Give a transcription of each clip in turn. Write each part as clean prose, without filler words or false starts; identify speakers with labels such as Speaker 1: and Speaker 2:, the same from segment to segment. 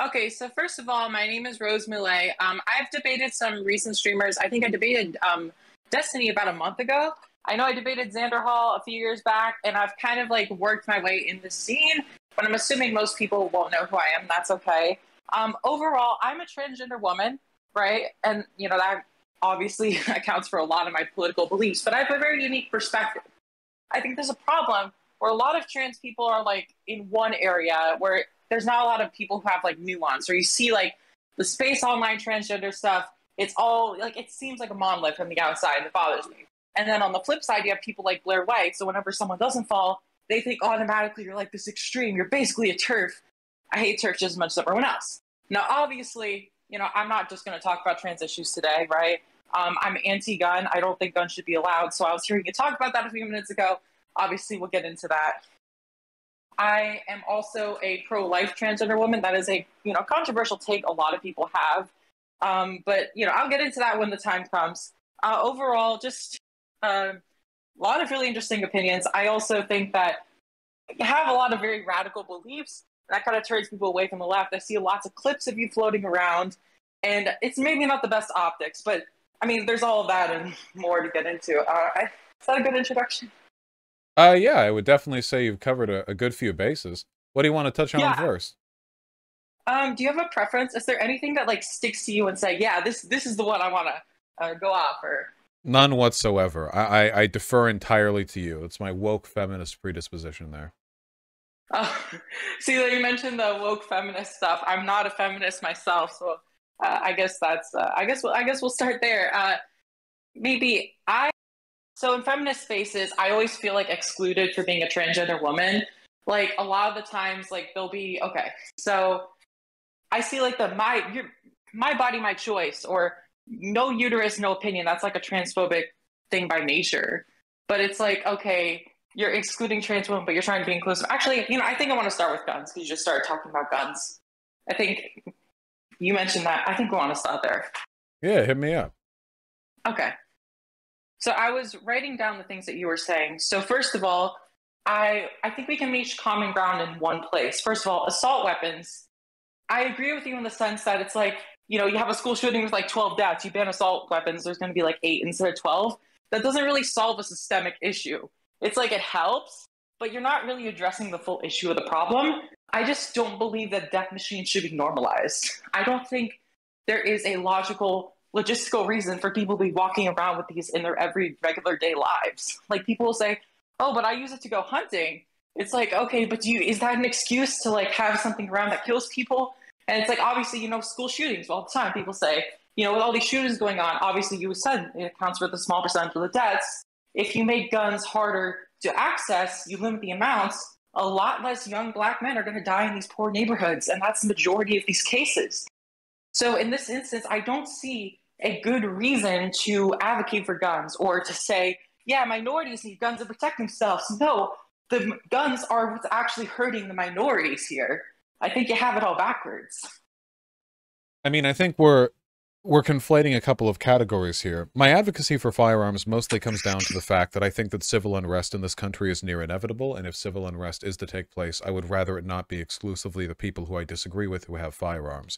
Speaker 1: Okay, so first of all, my name is Rose Mulet. I've debated some recent streamers. I think I debated Destiny about a month ago. I know I debated Xander Hall a few years back, and I've kind of like worked my way in the scene, but I'm assuming most people won't know who I am. That's okay. Overall, I'm a transgender woman, right? And, that obviously accounts for a lot of my political beliefs, but I have a very unique perspective. I think there's a problem where a lot of trans people are like in one area where there's not a lot of people who have like nuance, or you see like the space online transgender stuff. It's all like, it seems like a monolith from the outside, and it bothers me. And then on the flip side, you have people like Blair White. So whenever someone doesn't fall, they think automatically you're like this extreme. You're basically a TERF. I hate TERF just as much as everyone else. Now, obviously, I'm not just going to talk about trans issues today, right? I'm anti-gun. I don't think guns should be allowed. So I was hearing you talk about that a few minutes ago. Obviously, we'll get into that. I am also a pro-life transgender woman. That is a controversial take a lot of people have. But I'll get into that when the time comes. Overall, just a lot of really interesting opinions. I also think that you have a lot of very radical beliefs. That kind of turns people away from the left. I see lots of clips of you floating around, and it's maybe not the best optics, but I mean, there's all of that and more to get into. Is that a good introduction?
Speaker 2: Yeah, I would definitely say you've covered a good few bases. What do you want to touch on first?
Speaker 1: Do you have a preference? Is there anything that like sticks to you and say, yeah, this is the one I want to go off for?
Speaker 2: None whatsoever. I defer entirely to you. It's my woke feminist predisposition there.
Speaker 1: See, that you mentioned the woke feminist stuff. I'm not a feminist myself, so I guess that's. I guess we'll start there. So in feminist spaces, I always feel like excluded for being a transgender woman. Like a lot of the times, like they'll be okay. So I see like my body, my choice, or no uterus, no opinion. That's like a transphobic thing by nature. But it's like, okay, you're excluding trans women, but you're trying to be inclusive. Actually, I think I want to start with guns because you just started talking about guns. I think you mentioned that. I think we want to start there.
Speaker 2: Yeah, hit me up.
Speaker 1: Okay. So I was writing down the things that you were saying. So first of all, I think we can reach common ground in one place. First of all, assault weapons. I agree with you in the sense that it's like, you have a school shooting with like 12 deaths. You ban assault weapons, there's going to be like 8 instead of 12. That doesn't really solve a systemic issue. It's like it helps, but you're not really addressing the full issue of the problem. I just don't believe that death machines should be normalized. I don't think there is a logistical reason for people to be walking around with these in their every regular day lives. Like people will say, oh, but I use it to go hunting. It's like, okay, but is that an excuse to like have something around that kills people? And it's like, obviously, school shootings all the time. People say, with all these shootings going on, obviously you said it accounts for the small percentage of the deaths. If you make guns harder to access, you limit the amounts, a lot less young Black men are going to die in these poor neighborhoods. And that's the majority of these cases. So in this instance, I don't see a good reason to advocate for guns or to say, yeah, minorities need guns to protect themselves. No, the guns are what's actually hurting the minorities here. I think you have it all backwards.
Speaker 2: I mean, I think we're conflating a couple of categories here. My advocacy for firearms mostly comes down to the fact that I think that civil unrest in this country is near inevitable, and if civil unrest is to take place, I would rather it not be exclusively the people who I disagree with who have firearms.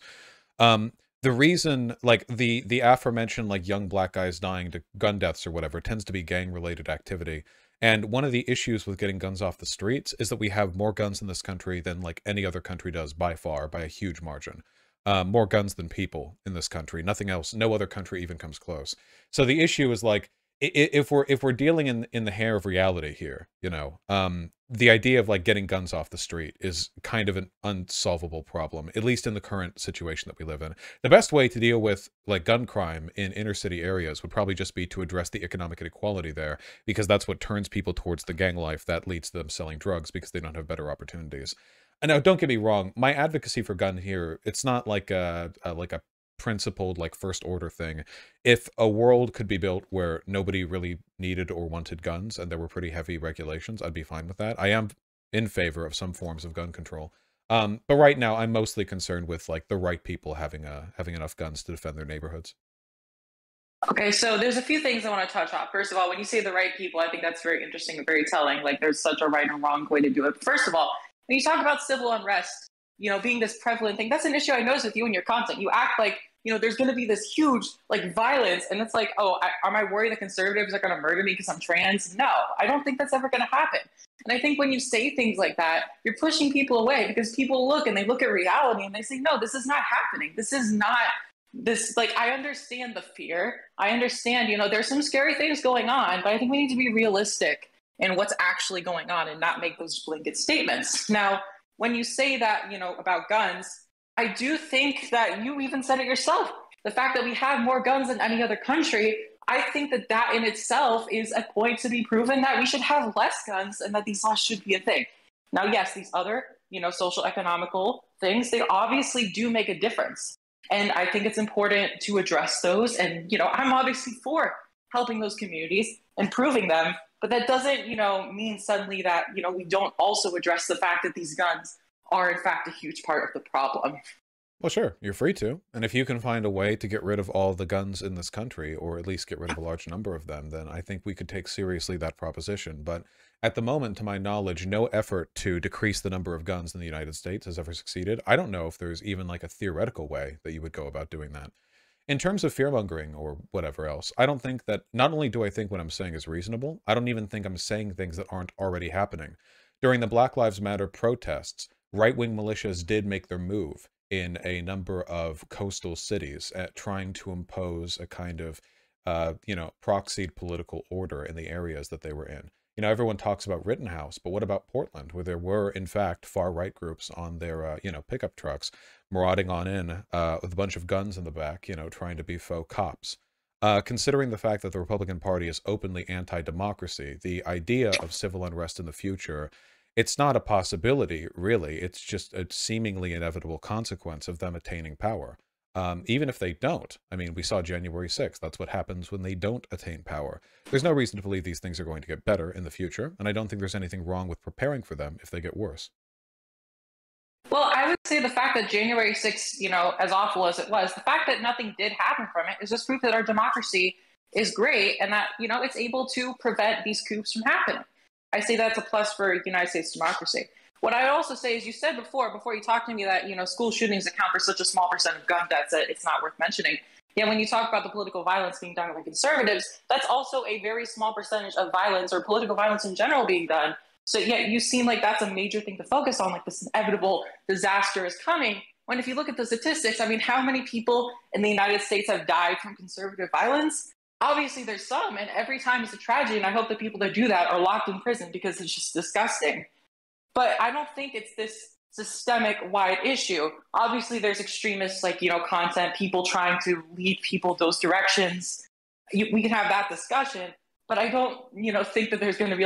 Speaker 2: The reason, like, the aforementioned, like, young Black guys dying to gun deaths or whatever tends to be gang-related activity. And one of the issues with getting guns off the streets is that we have more guns in this country than, like, any other country does by far, by a huge margin. More guns than people in this country. Nothing else. No other country even comes close. So the issue is, like, if we're dealing in the hair of reality here, the idea of like getting guns off the street is kind of an unsolvable problem, at least in the current situation that we live in. The best way to deal with like gun crime in inner city areas would probably just be to address the economic inequality there, because that's what turns people towards the gang life that leads to them selling drugs because they don't have better opportunities. And now, don't get me wrong, my advocacy for gun here, it's not like a principled like first order thing. If a world could be built where nobody really needed or wanted guns and there were pretty heavy regulations, I'd be fine with that. I am in favor of some forms of gun control. But right now I'm mostly concerned with like the right people having enough guns to defend their neighborhoods.
Speaker 1: Okay, so there's a few things I want to touch on. First of all, when you say the right people, I think that's very interesting and very telling. Like there's such a right and wrong way to do it. First of all, when you talk about civil unrest, being this prevalent thing. That's an issue I notice with you and your content. You act like, there's going to be this huge like violence, and it's like, oh, am I worried that conservatives are going to murder me because I'm trans? No, I don't think that's ever going to happen. And I think when you say things like that, you're pushing people away, because people look and they look at reality and they say, no, this is not happening. This is not this. Like, I understand the fear. I understand, there's some scary things going on, but I think we need to be realistic in what's actually going on and not make those blanket statements. Now, when you say that, about guns, I do think that you even said it yourself. The fact that we have more guns than any other country, I think that that in itself is a point to be proven that we should have less guns and that these laws should be a thing. Now, yes, these other, social, economical things, they obviously do make a difference. And I think it's important to address those. And, I'm obviously for helping those communities, improving them. But that doesn't, mean suddenly that, we don't also address the fact that these guns are in fact a huge part of the problem.
Speaker 2: Well, sure, you're free to. And if you can find a way to get rid of all the guns in this country, or at least get rid of a large number of them, then I think we could take seriously that proposition. But at the moment, to my knowledge, no effort to decrease the number of guns in the United States has ever succeeded. I don't know if there's even like a theoretical way that you would go about doing that. In terms of fear-mongering or whatever else, I don't think that, not only do I think what I'm saying is reasonable, I don't even think I'm saying things that aren't already happening. During the Black Lives Matter protests, right-wing militias did make their move in a number of coastal cities at trying to impose a kind of, proxied political order in the areas that they were in. Everyone talks about Rittenhouse, but what about Portland, where there were, in fact, far-right groups on their, pickup trucks marauding on in with a bunch of guns in the back, trying to be faux cops. Considering the fact that the Republican Party is openly anti-democracy, the idea of civil unrest in the future, it's not a possibility, really. It's just a seemingly inevitable consequence of them attaining power. Even if they don't. I mean, we saw January 6th. That's what happens when they don't attain power. There's no reason to believe these things are going to get better in the future, and I don't think there's anything wrong with preparing for them if they get worse.
Speaker 1: Well, I would say the fact that January 6th, as awful as it was, the fact that nothing did happen from it is just proof that our democracy is great and that, it's able to prevent these coups from happening. I say that's a plus for United States democracy. What I also say is, you said before you talked to me that, school shootings account for such a small percent of gun deaths that it's not worth mentioning. Yeah, when you talk about the political violence being done by conservatives, that's also a very small percentage of violence or political violence in general being done. So yeah, you seem like that's a major thing to focus on, like this inevitable disaster is coming. When if you look at the statistics, I mean, how many people in the United States have died from conservative violence? Obviously, there's some, and every time it's a tragedy, and I hope the people that do that are locked in prison because it's just disgusting. But I don't think it's this systemic-wide issue. Obviously, there's extremists, content, people trying to lead people those directions. We can have that discussion, but I don't, think that there's going to be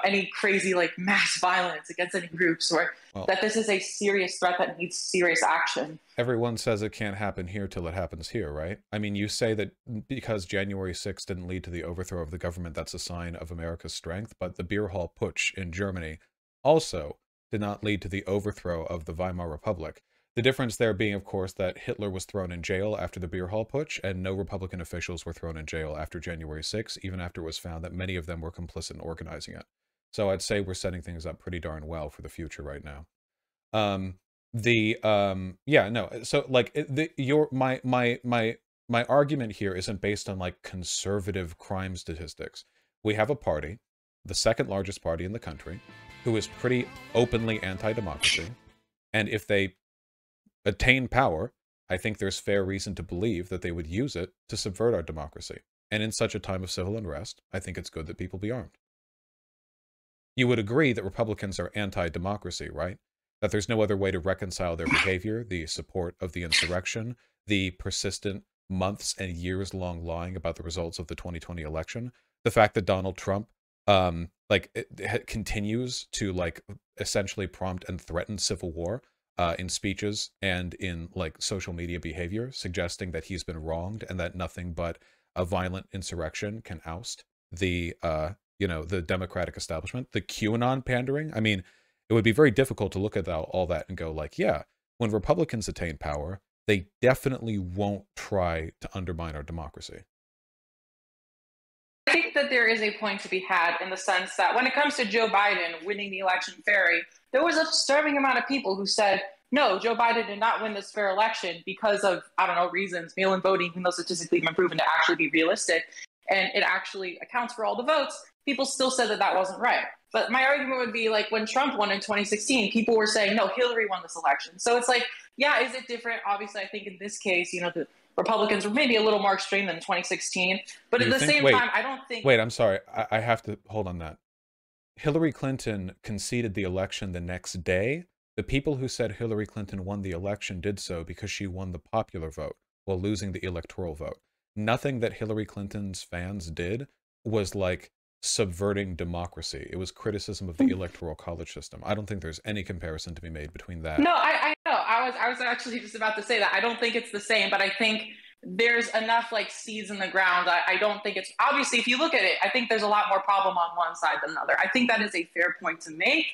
Speaker 1: any crazy mass violence against any groups, or that this is a serious threat that needs serious action.
Speaker 2: Everyone says it can't happen here till it happens here, right? I mean, you say that because January 6th didn't lead to the overthrow of the government, that's a sign of America's strength, but the beer hall putsch in Germany also did not lead to the overthrow of the Weimar Republic. The difference there being, of course, that Hitler was thrown in jail after the beer hall putsch, and no Republican officials were thrown in jail after January 6th, even after it was found that many of them were complicit in organizing it. So I'd say we're setting things up pretty darn well for the future right now. So my argument here isn't based on conservative crime statistics. We have a party, the second largest party in the country, who is pretty openly anti-democracy, and if they attain power, I think there's fair reason to believe that they would use it to subvert our democracy. And in such a time of civil unrest, I think it's good that people be armed. You would agree that Republicans are anti-democracy, right? That there's no other way to reconcile their behavior, the support of the insurrection, the persistent months and years-long lying about the results of the 2020 election, the fact that Donald Trump it continues to essentially prompt and threaten civil war in speeches and in social media behavior, suggesting that he's been wronged and that nothing but a violent insurrection can oust the the Democratic establishment. The QAnon pandering. I mean, it would be very difficult to look at all that and go yeah, when Republicans attain power, they definitely won't try to undermine our democracy.
Speaker 1: I think that there is a point to be had in the sense that when it comes to Joe Biden winning the election fairly, there was a disturbing amount of people who said, no, Joe Biden did not win this fair election because of, I don't know, reasons, mail-in voting, even though statistically been proven to actually be realistic, and it actually accounts for all the votes, people still said that that wasn't right. But my argument would be like when Trump won in 2016, people were saying, no, Hillary won this election. So it's like, yeah, is it different? Obviously, I think in this case, you know, the Republicans were maybe a little more extreme than 2016. But at the same time, I don't think...
Speaker 2: Wait, I'm sorry. I have to hold on that. Hillary Clinton conceded the election the next day. The people who said Hillary Clinton won the election did so because she won the popular vote while losing the electoral vote. Nothing that Hillary Clinton's fans did was like subverting democracy. It was criticism of the electoral college system. I don't think there's any comparison to be made between that.
Speaker 1: No, I know. I was actually just about to say that. I don't think it's the same, but I think there's enough like seeds in the ground. I don't think it's, obviously, if you look at it, I think there's a lot more problem on one side than another. I think that is a fair point to make.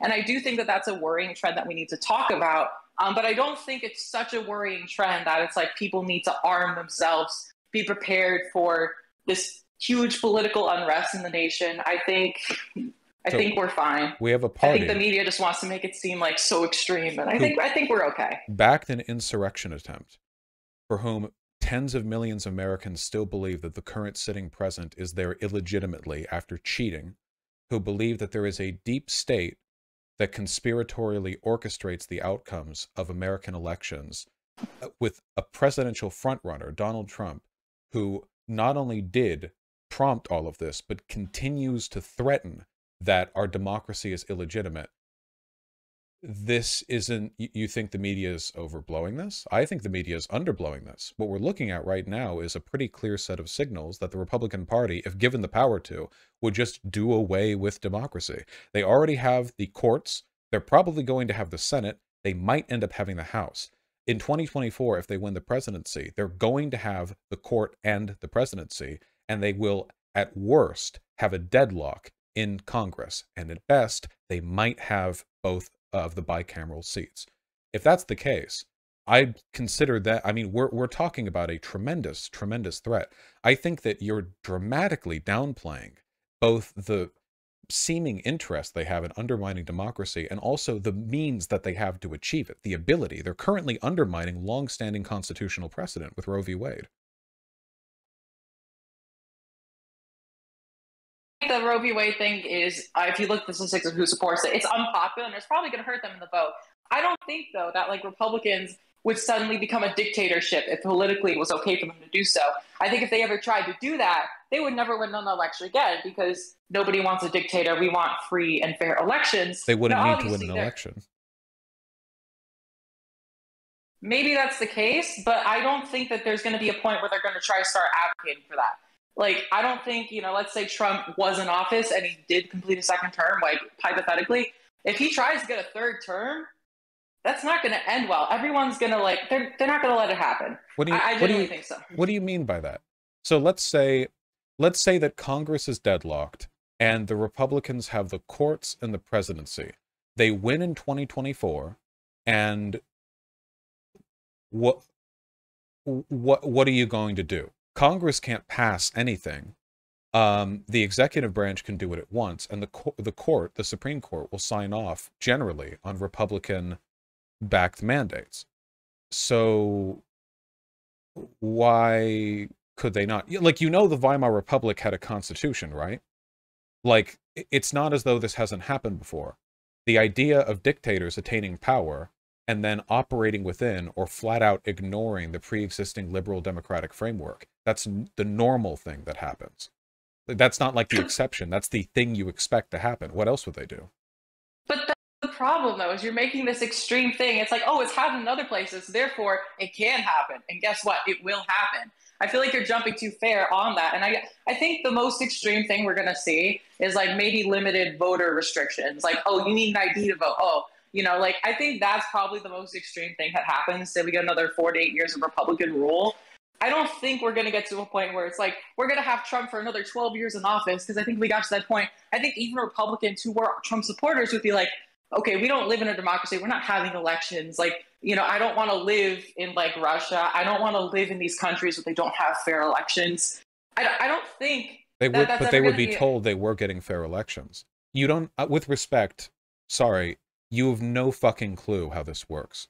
Speaker 1: And I do think that that's a worrying trend that we need to talk about. But I don't think it's such a worrying trend that it's like people need to arm themselves, be prepared for this huge political unrest in the nation. I think we're fine.
Speaker 2: We have a party.
Speaker 1: I think the media just wants to make it seem like so extreme, and I think we're okay.
Speaker 2: Backed an insurrection attempt for whom tens of millions of Americans still believe that the current sitting president is there illegitimately after cheating, who believe that there is a deep state that conspiratorially orchestrates the outcomes of American elections with a presidential frontrunner, Donald Trump, who not only did prompt all of this, but continues to threaten that our democracy is illegitimate. This isn't, you think the media is overblowing this? I think the media is underblowing this. What we're looking at right now is a pretty clear set of signals that the Republican Party, if given the power to, would just do away with democracy. They already have the courts. They're probably going to have the Senate. They might end up having the House. In 2024, if they win the presidency, they're going to have the court and the presidency, and they will, at worst, have a deadlock in Congress. And at best, they might have both of the bicameral seats. If that's the case, I consider that, I mean, we're talking about a tremendous, tremendous threat. I think that you're dramatically downplaying both the seeming interest they have in undermining democracy and also the means that they have to achieve it, the ability. They're currently undermining long-standing constitutional precedent with Roe v. Wade.
Speaker 1: The Roe v. Wade thing is, if you look at the statistics of who supports it, it's unpopular and it's probably going to hurt them in the vote. I don't think, though, that like Republicans would suddenly become a dictatorship if politically it was okay for them to do so. I think if they ever tried to do that, they would never win an election again because nobody wants a dictator. We want free and fair elections.
Speaker 2: They wouldn't need to win an election.
Speaker 1: Maybe that's the case, but I don't think that there's going to be a point where they're going to try to start advocating for that. Like, I don't think, you know, let's say Trump was in office and he did complete a second term, like, hypothetically, if he tries to get a third term, that's not going to end well. Everyone's going to, like, they're not going to let it happen. I genuinely think so.
Speaker 2: What do you mean by that? So let's say that Congress is deadlocked and the Republicans have the courts and the presidency. They win in 2024, and what are you going to do? Congress can't pass anything. The executive branch can do it at once, and the Supreme Court, will sign off generally on Republican-backed mandates. So why could they not? Like, you know, the Weimar Republic had a constitution, right? Like, it's not as though this hasn't happened before. The idea of dictators attaining power and then operating within or flat out ignoring the pre-existing liberal democratic framework. That's the normal thing that happens. That's not like the exception. That's the thing you expect to happen. What else would they do?
Speaker 1: But that's the problem, though, is you're making this extreme thing. It's like, oh, it's happened in other places, therefore it can happen. And guess what? It will happen. I feel like you're jumping too fair on that. And I think the most extreme thing we're going to see is like maybe limited voter restrictions. Like, oh, you need an ID to vote. Oh, you know, like, I think that's probably the most extreme thing that happens. Say we get another 4 to 8 years of Republican rule. I don't think we're going to get to a point where it's like, we're going to have Trump for another 12 years in office. Because I think we got to that point. I think even Republicans who were Trump supporters would be like, okay, we don't live in a democracy. We're not having elections. Like, you know, I don't want to live in like Russia. I don't want to live in these countries where they don't have fair elections. I don't think
Speaker 2: they would, but they would be told they were getting fair elections. You don't, with respect, sorry, You have no fucking clue how this works.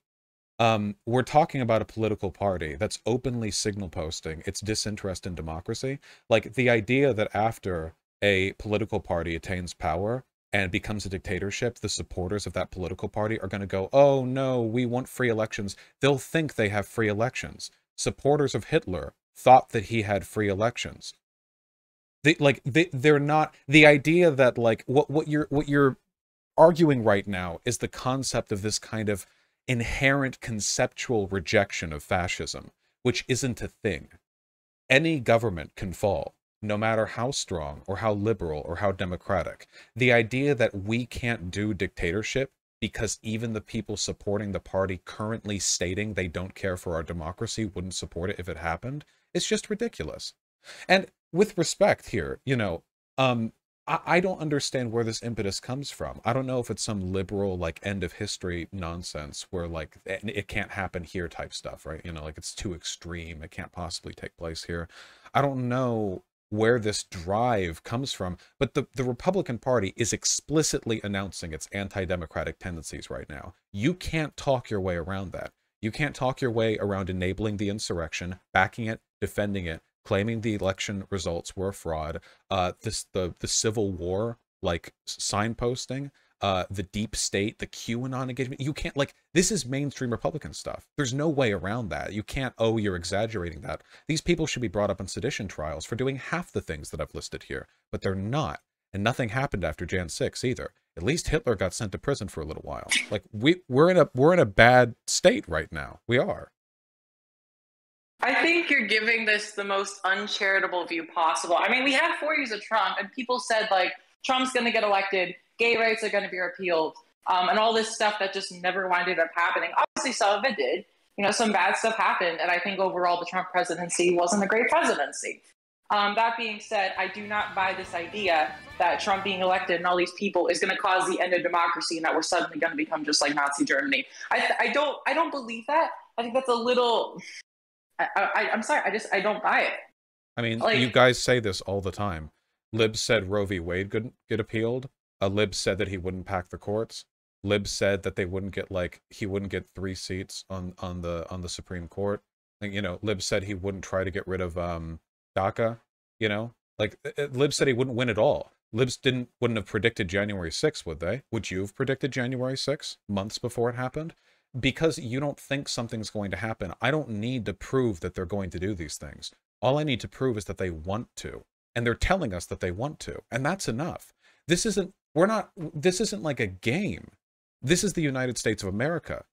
Speaker 2: We're talking about a political party that's openly signal posting its disinterest in democracy. Like, the idea that after a political party attains power and becomes a dictatorship, the supporters of that political party are going to go, oh no, we want free elections. They'll think they have free elections. Supporters of Hitler thought that he had free elections. They're not, the idea that, like, what you're arguing right now is the concept of this kind of inherent conceptual rejection of fascism, which isn't a thing. Any government can fall, no matter how strong or how liberal or how democratic. The idea that we can't do dictatorship because even the people supporting the party currently stating they don't care for our democracy wouldn't support it if it happened, is just ridiculous. And with respect here, you know, I don't understand where this impetus comes from. I don't know if it's some liberal, like, end of history nonsense where, like, it can't happen here type stuff, right? You know, like, it's too extreme. It can't possibly take place here. I don't know where this drive comes from, but the Republican Party is explicitly announcing its anti-democratic tendencies right now. You can't talk your way around that. You can't talk your way around enabling the insurrection, backing it, defending it, claiming the election results were a fraud, the Civil War, like, signposting, the deep state, the QAnon engagement. You can't, like, this is mainstream Republican stuff. There's no way around that. You can't, oh, you're exaggerating that. These people should be brought up on sedition trials for doing half the things that I've listed here, but they're not. And nothing happened after Jan 6 either. At least Hitler got sent to prison for a little while. Like, we're in a bad state right now. We are.
Speaker 1: I think you're giving this the most uncharitable view possible. I mean, we had 4 years of Trump, and people said, like, Trump's going to get elected, gay rights are going to be repealed, and all this stuff that just never winded up happening. Obviously, some of it did. You know, some bad stuff happened, and I think overall the Trump presidency wasn't a great presidency. That being said, I do not buy this idea that Trump being elected and all these people is going to cause the end of democracy and that we're suddenly going to become just like Nazi Germany. I don't believe that. I think that's a little... I'm sorry, I don't buy it.
Speaker 2: I mean, like, you guys say this all the time. Libs said Roe v. Wade couldn't get appealed. Libs said that he wouldn't pack the courts. Libs said that they wouldn't get, like, he wouldn't get 3 seats on the Supreme Court. Like, you know, Libs said he wouldn't try to get rid of DACA. You know, like, Libs said he wouldn't win at all. Libs wouldn't have predicted January 6th, would they? Would you have predicted January 6th months before it happened? Because you don't think something's going to happen, I don't need to prove that they're going to do these things. All I need to prove is that they want to. And they're telling us that they want to. And that's enough. This isn't like a game. This is the United States of America.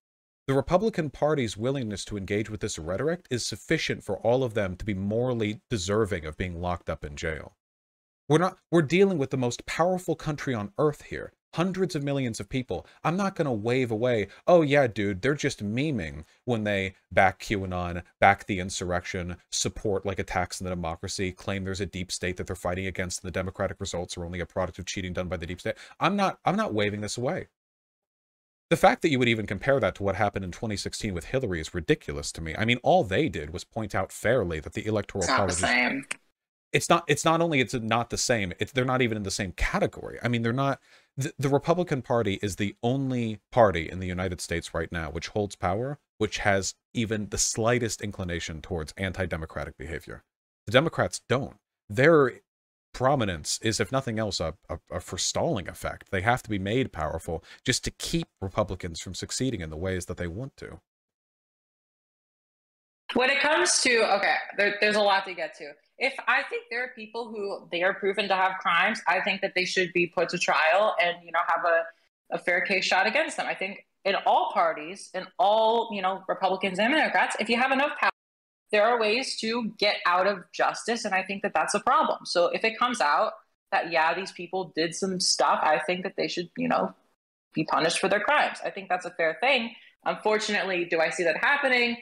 Speaker 2: The Republican Party's willingness to engage with this rhetoric is sufficient for all of them to be morally deserving of being locked up in jail. We're dealing with the most powerful country on earth here. Hundreds of millions of people. I'm not going to wave away, oh yeah, dude, they're just memeing when they back QAnon, back the insurrection, support, like, attacks on the democracy, claim there's a deep state that they're fighting against, and the democratic results are only a product of cheating done by the deep state. I'm not waving this away. The fact that you would even compare that to what happened in 2016 with Hillary is ridiculous to me. I mean, all they did was point out fairly that the Electoral College...
Speaker 1: It's not the same.
Speaker 2: It's not only it's not the same, they're not even in the same category. I mean, they're not... The Republican Party is the only party in the United States right now which holds power, which has even the slightest inclination towards anti-democratic behavior. The Democrats don't. Their prominence is, if nothing else, a forestalling effect. They have to be made powerful just to keep Republicans from succeeding in the ways that they want to.
Speaker 1: When it comes to, okay, there's a lot to get to. If I think there are people who they are proven to have crimes, I think that they should be put to trial and, you know, have a fair case shot against them. I think in all parties, in all, you know, Republicans and Democrats, if you have enough power, there are ways to get out of justice. And I think that that's a problem. So if it comes out that, yeah, these people did some stuff, I think that they should, you know, be punished for their crimes. I think that's a fair thing. Unfortunately, do I see that happening?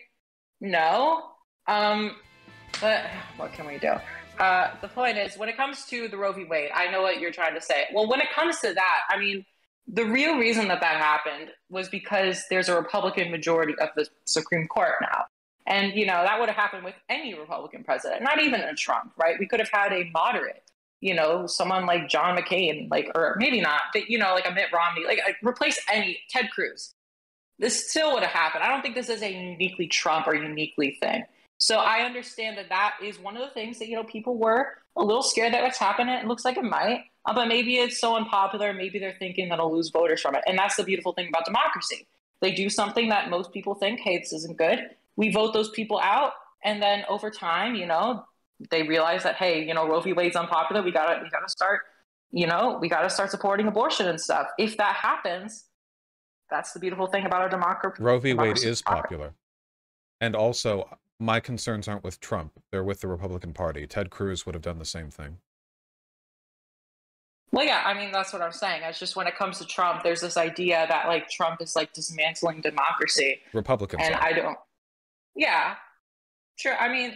Speaker 1: No. But what can we do? The point is, when it comes to the Roe v. Wade, I know what you're trying to say. Well, when it comes to that, I mean, the real reason that happened was because there's a Republican majority of the Supreme Court now. And, you know, that would have happened with any Republican president, not even a Trump, right? We could have had a moderate you know, someone like John McCain, like, or maybe not, but, you know, like a Mitt Romney, like replace any Ted Cruz. This still would have happened. I don't think this is a uniquely Trump or uniquely thing. So I understand that that is one of the things that, you know, people were a little scared that what's happening. It looks like it might, but maybe it's so unpopular. Maybe they're thinking that it'll lose voters from it. And that's the beautiful thing about democracy. They do something that most people think, hey, this isn't good. We vote those people out. And then over time, you know, they realize that, hey, you know, Roe v. Wade's unpopular. We gotta start, you know, we gotta start supporting abortion and stuff. If that happens, that's the beautiful thing about our democracy.
Speaker 2: Roe v. Wade is popular. And also, my concerns aren't with Trump. They're with the Republican Party. Ted Cruz would have done the same thing.
Speaker 1: Well, yeah, I mean, that's what I'm saying. It's just when it comes to Trump, there's this idea that, like, Trump is, like, dismantling democracy.
Speaker 2: Republicans
Speaker 1: and
Speaker 2: are.
Speaker 1: I don't. Yeah, sure. I mean,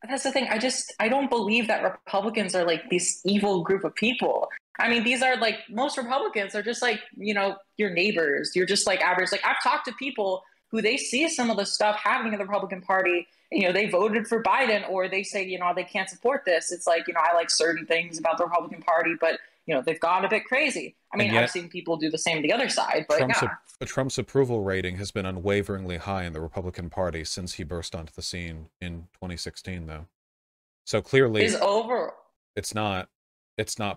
Speaker 1: that's the thing. I don't believe that Republicans are, like, this evil group of people. I mean, these are, like, most Republicans are just, like, you know, your neighbors. You're just, like, average. Like, I've talked to people who they see some of the stuff happening in the Republican Party, and, you know, they voted for Biden, or they say, you know, they can't support this. It's like, you know, I like certain things about the Republican Party, but, you know, they've gone a bit crazy. I mean, I've seen people do the same to the other side, but
Speaker 2: Trump's approval rating has been unwaveringly high in the Republican Party since he burst onto the scene in 2016, though. So clearly, it's not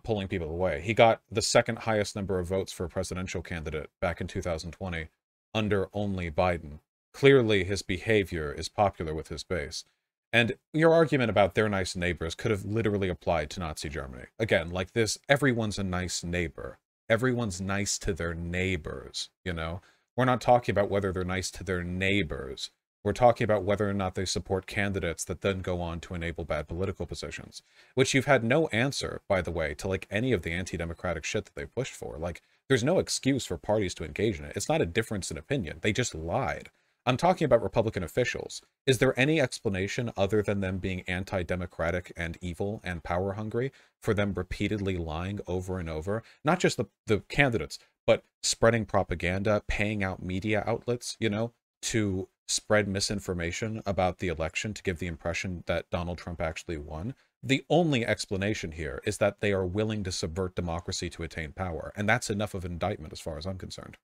Speaker 2: pulling people away. He got the second highest number of votes for a presidential candidate back in 2020 under only Biden. Clearly, his behavior is popular with his base. And your argument about their nice neighbors could have literally applied to Nazi Germany. Again, like this, everyone's a nice neighbor. Everyone's nice to their neighbors, you know? We're not talking about whether they're nice to their neighbors. We're talking about whether or not they support candidates that then go on to enable bad political positions. Which you've had no answer, by the way, to like any of the anti-democratic shit that they pushed for. Like, there's no excuse for parties to engage in it. It's not a difference in opinion. They just lied. I'm talking about Republican officials. Is there any explanation other than them being anti-democratic and evil and power-hungry for them repeatedly lying over and over? Not just the candidates, but spreading propaganda, paying out media outlets, you know, to spread misinformation about the election to give the impression that Donald Trump actually won. The only explanation here is that they are willing to subvert democracy to attain power, and that's enough of an indictment as far as I'm concerned.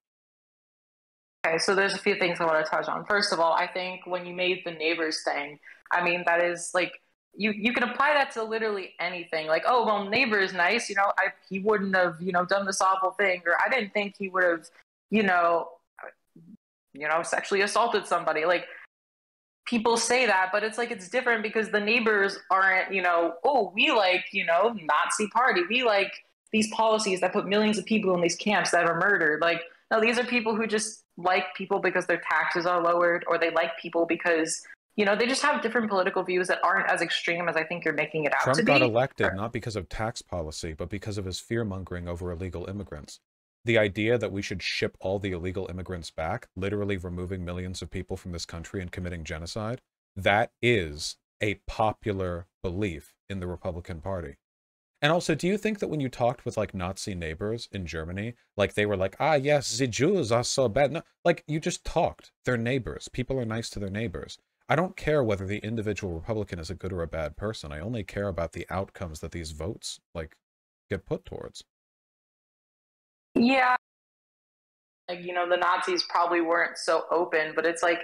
Speaker 1: Okay, so there's a few things I want to touch on. First of all, I think when you made the neighbors thing, I mean, that is like, you can apply that to literally anything. Like, oh, well, neighbor is nice, you know, he wouldn't have, you know, done this awful thing, or I didn't think he would have, you know, sexually assaulted somebody. Like, people say that, but it's like, it's different because the neighbors aren't, you know, oh, we like, you know, Nazi party. We like these policies that put millions of people in these camps that are murdered. Like, no, these are people who just like people because their taxes are lowered, or they like people because, you know, they just have different political views that aren't as extreme as I think you're making it out to be.
Speaker 2: Trump got elected not because of tax policy, but because of his fear-mongering over illegal immigrants. The idea that we should ship all the illegal immigrants back, literally removing millions of people from this country and committing genocide, that is a popular belief in the Republican Party. And also, do you think that when you talked with, like, Nazi neighbors in Germany, like, they were like, ah, yes, the Jews are so bad? No, like, you just talked. They're neighbors. People are nice to their neighbors. I don't care whether the individual Republican is a good or a bad person. I only care about the outcomes that these votes, like, get put towards.
Speaker 1: Yeah. Like, you know, the Nazis probably weren't so open, but it's like,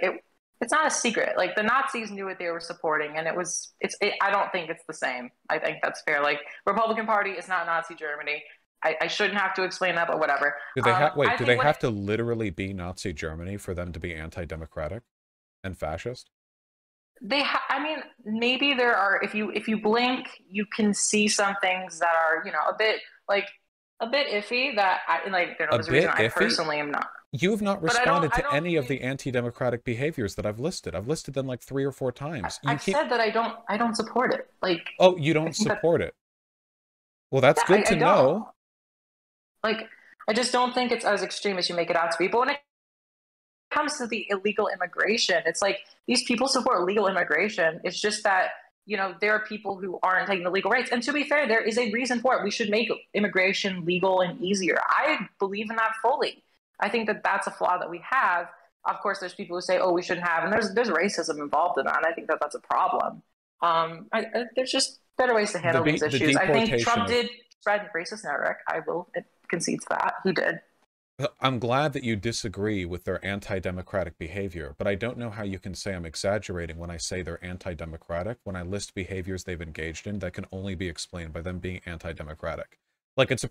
Speaker 1: it's not a secret. Like, the Nazis knew what they were supporting, and I don't think it's the same. I think that's fair. Like, Republican Party is not Nazi Germany. I shouldn't have to explain that, but whatever.
Speaker 2: Do they have to literally be Nazi Germany for them to be anti-democratic and fascist?
Speaker 1: I mean, maybe there are, if you blink, you can see some things that are, you know, a bit iffy that there's a reason I personally am not.
Speaker 2: You've not responded to any of the anti-democratic behaviors that I've listed. I've listed them like 3 or 4 times.
Speaker 1: I've said that I don't support it. Like,
Speaker 2: oh, you don't support it. Well, that's good to know.
Speaker 1: Like, I just don't think it's as extreme as you make it out to be. But when it comes to the illegal immigration, it's like, these people support legal immigration. It's just that, you know, there are people who aren't taking the legal rights. And to be fair, there is a reason for it. We should make immigration legal and easier. I believe in that fully. I think that that's a flaw that we have. Of course, there's people who say, oh, we shouldn't have. And there's racism involved in that. And I think that that's a problem. There's better ways to handle these issues. I think Trump
Speaker 2: of,
Speaker 1: did spread racist rhetoric. I will concede to that. He did.
Speaker 2: I'm glad that you disagree with their anti-democratic behavior, but I don't know how you can say I'm exaggerating when I say they're anti-democratic, when I list behaviors they've engaged in that can only be explained by them being anti-democratic. Like, it's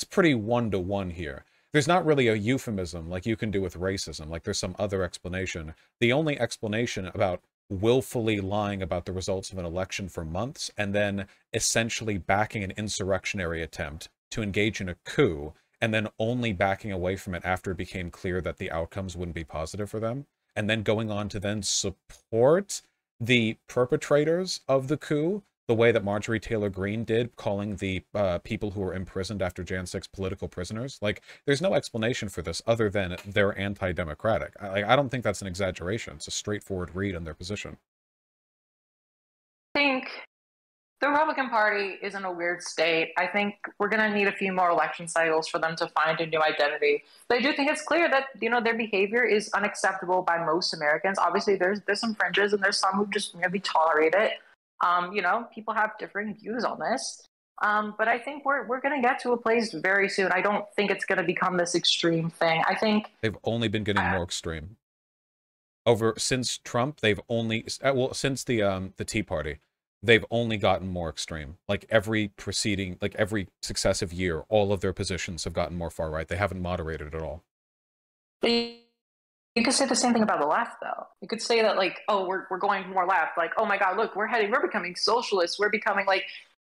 Speaker 2: pretty one-to-one here. There's not really a euphemism like you can do with racism, like there's some other explanation. The only explanation about willfully lying about the results of an election for months and then essentially backing an insurrectionary attempt to engage in a coup and then only backing away from it after it became clear that the outcomes wouldn't be positive for them, and then going on to then support the perpetrators of the coup, the way that Marjorie Taylor Greene did, calling the people who were imprisoned after Jan 6 political prisoners. Like, there's no explanation for this other than they're anti-democratic. I don't think that's an exaggeration. It's a straightforward read on their position.
Speaker 1: I think the Republican Party is in a weird state. I think we're going to need a few more election cycles for them to find a new identity. But I do think it's clear that, you know, their behavior is unacceptable by most Americans. Obviously, there's some fringes and there's some who just maybe tolerate it. You know, people have differing views on this. But I think we're going to get to a place very soon. I don't think it's going to become this extreme thing. I think
Speaker 2: they've only been getting more extreme. Since Trump, they've only, well, since the Tea Party, they've only gotten more extreme. Like every successive year, all of their positions have gotten more far right. They haven't moderated at all.
Speaker 1: You could say the same thing about the left, though. You could say that, like, oh, we're going more left. Like, oh my God, look, we're becoming socialists. We're becoming like,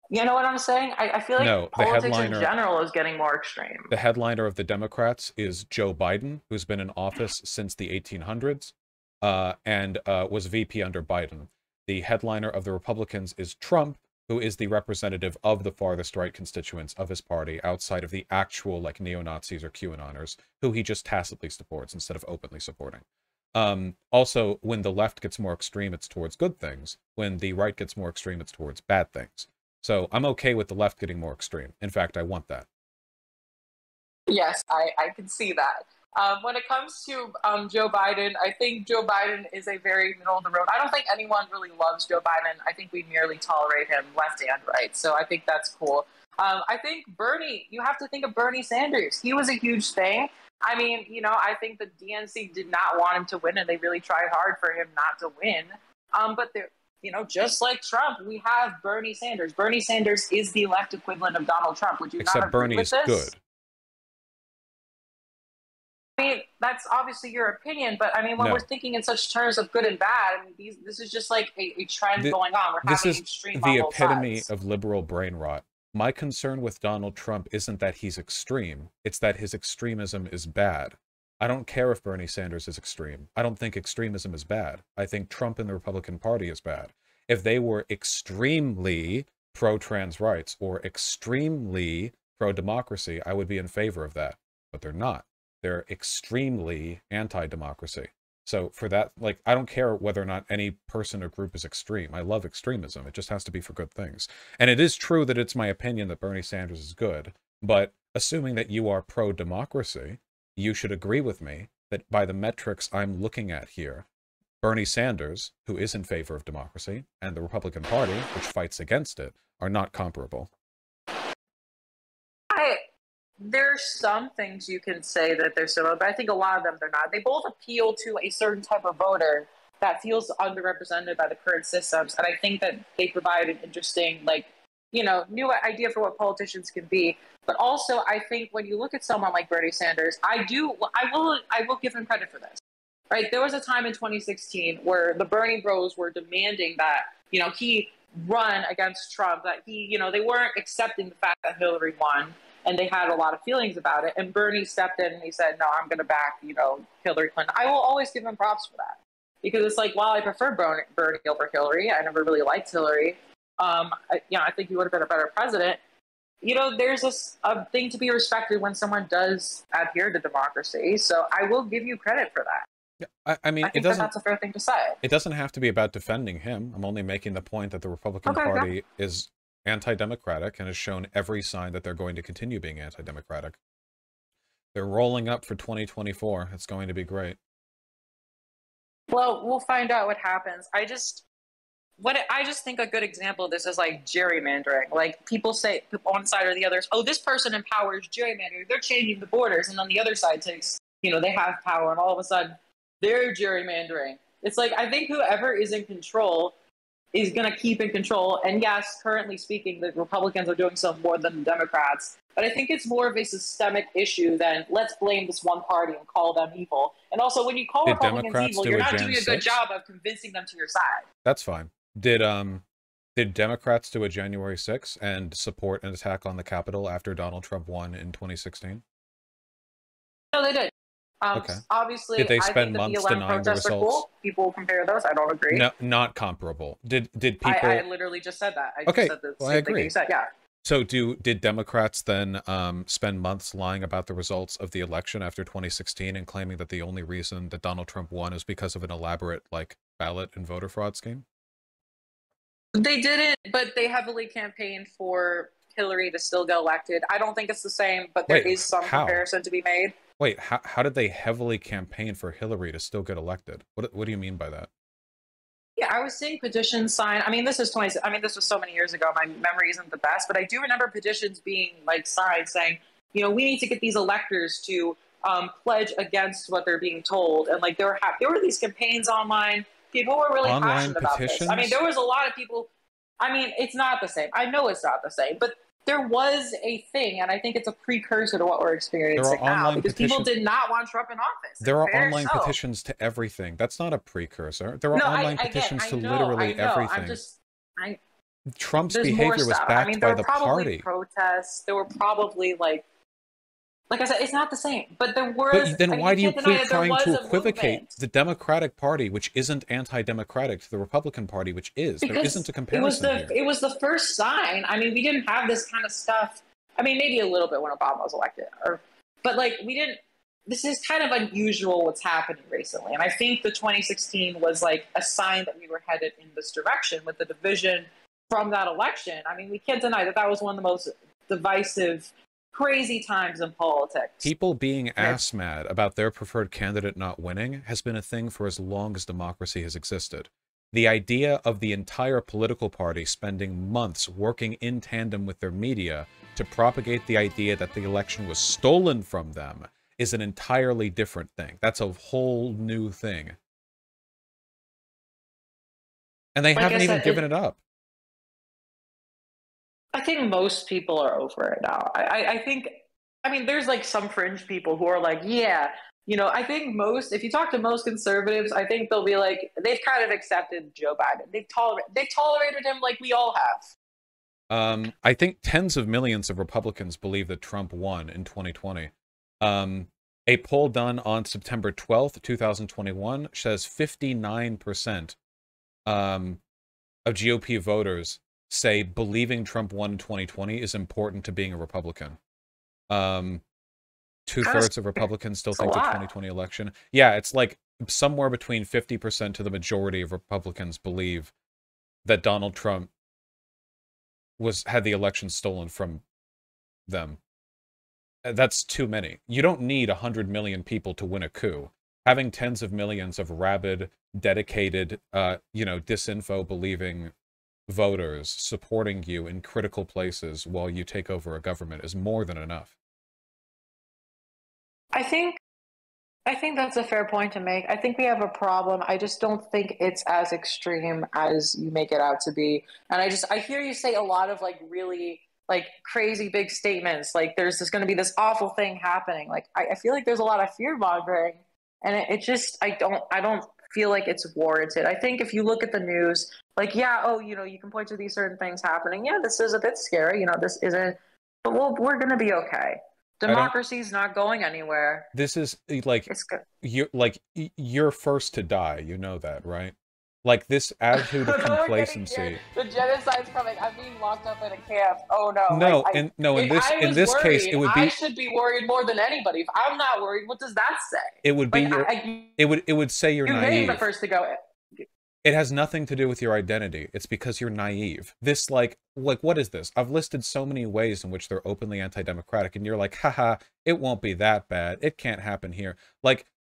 Speaker 1: you know what I'm saying? I feel like politics in general is getting more extreme.
Speaker 2: The headliner of the Democrats is Joe Biden, who's been in office since the 1800s and was VP under Biden. The headliner of the Republicans is Trump, who is the representative of the farthest right constituents of his party outside of the actual, like, neo-Nazis or QAnoners, who he just tacitly supports instead of openly supporting. Also, when the left gets more extreme, it's towards good things. When the right gets more extreme, it's towards bad things. So I'm okay with the left getting more extreme. In fact, I want that.
Speaker 1: Yes, I can see that. When it comes to Joe Biden, I think Joe Biden is a very middle of the road. I don't think anyone really loves Joe Biden. I think we merely tolerate him left and right. So I think that's cool. I think Bernie, you have to think of Bernie Sanders. He was a huge thing. I mean, you know, I think the DNC did not want him to win, and they really tried hard for him not to win. But they're, you know, just like Trump, we have Bernie Sanders. Bernie Sanders is the left equivalent of Donald Trump. Would you not agree with this?
Speaker 2: Except Bernie is good.
Speaker 1: I mean, that's obviously your opinion, but I mean, when we're thinking in such terms of good and bad, I mean, this is just like a trend going on. We're having extreme on both sides. This is the epitome
Speaker 2: of liberal brain rot. My concern with Donald Trump isn't that he's extreme, it's that his extremism is bad. I don't care if Bernie Sanders is extreme. I don't think extremism is bad. I think Trump and the Republican Party is bad. If they were extremely pro-trans rights or extremely pro-democracy, I would be in favor of that. But they're not. They're extremely anti-democracy. So for that, like, I don't care whether or not any person or group is extreme. I love extremism. It just has to be for good things. And it is true that it's my opinion that Bernie Sanders is good, but assuming that you are pro-democracy, you should agree with me that by the metrics I'm looking at here, Bernie Sanders, who is in favor of democracy, and the Republican Party, which fights against it, are not comparable.
Speaker 1: There's some things you can say that they're similar, but I think a lot of them they're not. They both appeal to a certain type of voter that feels underrepresented by the current systems, and I think that they provide an interesting, like, you know, new idea for what politicians can be. But also, I think when you look at someone like Bernie Sanders, I will give him credit for this. Right? There was a time in 2016 where the Bernie Bros were demanding that, you know, he run against Trump, that he, you know, they weren't accepting the fact that Hillary won. And they had a lot of feelings about it. And Bernie stepped in and he said, no, I'm going to back, you know, Hillary Clinton. I will always give him props for that. Because it's like, while I prefer Bernie over Hillary, I never really liked Hillary. I think he would have been a better president. You know, there's a thing to be respected when someone does adhere to democracy. So I will give you credit for that.
Speaker 2: Yeah, I mean,
Speaker 1: I think that's a fair thing to say.
Speaker 2: It doesn't have to be about defending him. I'm only making the point that the Republican Party is anti-democratic and has shown every sign that they're going to continue being anti-democratic. They're rolling up for 2024. It's going to be great.
Speaker 1: Well, we'll find out what happens. I just think a good example of this is like gerrymandering. Like people say one side or the other, oh, this person empowers gerrymandering. They're changing the borders. And then the other side takes, they have power and all of a sudden they're gerrymandering. It's like, I think whoever is in control is going to keep in control. And yes, currently speaking, the Republicans are doing so more than the Democrats. But I think it's more of a systemic issue than let's blame this one party and call them evil. And also, when you call Republicans evil, you're not doing a good job of convincing them to your side.
Speaker 2: That's fine. Did Democrats do a January 6th and support an attack on the Capitol after Donald Trump won in 2016?
Speaker 1: No, they did.
Speaker 2: Okay.
Speaker 1: Obviously,
Speaker 2: did they spend
Speaker 1: I think
Speaker 2: months denying the results?
Speaker 1: Cool. People compare those. I don't agree.
Speaker 2: No, not comparable. Did people?
Speaker 1: I literally just said that.
Speaker 2: Okay,
Speaker 1: just said the
Speaker 2: well, I agree.
Speaker 1: You said, yeah.
Speaker 2: So did Democrats then spend months lying about the results of the election after 2016 and claiming that the only reason that Donald Trump won is because of an elaborate ballot and voter fraud scheme?
Speaker 1: They didn't, but they heavily campaigned for Hillary to still get elected. I don't think it's the same, but there is some comparison to be made.
Speaker 2: Wait, how did they heavily campaign for Hillary to still get elected? What do you mean by that?
Speaker 1: Yeah, I was seeing petitions signed. I mean, this was so many years ago. My memory isn't the best, but I do remember petitions being signed saying, we need to get these electors to pledge against what they're being told. And there were these campaigns online. People were really passionate about this. I mean, there was a lot of people. I mean, it's not the same. I know it's not the same, but there was a thing, and I think it's a precursor to what we're experiencing now, because people did not want Trump in office.
Speaker 2: There are online petitions to everything. That's not a precursor. There are online petitions to literally everything. Trump's behavior was backed by the party.
Speaker 1: Protests. There were probably like I said, it's not the same. But there were.
Speaker 2: But then why do you keep trying to equivocate the Democratic Party, which isn't anti-democratic, to the Republican Party, which is? There isn't a comparison here.
Speaker 1: It was the first sign. I mean, we didn't have this kind of stuff. I mean, maybe a little bit when Obama was elected, but we didn't. This is kind of unusual what's happening recently, and I think the 2016 was a sign that we were headed in this direction with the division from that election. I mean, we can't deny that was one of the most divisive, crazy times in politics.
Speaker 2: People being ass mad about their preferred candidate not winning has been a thing for as long as democracy has existed. The idea of the entire political party spending months working in tandem with their media to propagate the idea that the election was stolen from them is an entirely different thing. That's a whole new thing. And they haven't even given it up.
Speaker 1: I think most people are over it now. I mean, there's some fringe people who are yeah, I think if you talk to most conservatives, I think they'll be they've kind of accepted Joe Biden. They've tolerated him like we all have.
Speaker 2: I think tens of millions of Republicans believe that Trump won in 2020. A poll done on September 12th, 2021 says 59% of GOP voters say believing Trump won in 2020 is important to being a Republican. 2/3 of Republicans still think the 2020 election. Yeah, it's somewhere between 50% to the majority of Republicans believe that Donald Trump had the election stolen from them. That's too many. You don't need 100 million people to win a coup. Having tens of millions of rabid, dedicated, disinfo believing voters supporting you in critical places while you take over a government is more than enough.
Speaker 1: I think that's a fair point to make. I think we have a problem. I just don't think it's as extreme as you make it out to be. And I hear you say a lot of really crazy big statements. There's just going to be this awful thing happening. I feel like there's a lot of fear mongering, and it just I don't feel like it's warranted. I think if you look at the news, you can point to these certain things happening. Yeah, this is a bit scary. This isn't, but we're going to be okay. Democracy's not going anywhere.
Speaker 2: This is
Speaker 1: it's good.
Speaker 2: You're first to die. You know that, right? This attitude of complacency.
Speaker 1: The genocide's coming. I'm being locked up in a camp. Oh no.
Speaker 2: No. In this case, it would be.
Speaker 1: I should be worried more than anybody. If I'm not worried, what does that say?
Speaker 2: It would be it would say you're naive.
Speaker 1: You're the first to go.
Speaker 2: It has nothing to do with your identity. It's because you're naive. This what is this? I've listed so many ways in which they're openly anti-democratic, and you're haha, it won't be that bad. It can't happen here.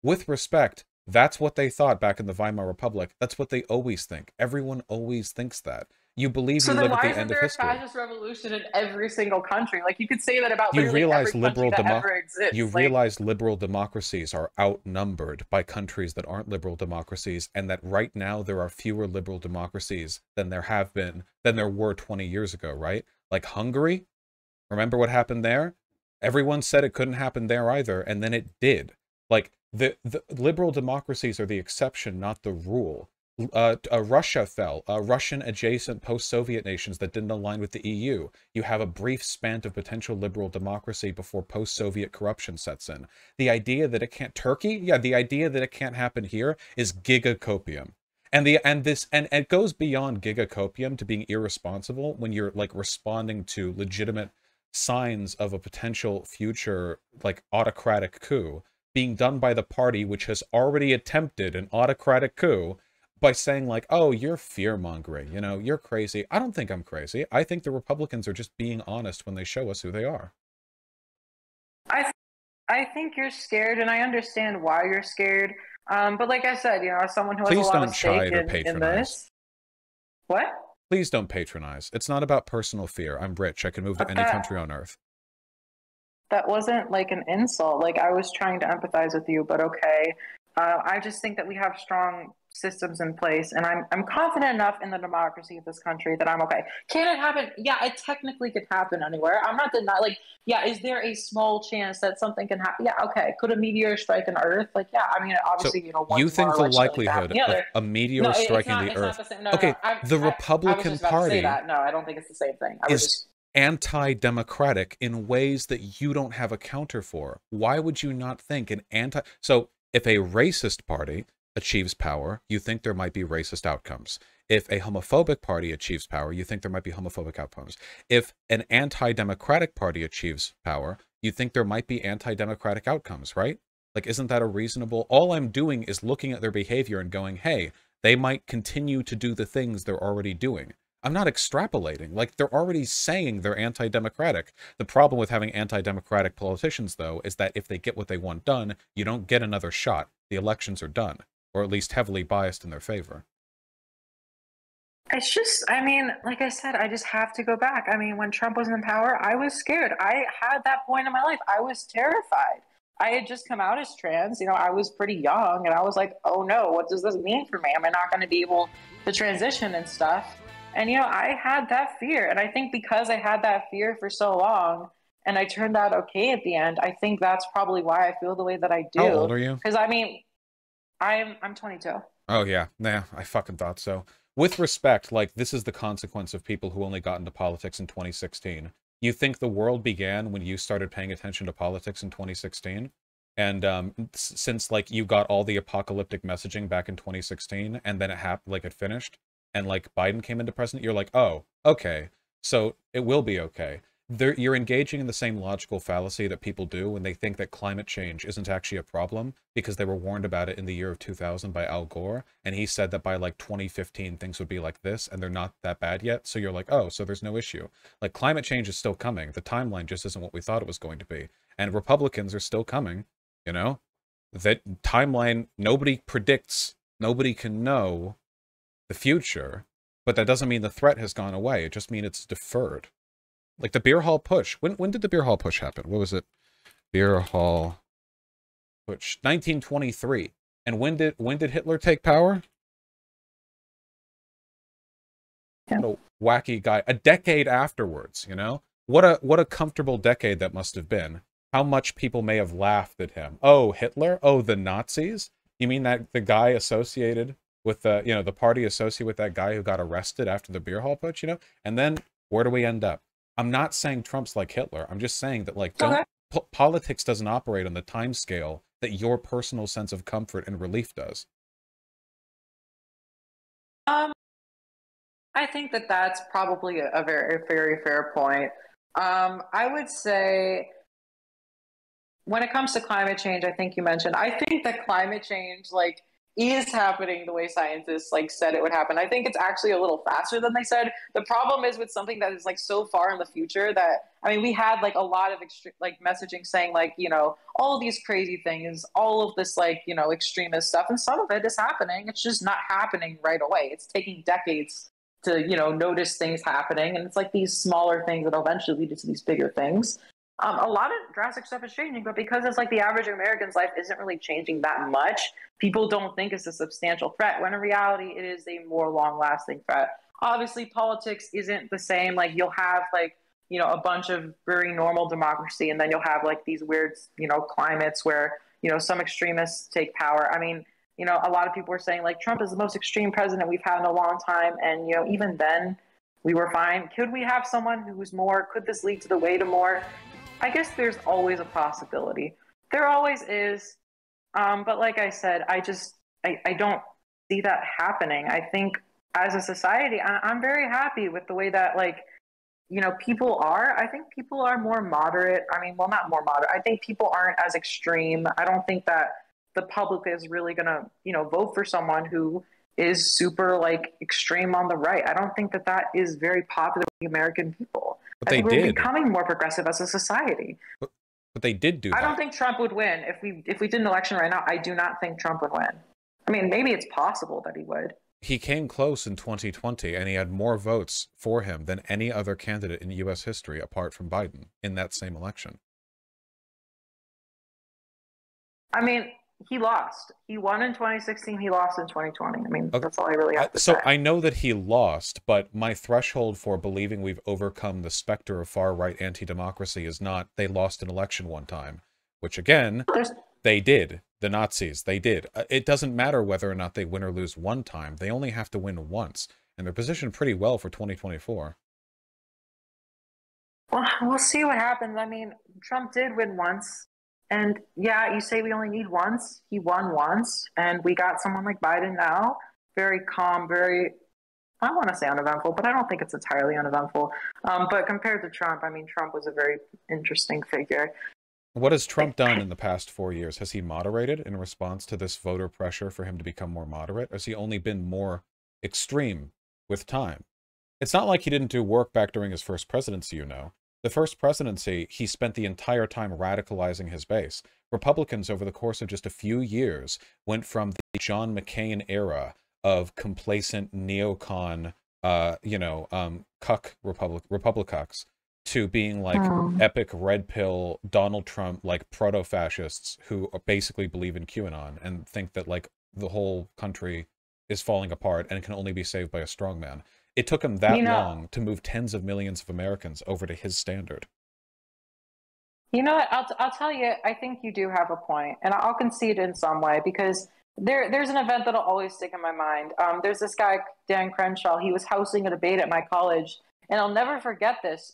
Speaker 2: With respect, That's what they thought back in the Weimar Republic. That's what they always think. Everyone always thinks that. You believe
Speaker 1: So
Speaker 2: you
Speaker 1: then
Speaker 2: live at
Speaker 1: why
Speaker 2: the
Speaker 1: isn't
Speaker 2: end of
Speaker 1: there a
Speaker 2: history.
Speaker 1: fascist revolution in every single country? Like, you could say that about
Speaker 2: You
Speaker 1: literally every
Speaker 2: realize
Speaker 1: country that ever exists. Like,
Speaker 2: liberal democracies are outnumbered by countries that aren't liberal democracies, and that right now there are fewer liberal democracies than there were 20 years ago, right? Like Hungary, remember what happened there? Everyone said it couldn't happen there either, and then it did. Like, the liberal democracies are the exception, not the rule. Russia fell. Russian-adjacent post-Soviet nations that didn't align with the EU. You have a brief span of potential liberal democracy before post-Soviet corruption sets in. The idea that it can't... Turkey? Yeah, the idea that it can't happen here is gigacopium. And it goes beyond gigacopium to being irresponsible when you're, like, responding to legitimate signs of a potential future, like, autocratic coup being done by the party which has already attempted an autocratic coup by saying, like, oh, you're fear-mongering, you know, you're crazy. I don't think I'm crazy. I think the Republicans are just being honest when they show us who they are.
Speaker 1: I think you're scared, and I understand why you're scared. But like I said, you know, as someone who has a lot of stake in this... What?
Speaker 2: Please don't patronize. It's not about personal fear. I'm rich. I can move to any country on earth.
Speaker 1: That wasn't like an insult. Like, I was trying to empathize with you, but okay. I just think that we have strong systems in place, and I'm confident enough in the democracy of this country that I'm okay. Can it happen? Yeah, it technically could happen anywhere. I'm not denying. Like, yeah, is there a small chance that something can happen? Yeah, okay. Could a meteor strike an Earth? Like, yeah, I mean, obviously,
Speaker 2: so
Speaker 1: you know,
Speaker 2: you think the likelihood of a meteor striking the Earth? Okay, the Republican Party.
Speaker 1: No, I don't think it's the same thing.
Speaker 2: Anti-democratic in ways that you don't have a counter for. Why would you not think so if a racist party achieves power, you think there might be racist outcomes. If a homophobic party achieves power, you think there might be homophobic outcomes. If an anti-democratic party achieves power, you think there might be anti-democratic outcomes, right? Like, isn't that a reasonable... All I'm doing is looking at their behavior and going, hey, they might continue to do the things they're already doing. I'm not extrapolating. Like, they're already saying they're anti-democratic. The problem with having anti-democratic politicians, though, is that if they get what they want done, you don't get another shot. The elections are done, or at least heavily biased in their favor.
Speaker 1: It's just, I mean, like I said, I just have to go back. I mean, when Trump was in power, I was scared. I had that point in my life. I was terrified. I had just come out as trans. You know, I was pretty young, and I was like, oh no, what does this mean for me? Am I not going to be able to transition and stuff? And, you know, I had that fear. And I think because I had that fear for so long and I turned out okay at the end, I think that's probably why I feel the way that I do.
Speaker 2: How old are you?
Speaker 1: Because, I mean, I'm 22.
Speaker 2: Oh, yeah. Nah, I fucking thought so. With respect, like, this is the consequence of people who only got into politics in 2016. You think the world began when you started paying attention to politics in 2016? And since, like, you got all the apocalyptic messaging back in 2016, and then it happened, like, it finished, and, like, Biden came into president, you're like, oh, okay, so it will be okay. You're engaging in the same logical fallacy that people do when they think that climate change isn't actually a problem because they were warned about it in the year of 2000 by Al Gore, and he said that by, like, 2015 things would be like this, and they're not that bad yet, so you're like, oh, so there's no issue. Like, climate change is still coming. The timeline just isn't what we thought it was going to be. And Republicans are still coming, you know? That timeline, nobody predicts, nobody can know the future, but that doesn't mean the threat has gone away. It just means it's deferred. Like the beer hall push. When did the beer hall push happen? What was it? Beer hall push. 1923. And when did Hitler take power?
Speaker 1: Yeah.
Speaker 2: What a wacky guy. A decade afterwards, you know? What a comfortable decade that must have been. How much people may have laughed at him. Oh, Hitler? Oh, the Nazis? You mean that the guy associated with the, you know, the party associated with that guy who got arrested after the beer hall putsch, you know? And then where do we end up? I'm not saying Trump's like Hitler. I'm just saying that, like, politics doesn't operate on the time scale that your personal sense of comfort and relief does.
Speaker 1: I think that that's probably a very, very fair point. I would say when it comes to climate change, I think you mentioned, I think that climate change, like, is happening the way scientists like said it would happen. I think it's actually a little faster than they said. The problem is with something that is like so far in the future that I mean, we had like a lot of like messaging saying like, you know, all these crazy things, all of this like, you know, extremist stuff, and some of it is happening. It's just not happening right away. It's taking decades to, you know, notice things happening, and it's like these smaller things that eventually lead to these bigger things. A lot of drastic stuff is changing, but because it's like the average American's life isn't really changing that much, people don't think it's a substantial threat, when in reality it is a more long-lasting threat. Obviously, politics isn't the same. Like, you'll have like, you know, a bunch of very normal democracy, and then you'll have like these weird, you know, climates where, you know, some extremists take power. I mean, you know, a lot of people are saying like Trump is the most extreme president we've had in a long time, and you know, even then we were fine. Could we have someone who's more, could this lead to the way to more? I guess there's always a possibility. There always is. But like I said, I don't see that happening. I think as a society, I'm very happy with the way that, like, you know, people are. I think people are more moderate. I mean, well, not more moderate. I think people aren't as extreme. I don't think that the public is really going to, you know, vote for someone who is super, like, extreme on the right. I don't think that that is very popular with the American people.
Speaker 2: But
Speaker 1: I
Speaker 2: they
Speaker 1: think we're
Speaker 2: did.
Speaker 1: becoming more progressive as a society.
Speaker 2: But they did do that.
Speaker 1: I don't think Trump would win. If we did an election right now, I do not think Trump would win. I mean, maybe it's possible that he would.
Speaker 2: He came close in 2020, and he had more votes for him than any other candidate in U.S. history apart from Biden in that same election.
Speaker 1: I mean, he lost. He won in 2016. He lost in 2020. I mean, okay. That's all I really have to say.
Speaker 2: So I know that he lost, but my threshold for believing we've overcome the specter of far-right anti-democracy is not they lost an election one time, which again, they did. The Nazis, they did. It doesn't matter whether or not they win or lose one time. They only have to win once, and they're positioned pretty well for 2024.
Speaker 1: Well, we'll see what happens. I mean, Trump did win once. And yeah, you say we only need once. He won once, and we got someone like Biden now. Very calm, very, I don't want to say uneventful, but I don't think it's entirely uneventful. But compared to Trump, I mean, Trump was a very interesting figure.
Speaker 2: What has Trump done in the past 4 years? Has he moderated in response to this voter pressure for him to become more moderate? Or has he only been more extreme with time? It's not like he didn't do work back during his first presidency, you know. The first presidency, he spent the entire time radicalizing his base. Republicans, over the course of just a few years, went from the John McCain era of complacent neocon, cuck Republicans, to being like epic red pill Donald Trump, like proto-fascists who basically believe in QAnon and think that like the whole country is falling apart and can only be saved by a strongman. It took him that long to move tens of millions of Americans over to his standard.
Speaker 1: You know what? I'll tell you, I think you do have a point, and I'll concede in some way, because there's an event that'll always stick in my mind. There's this guy, Dan Crenshaw. He was hosting a debate at my college, and I'll never forget this.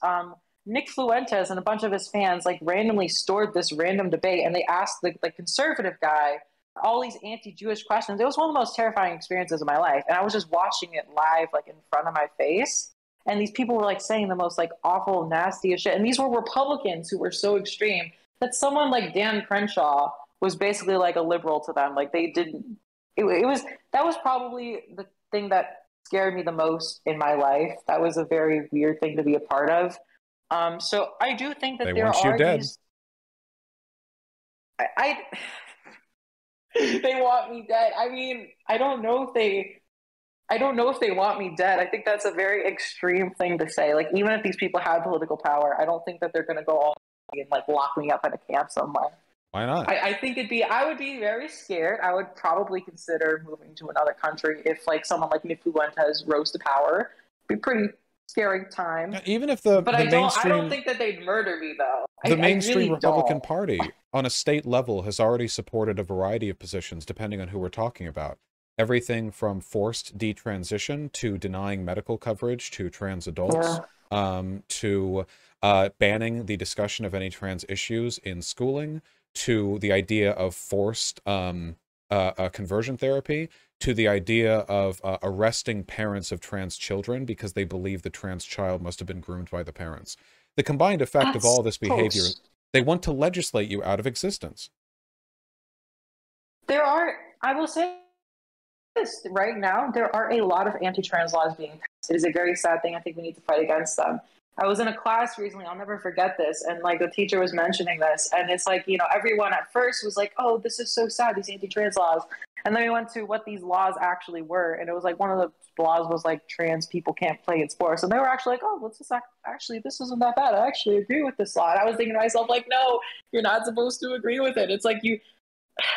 Speaker 1: Nick Fuentes and a bunch of his fans like randomly stored this random debate, and they asked the conservative guy all these anti-Jewish questions. It was one of the most terrifying experiences of my life, and I was just watching it live, like in front of my face. And these people were like saying the most like awful, nastiest shit. And these were Republicans who were so extreme that someone like Dan Crenshaw was basically like a liberal to them. Like they didn't. That was probably the thing that scared me the most in my life. That was a very weird thing to be a part of. So I do think that
Speaker 2: they
Speaker 1: there
Speaker 2: want
Speaker 1: are
Speaker 2: you dead.
Speaker 1: these. They want me dead. I mean, I don't know if they want me dead. I think that's a very extreme thing to say. Like, even if these people have political power, I don't think that they're going to go all and like lock me up in a camp somewhere.
Speaker 2: Why not?
Speaker 1: I think I would be very scared. I would probably consider moving to another country if like someone like Nick Fuentes rose to power. It'd be pretty scary time.
Speaker 2: Even if the
Speaker 1: I
Speaker 2: mainstream,
Speaker 1: don't think that they'd murder me though.
Speaker 2: The mainstream
Speaker 1: really
Speaker 2: Republican Party on a state level has already supported a variety of positions depending on who we're talking about. Everything from forced detransition to denying medical coverage to trans adults, to banning the discussion of any trans issues in schooling, to the idea of forced conversion therapy, to the idea of arresting parents of trans children because they believe the trans child must have been groomed by the parents. The combined effect of all this behavior, they want to legislate you out of existence.
Speaker 1: I will say this right now, there are a lot of anti-trans laws being passed. It is a very sad thing. I think we need to fight against them. I was in a class recently, I'll never forget this, and like the teacher was mentioning this, and it's like, you know, everyone at first was like, oh, this is so sad, these anti-trans laws. And then we went to what these laws actually were, and it was like one of the laws was like trans people can't play in sports, and they were actually like, oh, let's just actually, this isn't that bad. I actually agree with this law. And I was thinking to myself, like, no, you're not supposed to agree with it. It's like you.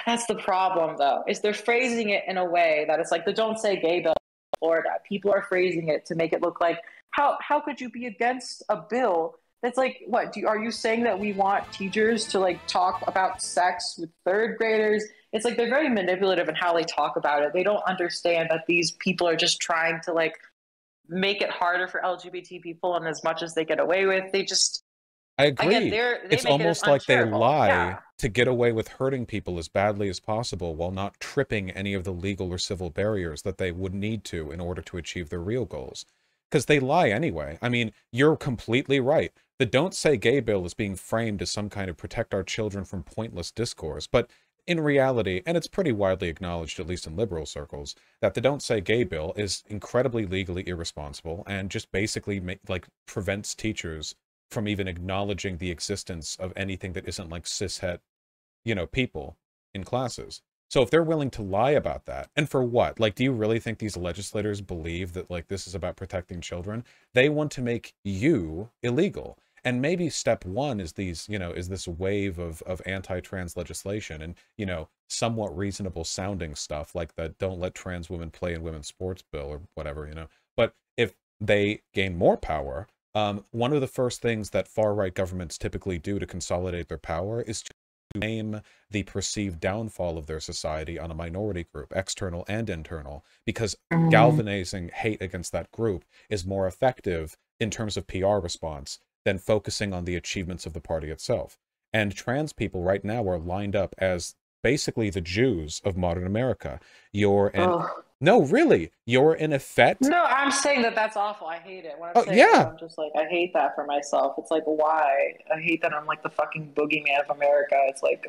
Speaker 1: That's the problem, though, is they're phrasing it in a way that it's like the "Don't Say Gay" bill in Florida. People are phrasing it to make it look like how could you be against a bill that's like, what are you saying that we want teachers to like talk about sex with third graders? It's like they're very manipulative in how they talk about it. They don't understand that these people are just trying to like make it harder for LGBT people, and as much as they get away with, they just.
Speaker 2: I agree.
Speaker 1: Again,
Speaker 2: it's almost like they lie to get away with hurting people as badly as possible while not tripping any of the legal or civil barriers that they would need to in order to achieve their real goals. Because they lie anyway. I mean, you're completely right. The Don't Say Gay bill is being framed as some kind of protect our children from pointless discourse, but in reality, and it's pretty widely acknowledged, at least in liberal circles, that the Don't Say Gay bill is incredibly legally irresponsible and just basically prevents teachers from even acknowledging the existence of anything that isn't like cishet, you know, people in classes. So if they're willing to lie about that, and for what? Like, do you really think these legislators believe that like this is about protecting children? They want to make you illegal. And maybe step one is these, you know, is this wave of anti-trans legislation and, you know, somewhat reasonable sounding stuff like the Don't Let Trans Women Play in Women's Sports bill or whatever, you know. But if they gain more power, one of the first things that far-right governments typically do to consolidate their power is to blame the perceived downfall of their society on a minority group, external and internal, because galvanizing hate against that group is more effective in terms of PR response than focusing on the achievements of the party itself. And trans people right now are lined up as basically the Jews of modern America. No, really, you're in effect.
Speaker 1: No, I'm saying that that's awful. I hate it. When I'm saying that, I'm just like, I hate that for myself. It's like, why? I hate that I'm like the fucking boogeyman of America. It's like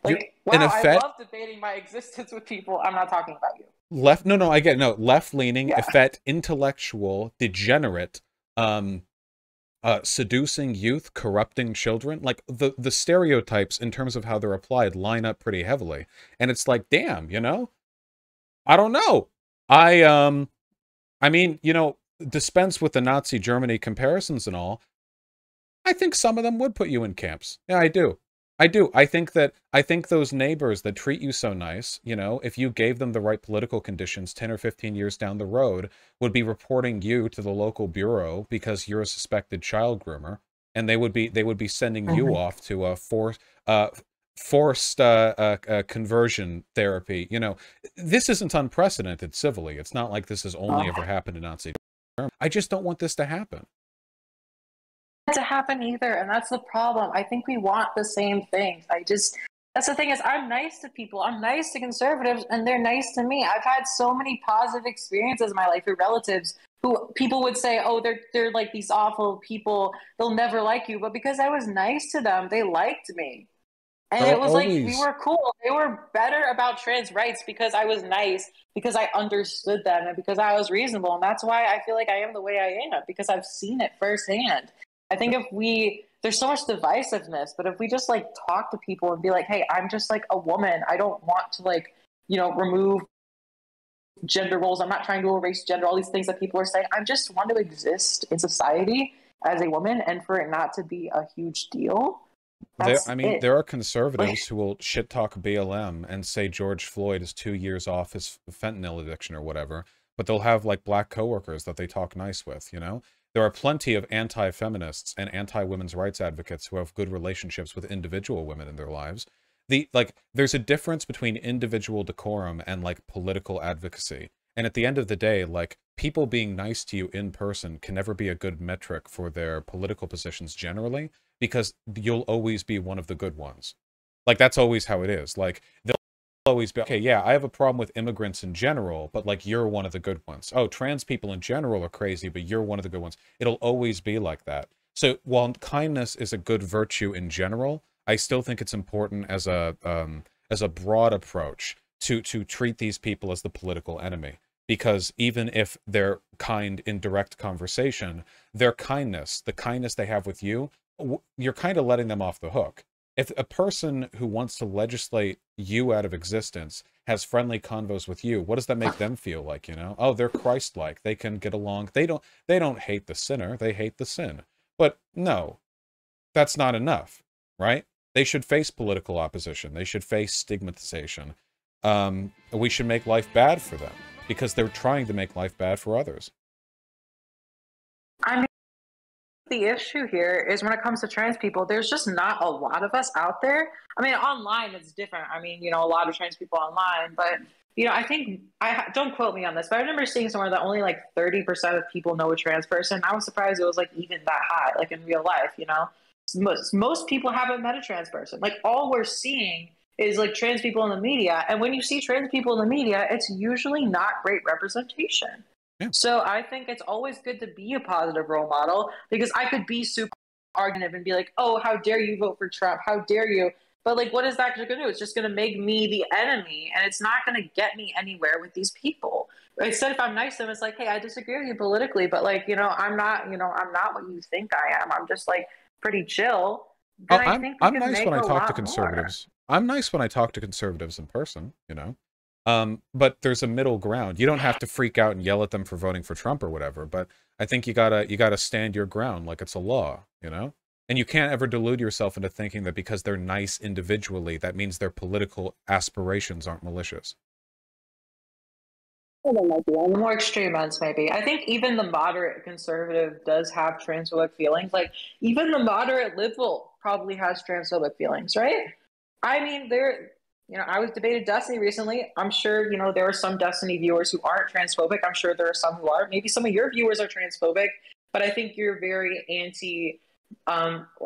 Speaker 1: wow, I love debating my existence with people. I'm not talking about you.
Speaker 2: Left-leaning, effete, intellectual, degenerate, seducing youth, corrupting children. Like the stereotypes in terms of how they're applied line up pretty heavily. And it's like, damn, you know? I don't know. I mean, you know, dispense with the Nazi Germany comparisons and all. I think some of them would put you in camps. Yeah, I do. I think those neighbors that treat you so nice, you know, if you gave them the right political conditions 10 or 15 years down the road, would be reporting you to the local bureau because you're a suspected child groomer, and they would be sending you off to a forced conversion therapy. You know, this isn't unprecedented civilly. It's not like this has only ever happened in Nazi Germany. I just don't want this to happen.
Speaker 1: To happen either, and that's the problem. I think we want the same things. That's the thing, is I'm nice to people. I'm nice to conservatives, and they're nice to me. I've had so many positive experiences in my life with relatives who people would say, oh, they're like these awful people, they'll never like you. But because I was nice to them, they liked me. And it was like, we were cool. They were better about trans rights because I was nice, because I understood them, and because I was reasonable. And that's why I feel like I am the way I am, because I've seen it firsthand. I think there's so much divisiveness, but if we just like talk to people and be like, hey, I'm just like a woman. I don't want to like, you know, remove gender roles. I'm not trying to erase gender, all these things that people are saying. I just want to exist in society as a woman, and for it not to be a huge deal.
Speaker 2: There are conservatives who will shit talk BLM and say George Floyd is 2 years off his fentanyl addiction or whatever, but they'll have like black coworkers that they talk nice with, you know? There are plenty of anti-feminists and anti-women's rights advocates who have good relationships with individual women in their lives. There's a difference between individual decorum and like political advocacy. And at the end of the day, like, people being nice to you in person can never be a good metric for their political positions generally, because you'll always be one of the good ones. Like, that's always how it is. Like, they'll always be, okay, yeah, I have a problem with immigrants in general, but like, you're one of the good ones. Oh, trans people in general are crazy, but you're one of the good ones. It'll always be like that. So while kindness is a good virtue in general, I still think it's important as a broad approach to treat these people as the political enemy. Because even if they're kind in direct conversation, their kindness, the kindness they have with you, you're kind of letting them off the hook. If a person who wants to legislate you out of existence has friendly convos with you, what does that make them feel like, you know? Oh, they're Christ-like. They can get along. They don't hate the sinner. They hate the sin. But no, that's not enough, right? They should face political opposition. They should face stigmatization. We should make life bad for them because they're trying to make life bad for others.
Speaker 1: I mean, the issue here is when it comes to trans people, there's just not a lot of us out there. I mean, online it's different. I mean, you know, a lot of trans people online, but you know, I think don't quote me on this, but I remember seeing somewhere that only like 30% of people know a trans person. I was surprised it was like even that high, like in real life, you know. Most people haven't met a trans person. Like all we're seeing is like trans people in the media, and when you see trans people in the media, it's usually not great representation.
Speaker 2: Yeah.
Speaker 1: So I think it's always good to be a positive role model, because I could be super argumentative and be like, oh, how dare you vote for Trump? How dare you? But like, what is that going to do? It's just going to make me the enemy, and it's not going to get me anywhere with these people. Instead, if I'm nice to them, it's like, hey, I disagree with you politically, but like, you know, I'm not what you think I am. I'm just like pretty chill.
Speaker 2: Oh, I'm nice when I talk to conservatives. I'm nice when I talk to conservatives in person, you know. But there's a middle ground. You don't have to freak out and yell at them for voting for Trump or whatever, but I think you gotta stand your ground like it's a law, you know? And you can't ever delude yourself into thinking that because they're nice individually, that means their political aspirations aren't malicious.
Speaker 1: More extreme ends, maybe. I think even the moderate conservative does have transphobic feelings. Like, even the moderate liberal probably has transphobic feelings, right? I mean, you know, I was debated Destiny recently. I'm sure, you know, there are some Destiny viewers who aren't transphobic. I'm sure there are some who are. Maybe some of your viewers are transphobic, but I think you're very anti,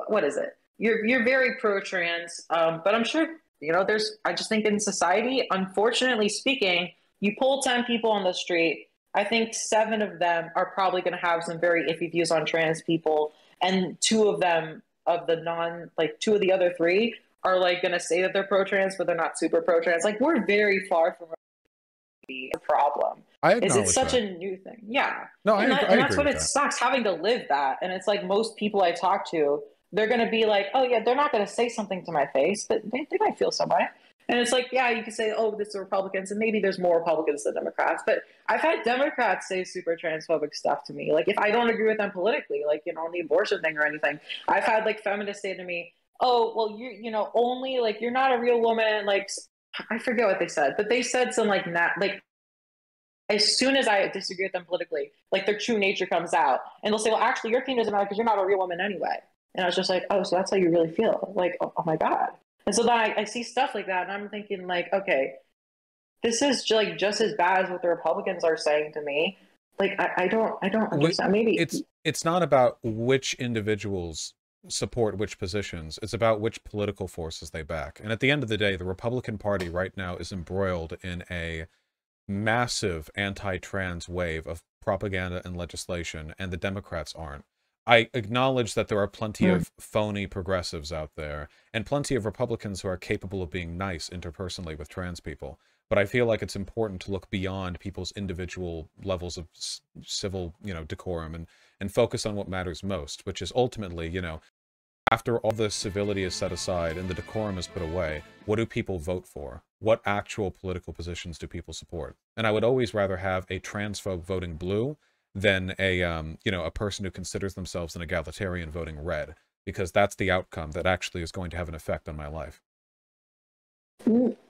Speaker 1: what is it? You're very pro-trans, but I'm sure, you know, I just think in society, unfortunately speaking, you pull 10 people on the street, I think 7 of them are probably going to have some very iffy views on trans people, and 2 of them, of the 2 of the other 3 are like going to say that they're pro-trans, but they're not super pro-trans. Like, we're very far from the problem.
Speaker 2: I acknowledge
Speaker 1: it's such
Speaker 2: that.
Speaker 1: a new thing. Yeah.
Speaker 2: No,
Speaker 1: and
Speaker 2: I
Speaker 1: that's
Speaker 2: agree
Speaker 1: what
Speaker 2: with that.
Speaker 1: sucks, having to live that. And it's like most people I talk to, they're going to be like, oh yeah, they're not going to say something to my face, but they might feel some way. And it's like, yeah, you can say, oh, this is Republicans, and maybe there's more Republicans than Democrats. But I've had Democrats say super transphobic stuff to me. Like, if I don't agree with them politically, like, you know, on the abortion thing or anything, I've had like feminists say to me, oh, well, you know, only like, you're not a real woman. Like, I forget what they said, but they said some like as soon as I disagree with them politically, like their true nature comes out, and they'll say, well, actually, your opinion doesn't matter because you're not a real woman anyway. And I was just like, oh, so that's how you really feel? Like, oh my God. And so then I see stuff like that, and I'm thinking like, okay, this is just as bad as what the Republicans are saying to me. Like, I don't understand. Maybe
Speaker 2: it's not about which individuals support which positions. It's about which political forces they back. And at the end of the day, the Republican Party right now is embroiled in a massive anti-trans wave of propaganda and legislation, and the Democrats aren't. I acknowledge that there are plenty of phony progressives out there, and plenty of Republicans who are capable of being nice interpersonally with trans people. But I feel like it's important to look beyond people's individual levels of civil, you know, decorum, and focus on what matters most, which is ultimately, you know, after all the civility is set aside and the decorum is put away, what do people vote for? What actual political positions do people support? And I would always rather have a transphobe voting blue than a you know, a person who considers themselves an egalitarian voting red, because that's the outcome that actually is going to have an effect on my life.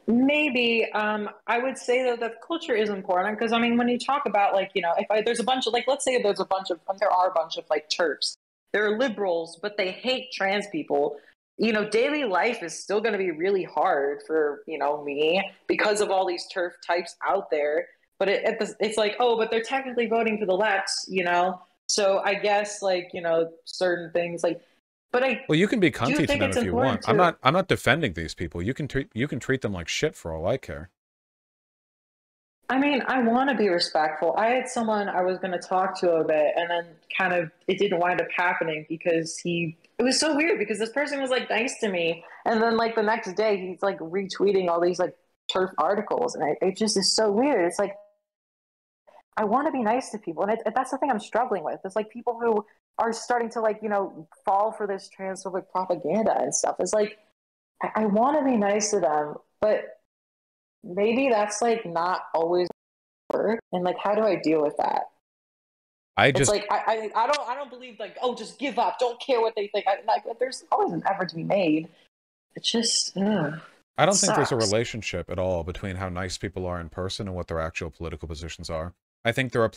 Speaker 1: Maybe I would say that the culture is important, because I mean, when you talk about like, you know, there's a bunch of like, let's say there are a bunch of like TERFs. They're liberals, but they hate trans people. You know, daily life is still going to be really hard for, you know, me, because of all these TERF types out there. But it's like, oh, but they're technically voting for the left, you know? So I guess like, you know, certain things like, but
Speaker 2: well, you can be cunty to them if you want.
Speaker 1: Too.
Speaker 2: I'm not defending these people. You can treat them like shit for all I care.
Speaker 1: I mean, I want to be respectful. I had someone I was going to talk to a bit, and then kind of it didn't wind up happening because it was so weird, because this person was like nice to me, and then like the next day he's like retweeting all these like TERF articles, and it just is so weird. It's like, I want to be nice to people, and that's the thing I'm struggling with. It's like people who are starting to, like, fall for this transphobic propaganda and stuff. It's like, I want to be nice to them, but maybe that's like not always work. And like, how do I deal with that? It's like, I don't believe like, oh, just give up, don't care what they think. Like, there's always an effort to be made. It's just,
Speaker 2: I don't think there's a relationship at all between how nice people are in person and what their actual political positions are. I think there are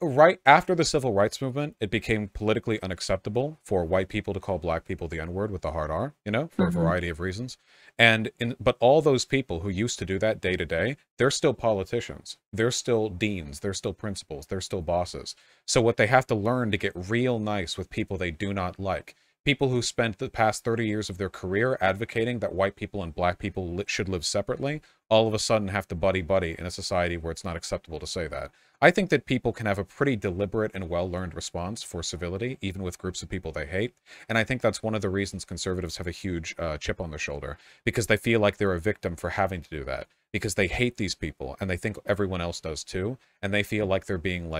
Speaker 2: right after the civil rights movement, it became politically unacceptable for white people to call black people the N-word with the hard R, for a variety of reasons. But all those people who used to do that day to day, they're still politicians. They're still deans. They're still principals. They're still bosses. So what they have to learn to get real nice with people they do not like, people who spent the past 30 years of their career advocating that white people and black people should live separately, all of a sudden have to buddy-buddy in a society where it's not acceptable to say that. I think that people can have a pretty deliberate and well-learned response for civility, even with groups of people they hate. And I think that's one of the reasons conservatives have a huge chip on their shoulder, because they feel like they're a victim for having to do that, because they hate these people, and they think everyone else does too, and they feel like they're being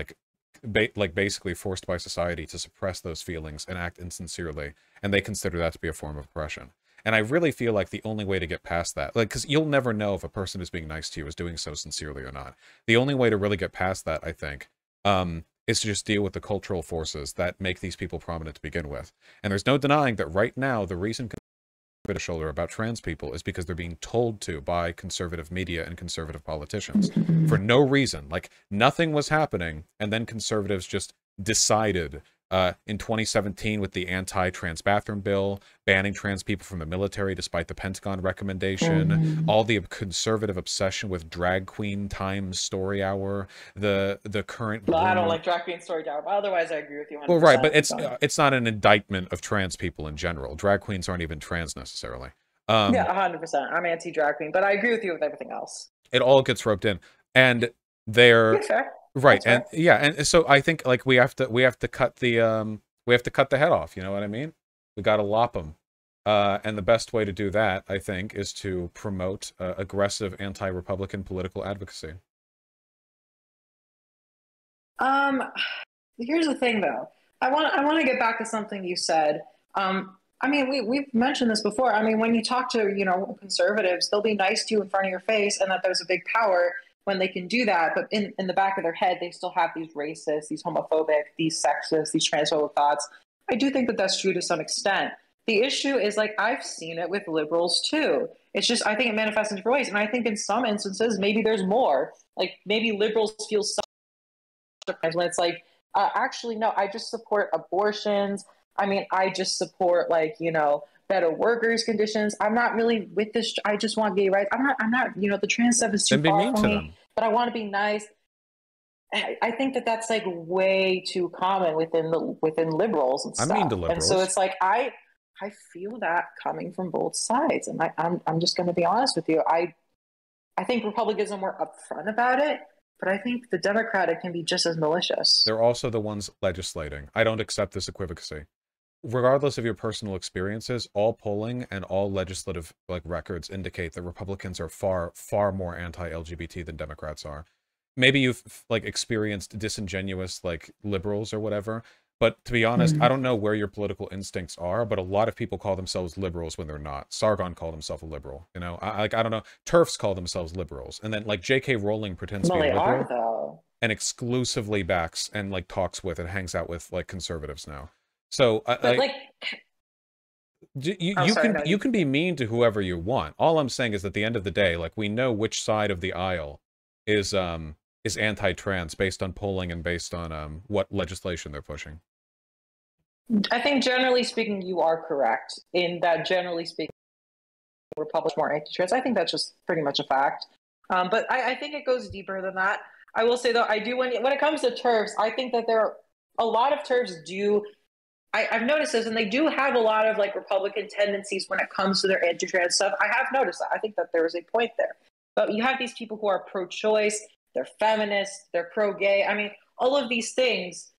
Speaker 2: basically forced by society to suppress those feelings and act insincerely, and they consider that to be a form of oppression. And I really feel like the only way to get past that, because you'll never know if a person who's being nice to you is doing so sincerely or not. The only way to really get past that, I think, is to just deal with the cultural forces that make these people prominent to begin with. And there's no denying that right now, the reason a shoulder about trans people is because they're being told to by conservative media and conservative politicians for no reason. Like, nothing was happening, and then conservatives just decided in 2017 with the anti-trans bathroom bill, banning trans people from the military despite the Pentagon recommendation, all the conservative obsession with drag queen times story hour, the current...
Speaker 1: Well, I don't like drag queen story hour, but otherwise I agree with you 100%.
Speaker 2: Well, right, but it's not an indictment of trans people in general. Drag queens aren't even trans necessarily.
Speaker 1: Yeah, 100%. I'm anti-drag queen, but I agree with you with everything else.
Speaker 2: It all gets roped in. And they're...
Speaker 1: Fair.
Speaker 2: Right, and yeah, and so I think like we have to cut the head off. You know what I mean? We got to lop them, and the best way to do that, I think, is to promote aggressive anti-Republican political advocacy.
Speaker 1: Here's the thing, though. I want to get back to something you said. I mean, we've mentioned this before. I mean, when you talk to conservatives, they'll be nice to you in front of your face, and that there's a big power when they can do that, but in the back of their head, they still have these racist, these homophobic, these sexist, these transphobic thoughts. I do think that that's true to some extent. The issue is, like, I've seen it with liberals too. It's just, I think it manifests in different ways. And I think in some instances, maybe there's more. Like, maybe liberals feel sometimes when it's like, actually, no, I just support abortions. I mean, I just support, like, better workers' conditions. I'm not really with this. I just want gay rights. I'm not, the trans stuff is too far from me, but I want to be nice. I think that that's like way too common within liberals and stuff.
Speaker 2: I mean, to liberals.
Speaker 1: And so it's like, I feel that coming from both sides. And I'm just going to be honest with you. I think Republicans are more upfront about it, but I think the Democratic can be just as malicious.
Speaker 2: They're also the ones legislating. I don't accept this equivocacy. Regardless of your personal experiences, all polling and all legislative records indicate that Republicans are far, far more anti-LGBT than Democrats are. Maybe you've experienced disingenuous liberals or whatever, but to be honest, I don't know where your political instincts are, but a lot of people call themselves liberals when they're not. Sargon called himself a liberal, I don't know. TERFs call themselves liberals, and then J.K. Rowling pretends to be a liberal and exclusively backs and talks with and hangs out with conservatives now. So, you can be mean to whoever you want. All I'm saying is, at the end of the day, we know which side of the aisle is anti-trans based on polling and based on what legislation they're pushing.
Speaker 1: I think generally speaking, you are correct in that. Generally speaking, Republicans more anti-trans. I think that's just pretty much a fact. But I think it goes deeper than that. I will say though, I do when it comes to TERFs, I think that there are a lot of TERFs do. I've noticed this, and they do have a lot of Republican tendencies when it comes to their anti-trans stuff. I have noticed that. I think that there is a point there. But you have these people who are pro-choice, they're feminists, they're pro-gay. I mean, all of these things,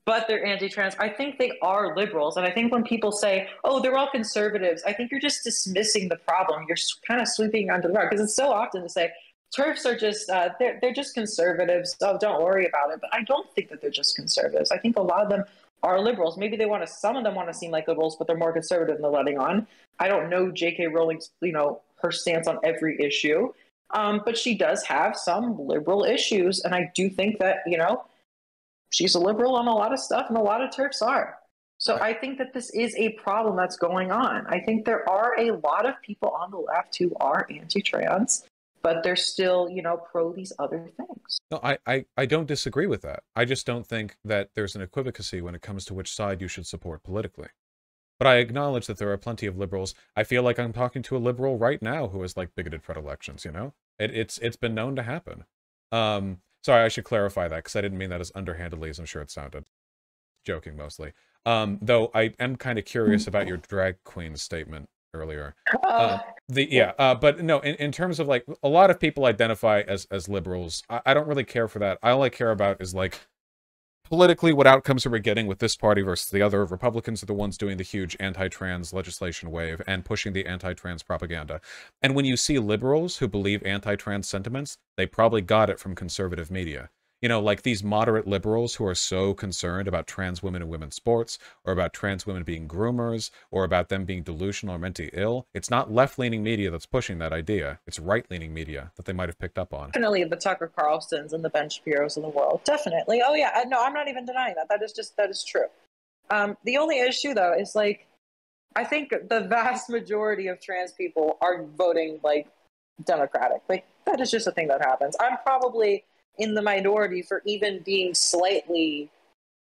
Speaker 1: but they're anti-trans. I think they are liberals. And I think when people say, oh, they're all conservatives, I think you're just dismissing the problem. You're kind of sweeping under the rug, because it's so often to say, TERFs are just, they're just conservatives, so don't worry about it. But I don't think that they're just conservatives. I think a lot of them are liberals. Maybe some of them want to seem like liberals, but they're more conservative than they're letting on. I don't know J.K. Rowling's, her stance on every issue. But she does have some liberal issues. And I do think that, she's a liberal on a lot of stuff, and a lot of TERFs are. So I think that this is a problem that's going on. I think there are a lot of people on the left who are anti-trans, but they're still, pro these other things.
Speaker 2: No, I don't disagree with that. I just don't think that there's an equivocacy when it comes to which side you should support politically. But I acknowledge that there are plenty of liberals. I feel like I'm talking to a liberal right now who has, like, bigoted predilections, It's been known to happen. Sorry, I should clarify that, because I didn't mean that as underhandedly as I'm sure it sounded. Joking, mostly. Though I am kind of curious about your drag queen statement earlier. But no, in terms of, like, a lot of people identify as liberals. I don't really care for that. All I care about is, like, politically, what outcomes are we getting with this party versus the other? Republicans are the ones doing the huge anti-trans legislation wave and pushing the anti-trans propaganda. And when you see liberals who believe anti-trans sentiments, they probably got it from conservative media. Like these moderate liberals who are so concerned about trans women in women's sports, or about trans women being groomers, or about them being delusional or mentally ill. It's not left-leaning media that's pushing that idea. It's right-leaning media that they might have picked up on.
Speaker 1: Definitely the Tucker Carlsons and the Ben Shapiros of the world. Definitely. Oh, yeah. No, I'm not even denying that. That is true. The only issue, though, is, like, I think the vast majority of trans people are voting, like, Democratic. Like, that is just a thing that happens. I'm probably in the minority for even being slightly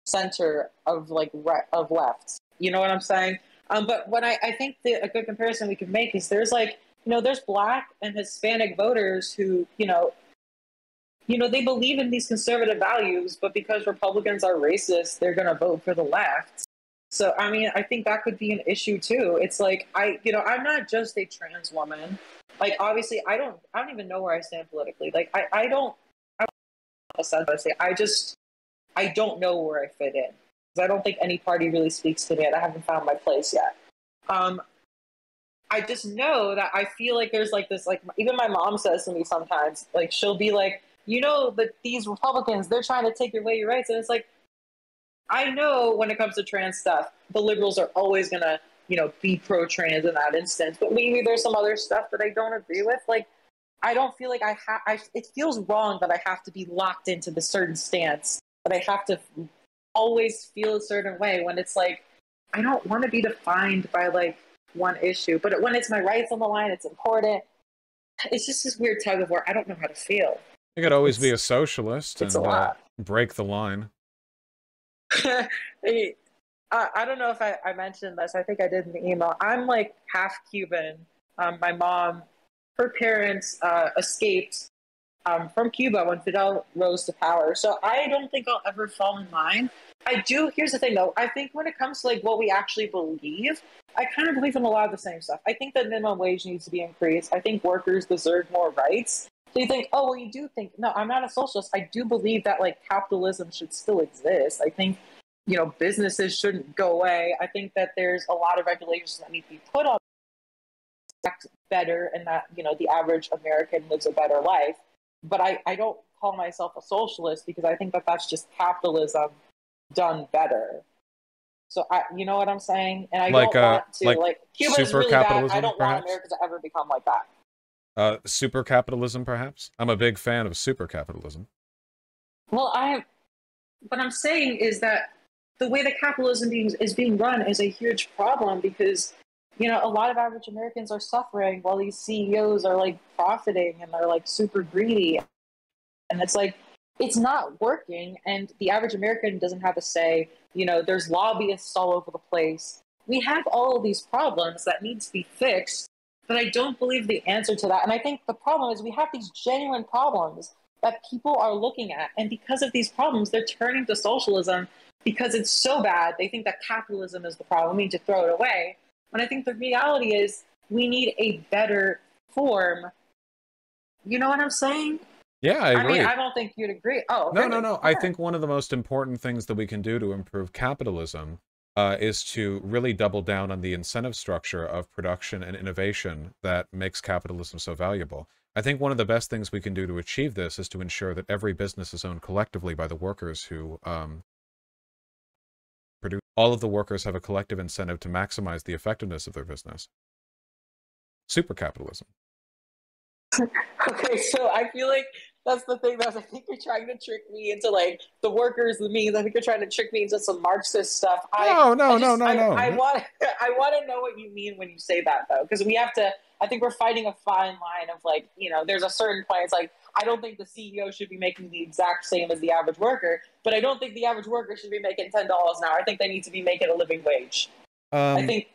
Speaker 1: center of, like, of left. You know what I'm saying? But what I think a good comparison we could make is there's, like, there's Black and Hispanic voters who, they believe in these conservative values, but because Republicans are racist, they're going to vote for the left. So, I mean, I think that could be an issue too. It's like, I'm not just a trans woman. Like, obviously, I don't even know where I stand politically. Like, I don't know where I fit in. Because I don't think any party really speaks to me, and I haven't found my place yet. I just know that I feel like there's, like, this, like, even my mom says to me sometimes, like, she'll be like, that these Republicans, they're trying to take away your rights. And it's like, I know when it comes to trans stuff, the liberals are always going to, be pro-trans in that instance. But maybe there's some other stuff that I don't agree with. Like, I don't feel like it feels wrong that I have to be locked into the certain stance, that I have to always feel a certain way, when it's like, I don't want to be defined by, like, one issue. But when it's my rights on the line, it's important. It's just this weird tug of war. I don't know how to feel.
Speaker 2: You could always be a socialist and break the line.
Speaker 1: I don't know if I mentioned this. I think I did in the email. I'm, like, half Cuban. My mom, her parents escaped from Cuba when Fidel rose to power. So I don't think I'll ever fall in line. Here's the thing, though. I think when it comes to, like, what we actually believe, I kind of believe in a lot of the same stuff. I think that minimum wage needs to be increased. I think workers deserve more rights. So you think, oh, well, you do think, no, I'm not a socialist. I do believe that, like, capitalism should still exist. I think, businesses shouldn't go away. I think that there's a lot of regulations that need to be put on better, and that, the average American lives a better life. But I don't call myself a socialist, because I think that that's just capitalism done better. So you know what I'm saying? And I don't want to, like Cuba's really bad. I don't want America to ever become like that.
Speaker 2: Super capitalism, perhaps? I'm a big fan of super capitalism.
Speaker 1: Well, what I'm saying is that the way that capitalism is being run is a huge problem, because, a lot of average Americans are suffering while these CEOs are, like, profiting, and they're, like, super greedy. And it's like, it's not working, and the average American doesn't have a say. There's lobbyists all over the place. We have all of these problems that need to be fixed, but I don't believe the answer to that. And I think the problem is we have these genuine problems that people are looking at, and because of these problems, they're turning to socialism because it's so bad. They think that capitalism is the problem. We need to throw it away. When I think the reality is we need a better form. You know what I'm saying?
Speaker 2: Yeah, I
Speaker 1: I mean,
Speaker 2: agree.
Speaker 1: I don't think you'd agree. Oh,
Speaker 2: No, no,
Speaker 1: really?
Speaker 2: no. I
Speaker 1: Okay.
Speaker 2: think one of the most important things that we can do to improve capitalism is to really double down on the incentive structure of production and innovation that makes capitalism so valuable. I think one of the best things we can do to achieve this is to ensure that every business is owned collectively by the workers who produce. All of the workers have a collective incentive to maximize the effectiveness of their business. Super capitalism.
Speaker 1: Okay, so I feel like that's the thing that I think you're trying to trick me into like the workers, the means. I think you're trying to trick me into some Marxist stuff.
Speaker 2: No,
Speaker 1: I
Speaker 2: no, no,
Speaker 1: just
Speaker 2: no,
Speaker 1: I
Speaker 2: no.
Speaker 1: want I want to know what you mean when you say that though, because we have to. I think we're fighting a fine line of like there's a certain point. It's like I don't think the CEO should be making the exact same as the average worker, but I don't think the average worker should be making $10 an hour. I think they need to be making a living wage. I
Speaker 2: Um,
Speaker 1: think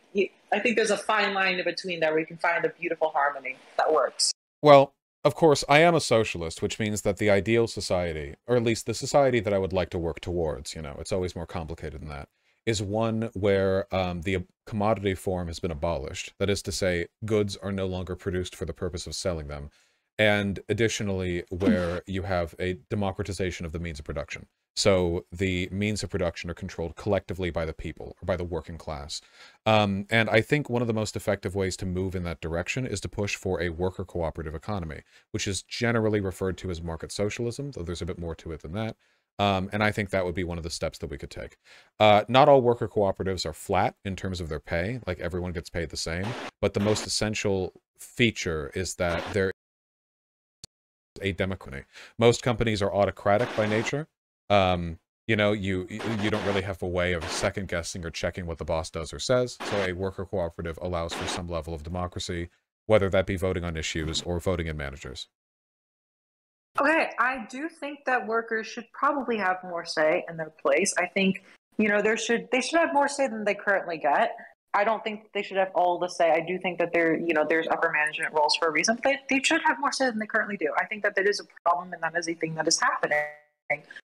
Speaker 1: I think there's a fine line in between there where you can find a beautiful harmony that works.
Speaker 2: Well, of course, I am a socialist, which means that the ideal society, or at least the society that I would like to work towards, it's always more complicated than that, is one where the commodity form has been abolished. That is to say, goods are no longer produced for the purpose of selling them. And additionally, where you have a democratization of the means of production. So the means of production are controlled collectively by the people, or by the working class. And I think one of the most effective ways to move in that direction is to push for a worker cooperative economy, which is generally referred to as market socialism, though there's a bit more to it than that. And I think that would be one of the steps that we could take. Not all worker cooperatives are flat in terms of their pay, like everyone gets paid the same, but the most essential feature is that there is a democracy. Most companies are autocratic by nature. You don't really have a way of second guessing or checking what the boss does or says. So a worker cooperative allows for some level of democracy, whether that be voting on issues or voting in managers.
Speaker 1: Okay, I do think that workers should probably have more say in their place. I think, they should have more say than they currently get. I don't think they should have all the say. I do think that there's upper management roles for a reason, but they should have more say than they currently do. I think that that is a problem and that is a thing that is happening.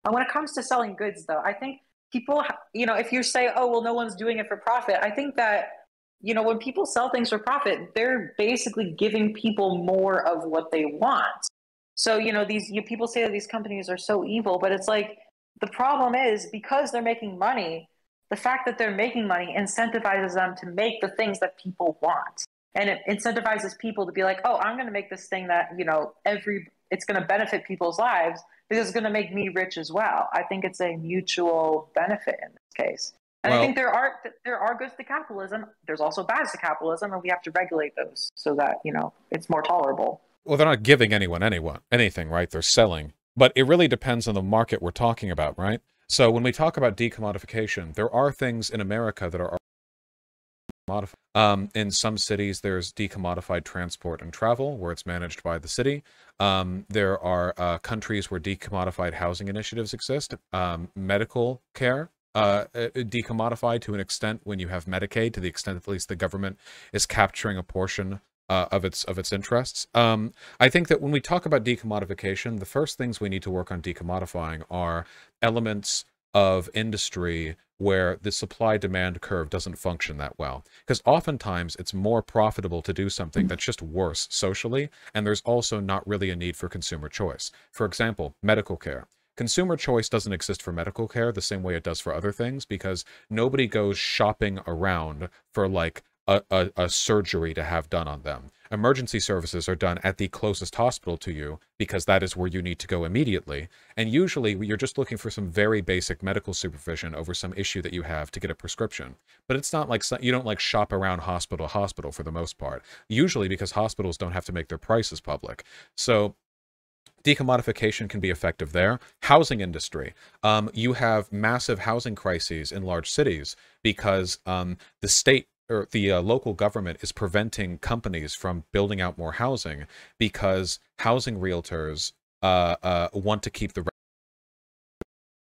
Speaker 1: And when it comes to selling goods, though, I think people, if you say, oh, well, no one's doing it for profit, I think that, when people sell things for profit, they're basically giving people more of what they want. So, people say that these companies are so evil, but it's like the problem is because they're making money, the fact that they're making money incentivizes them to make the things that people want. And it incentivizes people to be like, oh, I'm going to make this thing that, it's going to benefit people's lives because it's going to make me rich as well. I think it's a mutual benefit in this case. And I think
Speaker 2: Well,
Speaker 1: there are goods to capitalism. There's also bads to capitalism, and we have to regulate those so that, it's more tolerable.
Speaker 2: they're not giving anyone anything, right? They're selling. But it really depends on the market we're talking about, right? So when we talk about decommodification, there are things in America that are modified. In some cities, there's decommodified transport and travel, where it's managed by the city. There are countries where decommodified housing initiatives exist. Medical care, decommodified to an extent when you have Medicaid, to the extent at least the government is capturing a portion of its interests. I think that when we talk about decommodification, the first things we need to work on decommodifying are elements of industry where the supply-demand curve doesn't function that well. Because oftentimes it's more profitable to do something that's just worse socially, and there's also not really a need for consumer choice. For example, medical care. Consumer choice doesn't exist for medical care the same way it does for other things, because nobody goes shopping around for like a surgery to have done on them. Emergency services are done at the closest hospital to you because that is where you need to go immediately. And usually you're just looking for some very basic medical supervision over some issue that you have to get a prescription. But it's not like you don't like shop around hospital to hospital for the most part. Usually because hospitals don't have to make their prices public. So decommodification can be effective there. Housing industry. You have massive housing crises in large cities because the state or the local government is preventing companies from building out more housing because housing realtors want to keep the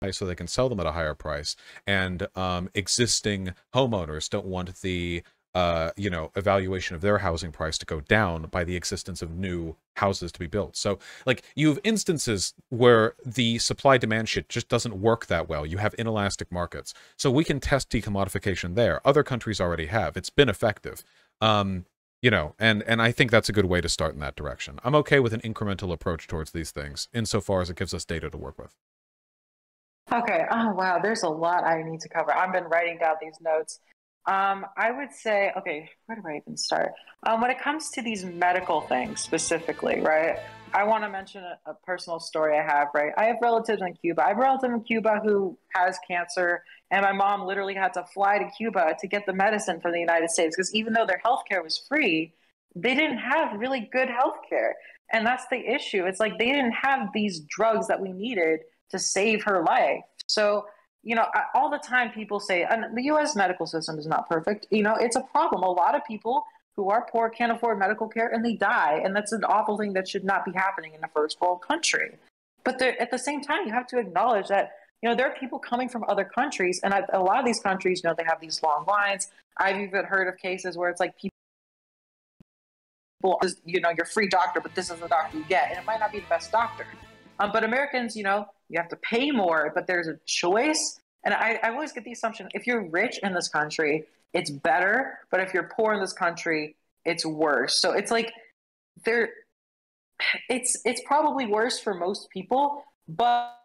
Speaker 2: rent so they can sell them at a higher price, and existing homeowners don't want the evaluation of their housing price to go down by the existence of new houses to be built. So like you have instances where the supply demand shit just doesn't work that well. You have inelastic markets. So we can test decommodification there. Other countries already have. It's been effective. You know, and I think that's a good way to start in that direction. I'm okay with an incremental approach towards these things, insofar as it gives us data to work with.
Speaker 1: Okay. Oh, wow. There's a lot I need to cover. I've been writing down these notes. I would say, okay, where do I even start? When it comes to these medical things specifically, right? I want to mention a personal story I have, right? I have relatives in Cuba. I have a relative in Cuba who has cancer, and my mom literally had to fly to Cuba to get the medicine from the United States because even though their healthcare was free, they didn't have really good healthcare. And that's the issue. It's like they didn't have these drugs that we needed to save her life. So, all the time people say, and the US medical system is not perfect. It's a problem. A lot of people who are poor can't afford medical care and they die. And that's an awful thing that should not be happening in a first world country. But at the same time, you have to acknowledge that, there are people coming from other countries. And a lot of these countries, they have these long lines. I've even heard of cases where it's like people, your free doctor, but this is the doctor you get. And it might not be the best doctor. But Americans, you have to pay more, but there's a choice. And I always get the assumption, if you're rich in this country, it's better. But if you're poor in this country, it's worse. So it's like it's probably worse for most people, but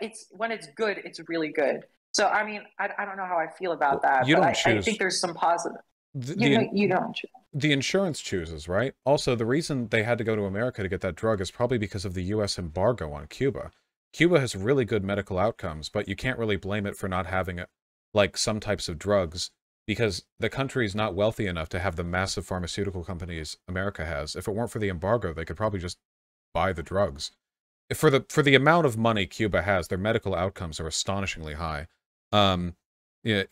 Speaker 1: it's when it's good, it's really good. So, I mean, I don't know how I feel about that,
Speaker 2: you
Speaker 1: but
Speaker 2: don't choose.
Speaker 1: I think there's some positive. You don't choose.
Speaker 2: The insurance chooses, right? Also, the reason they had to go to America to get that drug is probably because of the U.S. embargo on Cuba. Cuba has really good medical outcomes, but you can't really blame it for not having, like, some types of drugs, because the country is not wealthy enough to have the massive pharmaceutical companies America has. If it weren't for the embargo, they could probably just buy the drugs. For the amount of money Cuba has, their medical outcomes are astonishingly high. If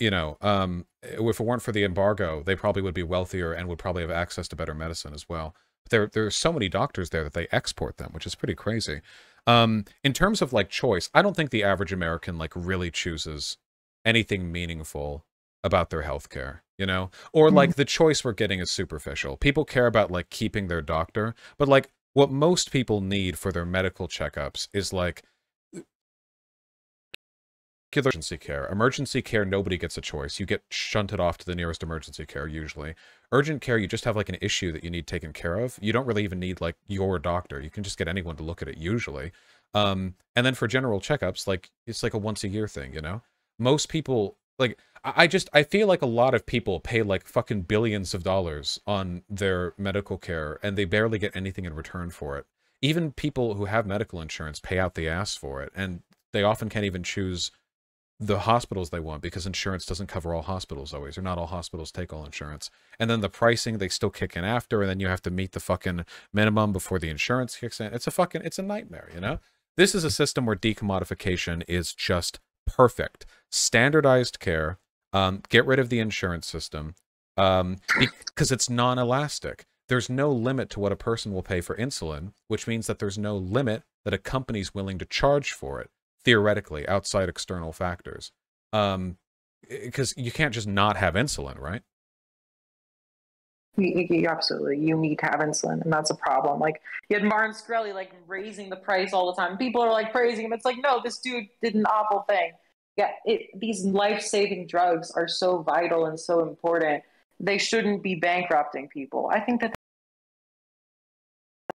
Speaker 2: it weren't for the embargo, they probably would be wealthier and would probably have access to better medicine as well. But there are so many doctors there that they export them, which is pretty crazy. In terms of like choice, I don't think the average American like really chooses anything meaningful about their healthcare, or like the choice we're getting is superficial. People care about like keeping their doctor, but like what most people need for their medical checkups is like emergency care. Emergency care, nobody gets a choice. You get shunted off to the nearest emergency care, usually. Urgent care, you just have like an issue that you need taken care of. You don't really even need like your doctor. You can just get anyone to look at it, usually. And then for general checkups, like it's like a once-a-year thing, Most people, like, I feel like a lot of people pay like fucking billions of dollars on their medical care, and they barely get anything in return for it. Even people who have medical insurance pay out the ass for it, and they often can't even choose the hospitals they want because insurance doesn't cover all hospitals always, or not all hospitals take all insurance. And then the pricing, they still kick in after, and then you have to meet the fucking minimum before the insurance kicks in. It's a nightmare, This is a system where decommodification is just perfect. Standardized care, get rid of the insurance system, because it's non-elastic. There's no limit to what a person will pay for insulin, which means that there's no limit that a company's willing to charge for it, theoretically, outside external factors. Because you can't just not have insulin, right?
Speaker 1: Absolutely. You need to have insulin, and that's a problem. Like, you had Martin Shkreli, like, raising the price all the time. People are, like, praising him. It's like, no, this dude did an awful thing. Yeah, these life-saving drugs are so vital and so important. They shouldn't be bankrupting people. I think that's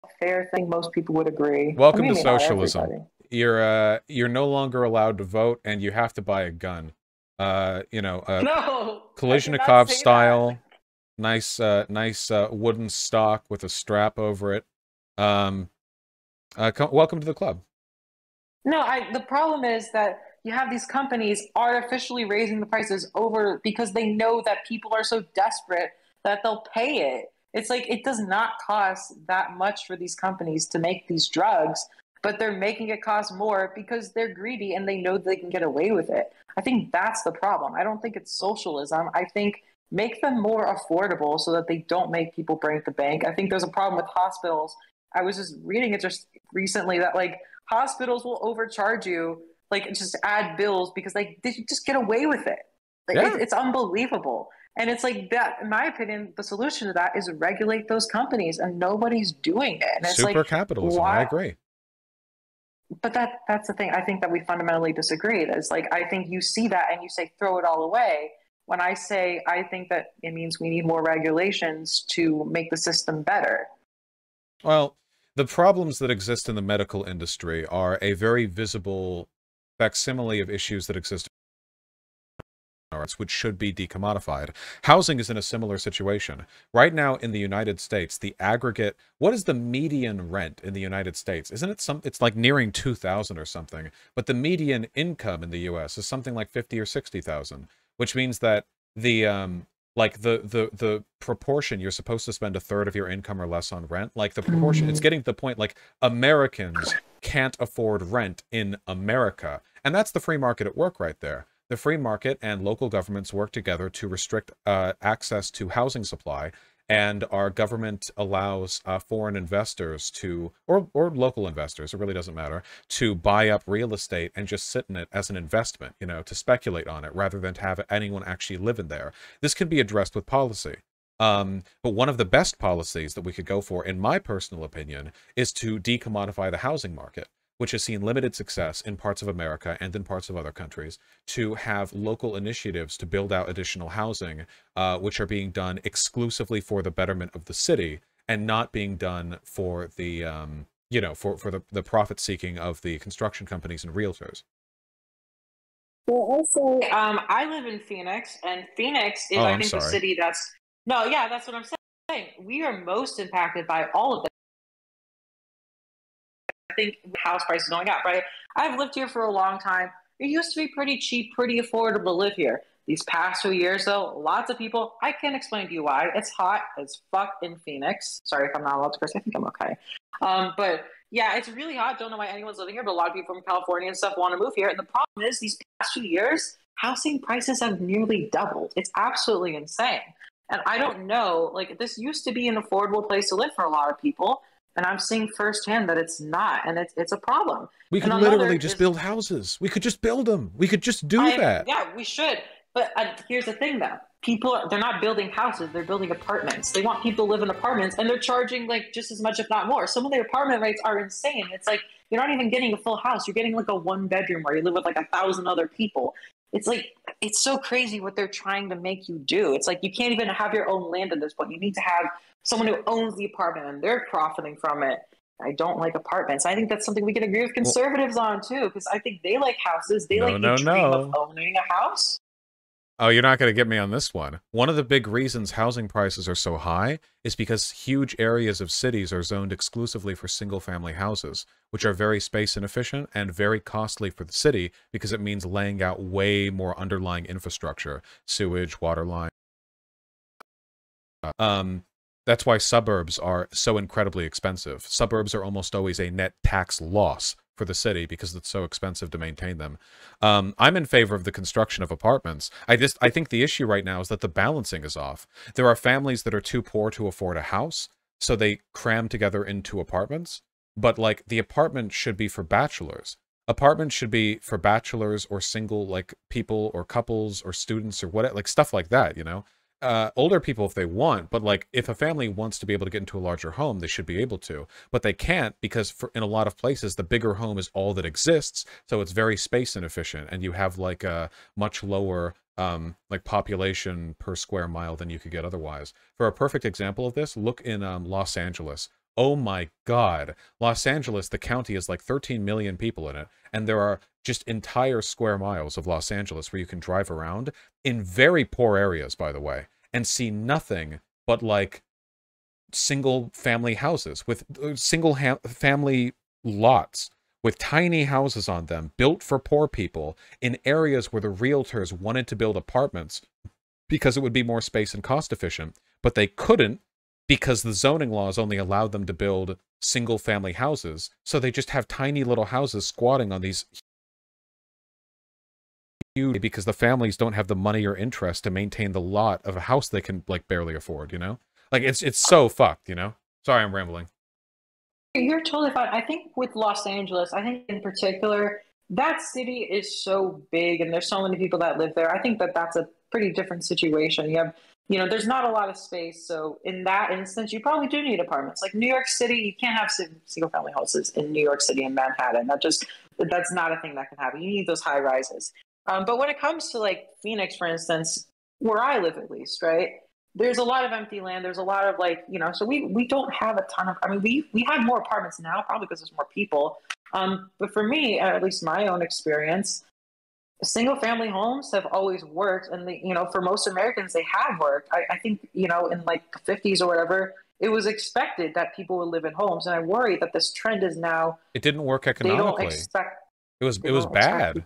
Speaker 1: a fair thing. Most people would agree.
Speaker 2: Welcome to socialism. You're no longer allowed to vote, and you have to buy a gun. No, Kalashnikov style, nice wooden stock with a strap over it. Welcome to the club.
Speaker 1: No, the problem is that you have these companies artificially raising the prices over because they know that people are so desperate that they'll pay it. It's like, it does not cost that much for these companies to make these drugs, but they're making it cost more because they're greedy and they know they can get away with it. I think that's the problem. I don't think it's socialism. I think make them more affordable so that they don't make people break the bank. I think there's a problem with hospitals. I was just reading it just recently that like hospitals will overcharge you, like just add bills because they just get away with it. Like,
Speaker 2: yeah.
Speaker 1: It's unbelievable. And it's like that, in my opinion, the solution to that is regulate those companies, and nobody's doing it. And it's
Speaker 2: super
Speaker 1: like,
Speaker 2: capitalism. Why? I agree.
Speaker 1: But that's the thing. I think that we fundamentally disagree. It's like, I think you see that and you say, throw it all away. when I say I think that it means we need more regulations to make the system better.
Speaker 2: Well, the problems that exist in the medical industry are a very visible facsimile of issues that exist in arts, which should be decommodified. Housing is in a similar situation. Right now in the United States, the aggregate, what is the median rent in the United States? Isn't it it's like nearing 2,000 or something, but the median income in the US is something like 50 or 60,000, which means that the like the proportion you're supposed to spend a third of your income or less on rent, like the proportion, it's getting to the point like Americans can't afford rent in America. And that's the free market at work right there. The free market and local governments work together to restrict access to housing supply, and our government allows foreign investors to, or local investors, it really doesn't matter, to buy up real estate and just sit in it as an investment, you know, to speculate on it rather than to have anyone actually live in there. This can be addressed with policy. But one of the best policies that we could go for, in my personal opinion, is to decommodify the housing market, which has seen limited success in parts of America and in parts of other countries, to have local initiatives to build out additional housing, which are being done exclusively for the betterment of the city and not being done for the, you know, for the profit seeking of the construction companies and realtors.
Speaker 1: Well, also, I live in Phoenix, and Phoenix is, I think, the city that's, no, yeah, that's what I'm saying. We are most impacted by all of it. I think house prices going up, right? I've lived here for a long time. It used to be pretty cheap, pretty affordable to live here. These past few years, though, lots of people, I can't explain to you why. It's hot as fuck in Phoenix. Sorry if I'm not allowed to curse. I think I'm okay. But yeah, it's really hot. Don't know why anyone's living here, but a lot of people from California and stuff want to move here. And the problem is, these past few years, housing prices have nearly doubled. It's absolutely insane. And I don't know, like, this used to be an affordable place to live for a lot of people. And I'm seeing firsthand that it's not, and it's a problem.
Speaker 2: We could literally just build houses. We could just build them. We could just do that.
Speaker 1: Yeah, we should. But here's the thing, though. They're not building houses. They're building apartments. They want people to live in apartments, and they're charging, like, just as much, if not more. Some of the apartment rates are insane. It's like, you're not even getting a full house. You're getting, like, a one-bedroom where you live with, like, 1,000 other people. It's like, it's so crazy what they're trying to make you do. It's like, you can't even have your own land at this point. You need to have someone who owns the apartment, and they're profiting from it. I don't like apartments. I think that's something we can agree with conservatives on, too, because I think they like houses. They like the dream of owning a house.
Speaker 2: Oh, you're not going to get me on this one. One of the big reasons housing prices are so high is because huge areas of cities are zoned exclusively for single-family houses, which are very space inefficient and very costly for the city because it means laying out way more underlying infrastructure, sewage, water line. That's why suburbs are so incredibly expensive. Suburbs are almost always a net tax loss for the city because it's so expensive to maintain them. I'm in favor of the construction of apartments. I think the issue right now is that the balancing is off. There are families that are too poor to afford a house, so they cram together into apartments. But, like, the apartment should be for bachelors. Apartments should be for bachelors or single, like, people or couples or students or whatever, like, stuff like that, you know? Older people if they want, but, like, if a family wants to be able to get into a larger home, they should be able to. But they can't because in a lot of places, the bigger home is all that exists, so it's very space inefficient, and you have, like, a much lower, like, population per square mile than you could get otherwise. For a perfect example of this, look in Los Angeles. Oh my God. Los Angeles, the county is like 13 million people in it, and there are just entire square miles of Los Angeles where you can drive around in very poor areas, by the way, and see nothing but, like, single family houses with single family lots with tiny houses on them built for poor people in areas where the realtors wanted to build apartments because it would be more space and cost efficient, but they couldn't because the zoning laws only allowed them to build single family houses. So they just have tiny little houses squatting on these huge, because the families don't have the money or interest to maintain the lot of a house they can, like, barely afford, you know? Like, it's so fucked, you know? Sorry, I'm rambling.
Speaker 1: You're totally fine. I think with Los Angeles, I think in particular, that city is so big and there's so many people that live there. I think that that's a pretty different situation. You have, you know, there's not a lot of space. So in that instance, you probably do need apartments. Like New York City, you can't have single family houses in New York City and Manhattan. That's not a thing that can happen. You need those high rises. But when it comes to, like, Phoenix, for instance, where I live at least, right? There's a lot of empty land. There's a lot of like, so we don't have a ton of, I mean, we have more apartments now, probably because there's more people. But for me, at least my own experience, single family homes have always worked. And for most Americans, they have worked. I think, in like the 50s or whatever, it was expected that people would live in homes. And I worry that this trend is now,
Speaker 2: It didn't work
Speaker 1: they don't
Speaker 2: economically.
Speaker 1: expect,
Speaker 2: It was bad.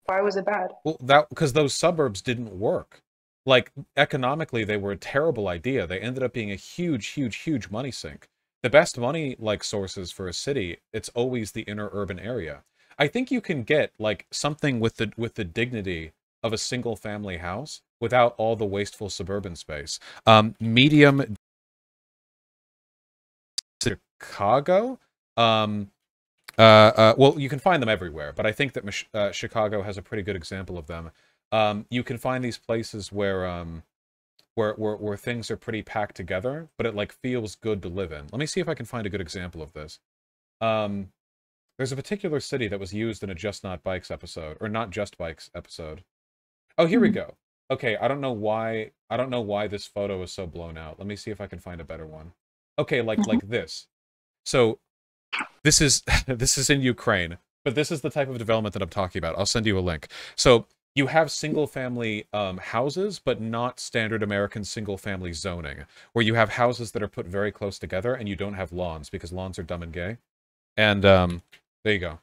Speaker 1: Why was it bad?
Speaker 2: Well, because those suburbs didn't work. Like, economically, they were a terrible idea. They ended up being a huge, huge, huge money sink. The best money, like, sources for a city, it's always the inner urban area. I think you can get, like, something with the dignity of a single-family house without all the wasteful suburban space. Medium Chicago? Well, you can find them everywhere, but I think that Chicago has a pretty good example of them. You can find these places where things are pretty packed together, but it like feels good to live in. Let me see if I can find a good example of this. There's a particular city that was used in a Just Not Bikes episode, or Not Just Bikes episode. Oh, here we go. Okay, I don't know why this photo is so blown out. Let me see if I can find a better one. Okay, like this. So this is in Ukraine, but this is the type of development that I'm talking about. I'll send you a link. So you have single-family houses, but not standard American single-family zoning, where you have houses that are put very close together and you don't have lawns because lawns are dumb and gay. And there you go.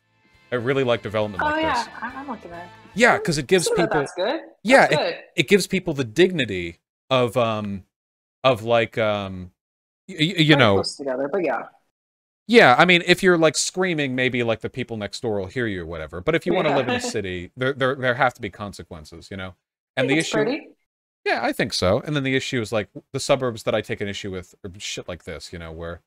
Speaker 2: I really like development like this.
Speaker 1: Oh yeah, I'm looking at it.
Speaker 2: Yeah, because it gives people.
Speaker 1: That's good.
Speaker 2: Yeah,
Speaker 1: that's good.
Speaker 2: It gives people the dignity of like you know.
Speaker 1: Close together, but yeah.
Speaker 2: Yeah, I mean, if you're like screaming, maybe like the people next door will hear you or whatever. But if you want to live in a city, there have to be consequences, you know. And the issue,
Speaker 1: pretty.
Speaker 2: Yeah, I think so. And then the issue is like the suburbs that I take an issue with are shit like this, you know, where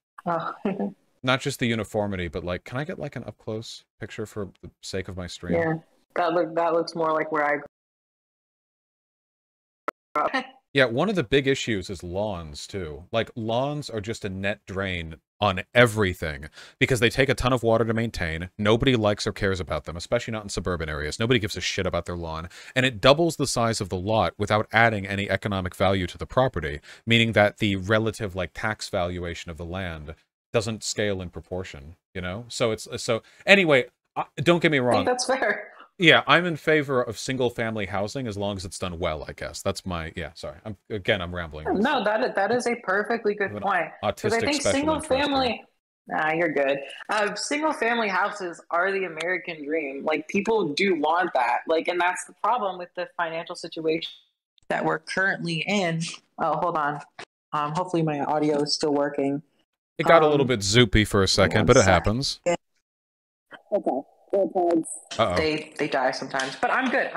Speaker 2: not just the uniformity, but like, can I get like an up close picture for the sake of my stream?
Speaker 1: Yeah, that looks more like where I grew up.
Speaker 2: Yeah, one of the big issues is lawns, too. Like, lawns are just a net drain on everything because they take a ton of water to maintain. Nobody likes or cares about them, especially not in suburban areas. Nobody gives a shit about their lawn. And it doubles the size of the lot without adding any economic value to the property, meaning that the relative, like, tax valuation of the land doesn't scale in proportion, you know? So anyway, don't get me wrong.
Speaker 1: I think that's fair.
Speaker 2: Yeah, I'm in favor of single-family housing as long as it's done well, I guess. That's my... Yeah, sorry. I'm rambling.
Speaker 1: No, that is a perfectly good point. Because I think single-family... Nah, you're good. Single-family houses are the American dream. Like, people do want that. Like, and that's the problem with the financial situation that we're currently in. Oh, hold on. Hopefully my audio is still working.
Speaker 2: It got a little bit zoopy for a second, but it happens.
Speaker 1: Okay. They die sometimes, but I'm good.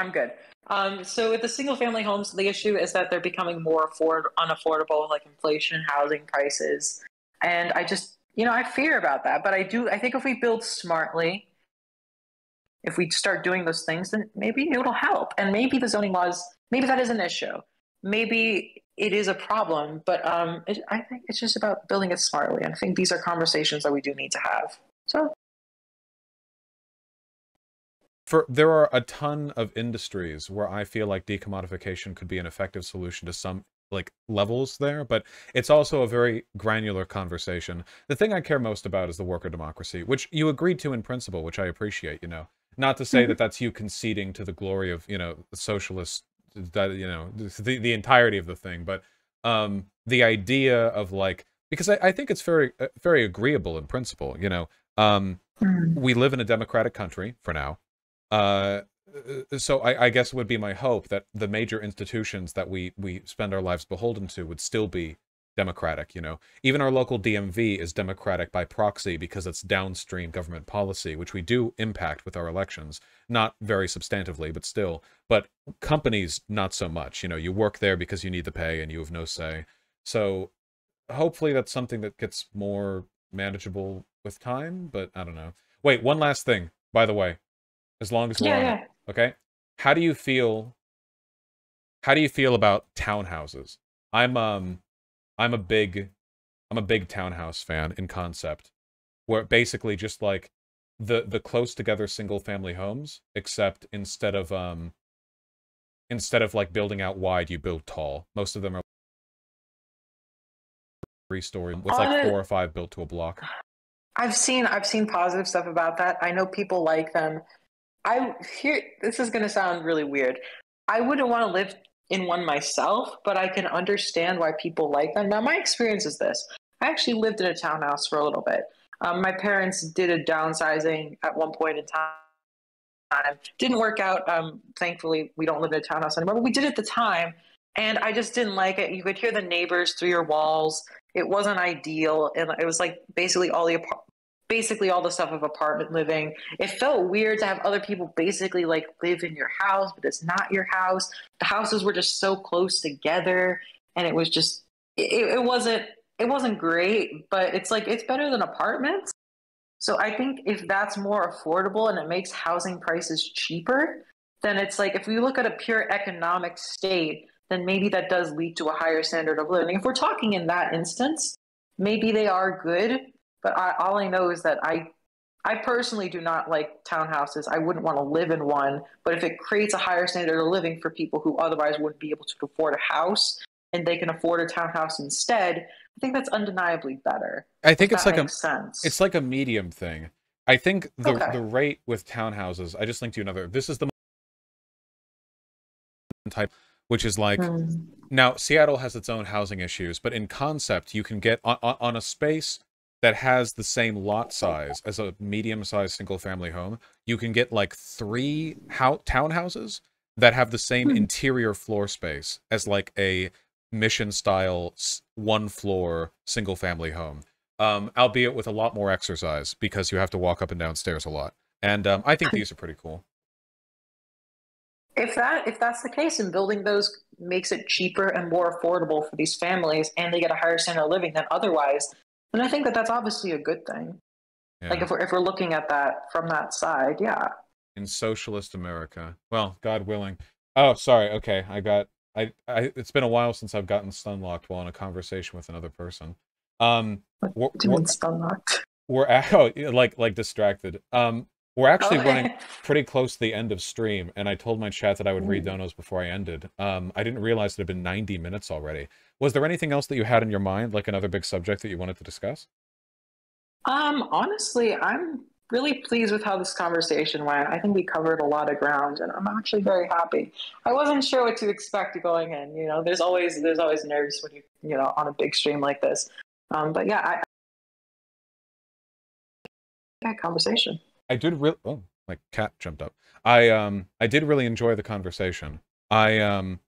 Speaker 1: So with the single family homes, the issue is that they're becoming more unaffordable, like inflation, housing prices. And I just, I fear about that, but I think if we build smartly, if we start doing those things, then maybe it'll help. And maybe the zoning laws, maybe that is an issue. Maybe it is a problem, but I think it's just about building it smartly. And I think these are conversations that we do need to have. So.
Speaker 2: There are a ton of industries where I feel like decommodification could be an effective solution to some like levels there, but it's also a very granular conversation. The thing I care most about is the worker democracy, which you agreed to in principle, which I appreciate, you know. Not to say that that's you conceding to the glory of, the socialist, the entirety of the thing, but the idea of like, because I think it's very, very agreeable in principle, we live in a democratic country for now. So I guess it would be my hope that the major institutions that we spend our lives beholden to would still be democratic, Even our local DMV is democratic by proxy because it's downstream government policy, which we do impact with our elections. Not very substantively, but still. But companies, not so much. You work there because you need the pay and you have no say. So hopefully that's something that gets more manageable with time, but I don't know. Wait, one last thing, by the way. As long as we're on it, okay? How do you feel about townhouses? I'm a big townhouse fan in concept, where basically just like the close together single family homes, except instead of instead of like building out wide, you build tall. Most of them are 3-story with like 4 or 5 built to a block.
Speaker 1: I've seen positive stuff about that. I know people like them. This is going to sound really weird. I wouldn't want to live in one myself, but I can understand why people like them. Now, my experience is this. I actually lived in a townhouse for a little bit. My parents did a downsizing at one point in time. Didn't work out. Thankfully, we don't live in a townhouse anymore, but we did at the time. And I just didn't like it. You could hear the neighbors through your walls. It wasn't ideal. And it was like basically all the stuff of apartment living. It felt weird to have other people basically like live in your house, but it's not your house. The houses were just so close together, and it was just it wasn't great, but it's like it's better than apartments. So I think if that's more affordable and it makes housing prices cheaper, then it's like if we look at a pure economic state, then maybe that does lead to a higher standard of living. If we're talking in that instance, maybe they are good. But all I know is that I personally do not like townhouses. I wouldn't want to live in one. But if it creates a higher standard of living for people who otherwise wouldn't be able to afford a house, and they can afford a townhouse instead, I think that's undeniably better.
Speaker 2: I think it's like a medium thing. I think the rate with townhouses, I just linked to another. This is the type, which is like, now Seattle has its own housing issues, but in concept, you can get on a space that has the same lot size as a medium-sized single-family home, you can get like 3 townhouses that have the same interior floor space as like a mission-style 1-floor single-family home, albeit with a lot more exercise because you have to walk up and down stairs a lot. And I think these are pretty cool.
Speaker 1: If that's the case, and building those makes it cheaper and more affordable for these families, and they get a higher standard of living than otherwise, then I think that that's obviously a good thing. Yeah. Like if we're looking at that from that side, yeah.
Speaker 2: In socialist America, well, God willing. Oh, sorry. Okay, it's been a while since I've gotten stun-locked while in a conversation with another person.
Speaker 1: What do you mean stun-locked?
Speaker 2: Like distracted. We're actually running pretty close to the end of stream, and I told my chat that I would read donos before I ended. I didn't realize it had been 90 minutes already. Was there anything else that you had in your mind, like another big subject that you wanted to discuss?
Speaker 1: Honestly, I'm really pleased with how this conversation went. I think we covered a lot of ground, and I'm actually very happy. I wasn't sure what to expect going in. You know, there's always nerves when you know, on a big stream like this. But yeah, that conversation.
Speaker 2: I did really. Oh, my cat jumped up. I did really enjoy the conversation. I am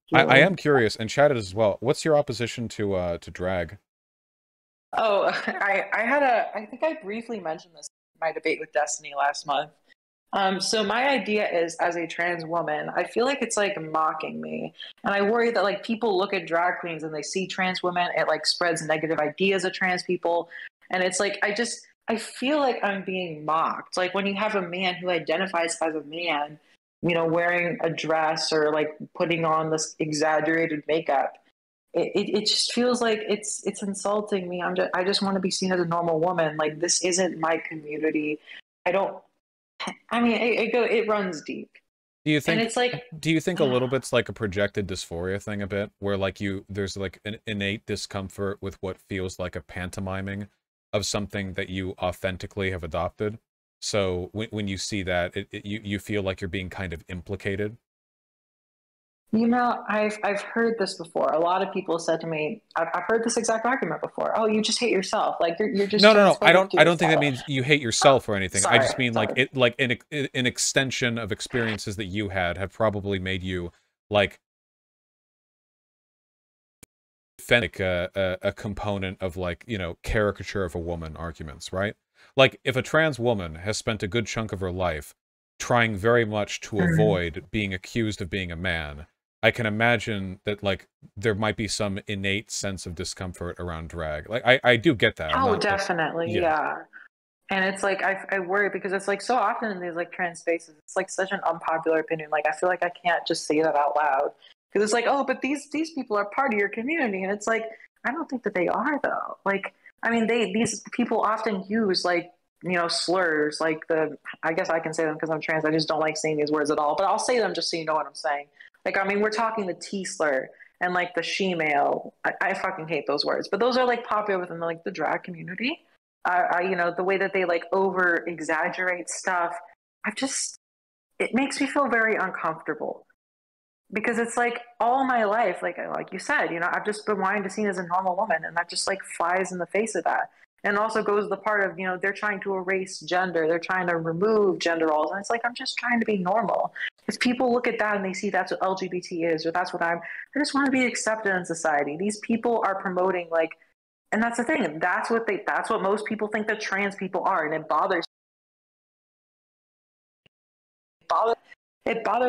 Speaker 2: curious, and chatted as well. What's your opposition to drag?
Speaker 1: Oh, I think I briefly mentioned this in my debate with Destiny last month. So my idea is, as a trans woman, I feel like it's like mocking me, and I worry that like people look at drag queens and they see trans women, it like spreads negative ideas of trans people, and it's like I feel like I'm being mocked. Like when you have a man who identifies as a man, you know, wearing a dress or like putting on this exaggerated makeup, it just feels like it's insulting me. I just want to be seen as a normal woman. Like this isn't my community. It runs deep.
Speaker 2: Do you think?
Speaker 1: And it's like,
Speaker 2: do you think a little bit's like a projected dysphoria thing a bit, where like there's like an innate discomfort with what feels like a pantomiming of something that you authentically have adopted? So when you see that, you feel like you're being kind of implicated?
Speaker 1: You know, I've heard this before. A lot of people said to me, I've heard this exact argument before. Oh, you just hate yourself. Like you're just
Speaker 2: no. I don't think that means you hate yourself or anything. I just mean like an extension of experiences that you had have probably made you like a component of like, you know, caricature of a woman arguments, right? Like if a trans woman has spent a good chunk of her life trying very much to avoid being accused of being a man, I can imagine that like there might be some innate sense of discomfort around drag. Like I do get that.
Speaker 1: Oh, definitely, yeah. And it's like I worry because it's like so often in these like trans spaces, it's like such an unpopular opinion. Like I feel like I can't just say that out loud because it's like, oh, but these people are part of your community, and it's like I don't think that they are though. Like I mean, these people often use like, you know, slurs like I guess I can say them because I'm trans. I just don't like saying these words at all, but I'll say them just so you know what I'm saying. Like, I mean, we're talking the T slur and like the she-male. I fucking hate those words, but those are like popular within like the drag community. You know, the way that they like over exaggerate stuff. It makes me feel very uncomfortable because it's like all my life, like you said, you know, I've just been wanting to be seen as a normal woman, and that just like flies in the face of that. And also goes the part of, you know, they're trying to erase gender, they're trying to remove gender roles, and it's like I'm just trying to be normal. If people look at that and they see that's what LGBT is, or that's what I just want to be accepted in society. These people are promoting like, and that's the thing. That's what most people think that trans people are, and it bothers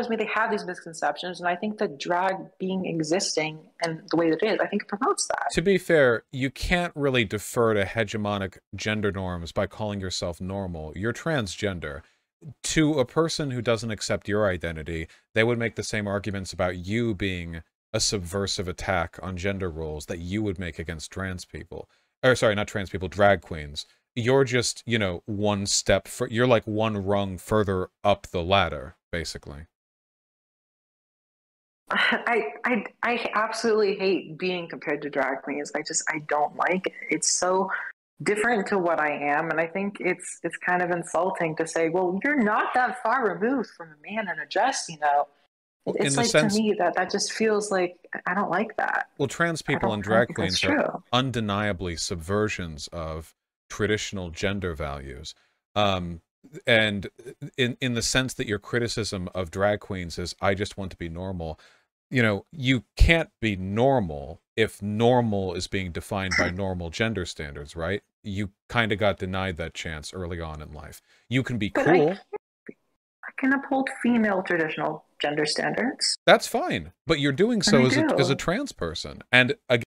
Speaker 1: me they have these misconceptions, and I think that drag being existing and the way that it is, I think it promotes that.
Speaker 2: To be fair, you can't really defer to hegemonic gender norms by calling yourself normal. You're transgender. To a person who doesn't accept your identity, they would make the same arguments about you being a subversive attack on gender roles that you would make against trans people. Or sorry, not trans people, drag queens. You're just, you know, one step you're like one rung further up the ladder, basically.
Speaker 1: I absolutely hate being compared to drag queens. I don't like it. It's so different to what I am, and I think it's kind of insulting to say, well, you're not that far removed from a man in a dress, you know. It's like, to me, that just feels like I don't like that.
Speaker 2: Well, trans people and drag queens are undeniably subversions of traditional gender values. And in the sense that your criticism of drag queens is, I just want to be normal. You know, you can't be normal if normal is being defined by normal gender standards, right? You kind of got denied that chance early on in life. You can be cool.
Speaker 1: I can uphold female traditional gender standards.
Speaker 2: That's fine, but you're doing so as a trans person. And again,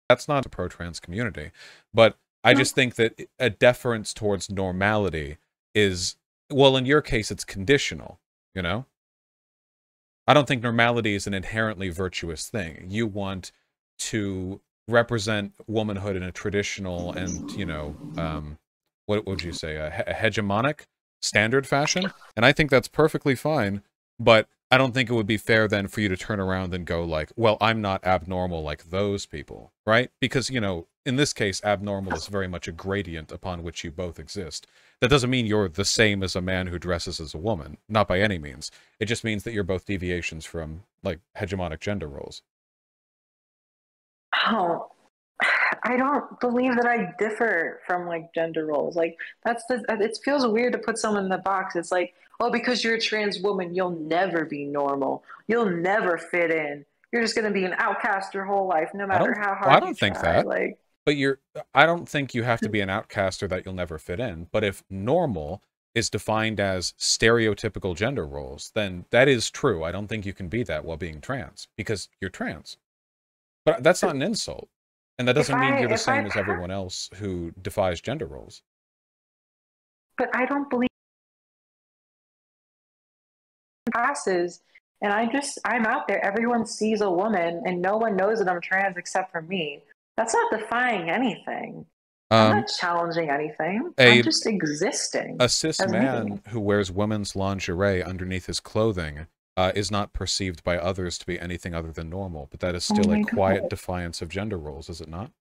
Speaker 2: that's not a pro-trans community. But I just think that a deference towards normality is, well, in your case, it's conditional, you know? I don't think normality is an inherently virtuous thing. You want to represent womanhood in a traditional and, you know, what would you say, a hegemonic standard fashion? And I think that's perfectly fine, but I don't think it would be fair then for you to turn around and go like, well, I'm not abnormal like those people, right? Because, you know, in this case, abnormal is very much a gradient upon which you both exist. That doesn't mean you're the same as a man who dresses as a woman, not by any means. It just means that you're both deviations from, like, hegemonic gender roles.
Speaker 1: Oh, I don't believe that I differ from, like, gender roles. Like, it feels weird to put someone in the box. It's like, oh, because you're a trans woman, you'll never be normal. You'll never fit in. You're just going to be an outcast your whole life, no matter how hard you try.
Speaker 2: I don't think that. Like, but I don't think you have to be an outcast or that you'll never fit in. But if normal is defined as stereotypical gender roles, then that is true. I don't think you can be that while being trans, because you're trans. But that's not an insult. And that doesn't mean you're the same as everyone else who defies gender roles.
Speaker 1: But I don't believe passes, and I'm out there. Everyone sees a woman, and no one knows that I'm trans except for me. That's not defying anything. I'm not challenging anything. I'm just existing.
Speaker 2: A cis man who wears women's lingerie underneath his clothing is not perceived by others to be anything other than normal, but that is still a quiet defiance of gender roles, is it not?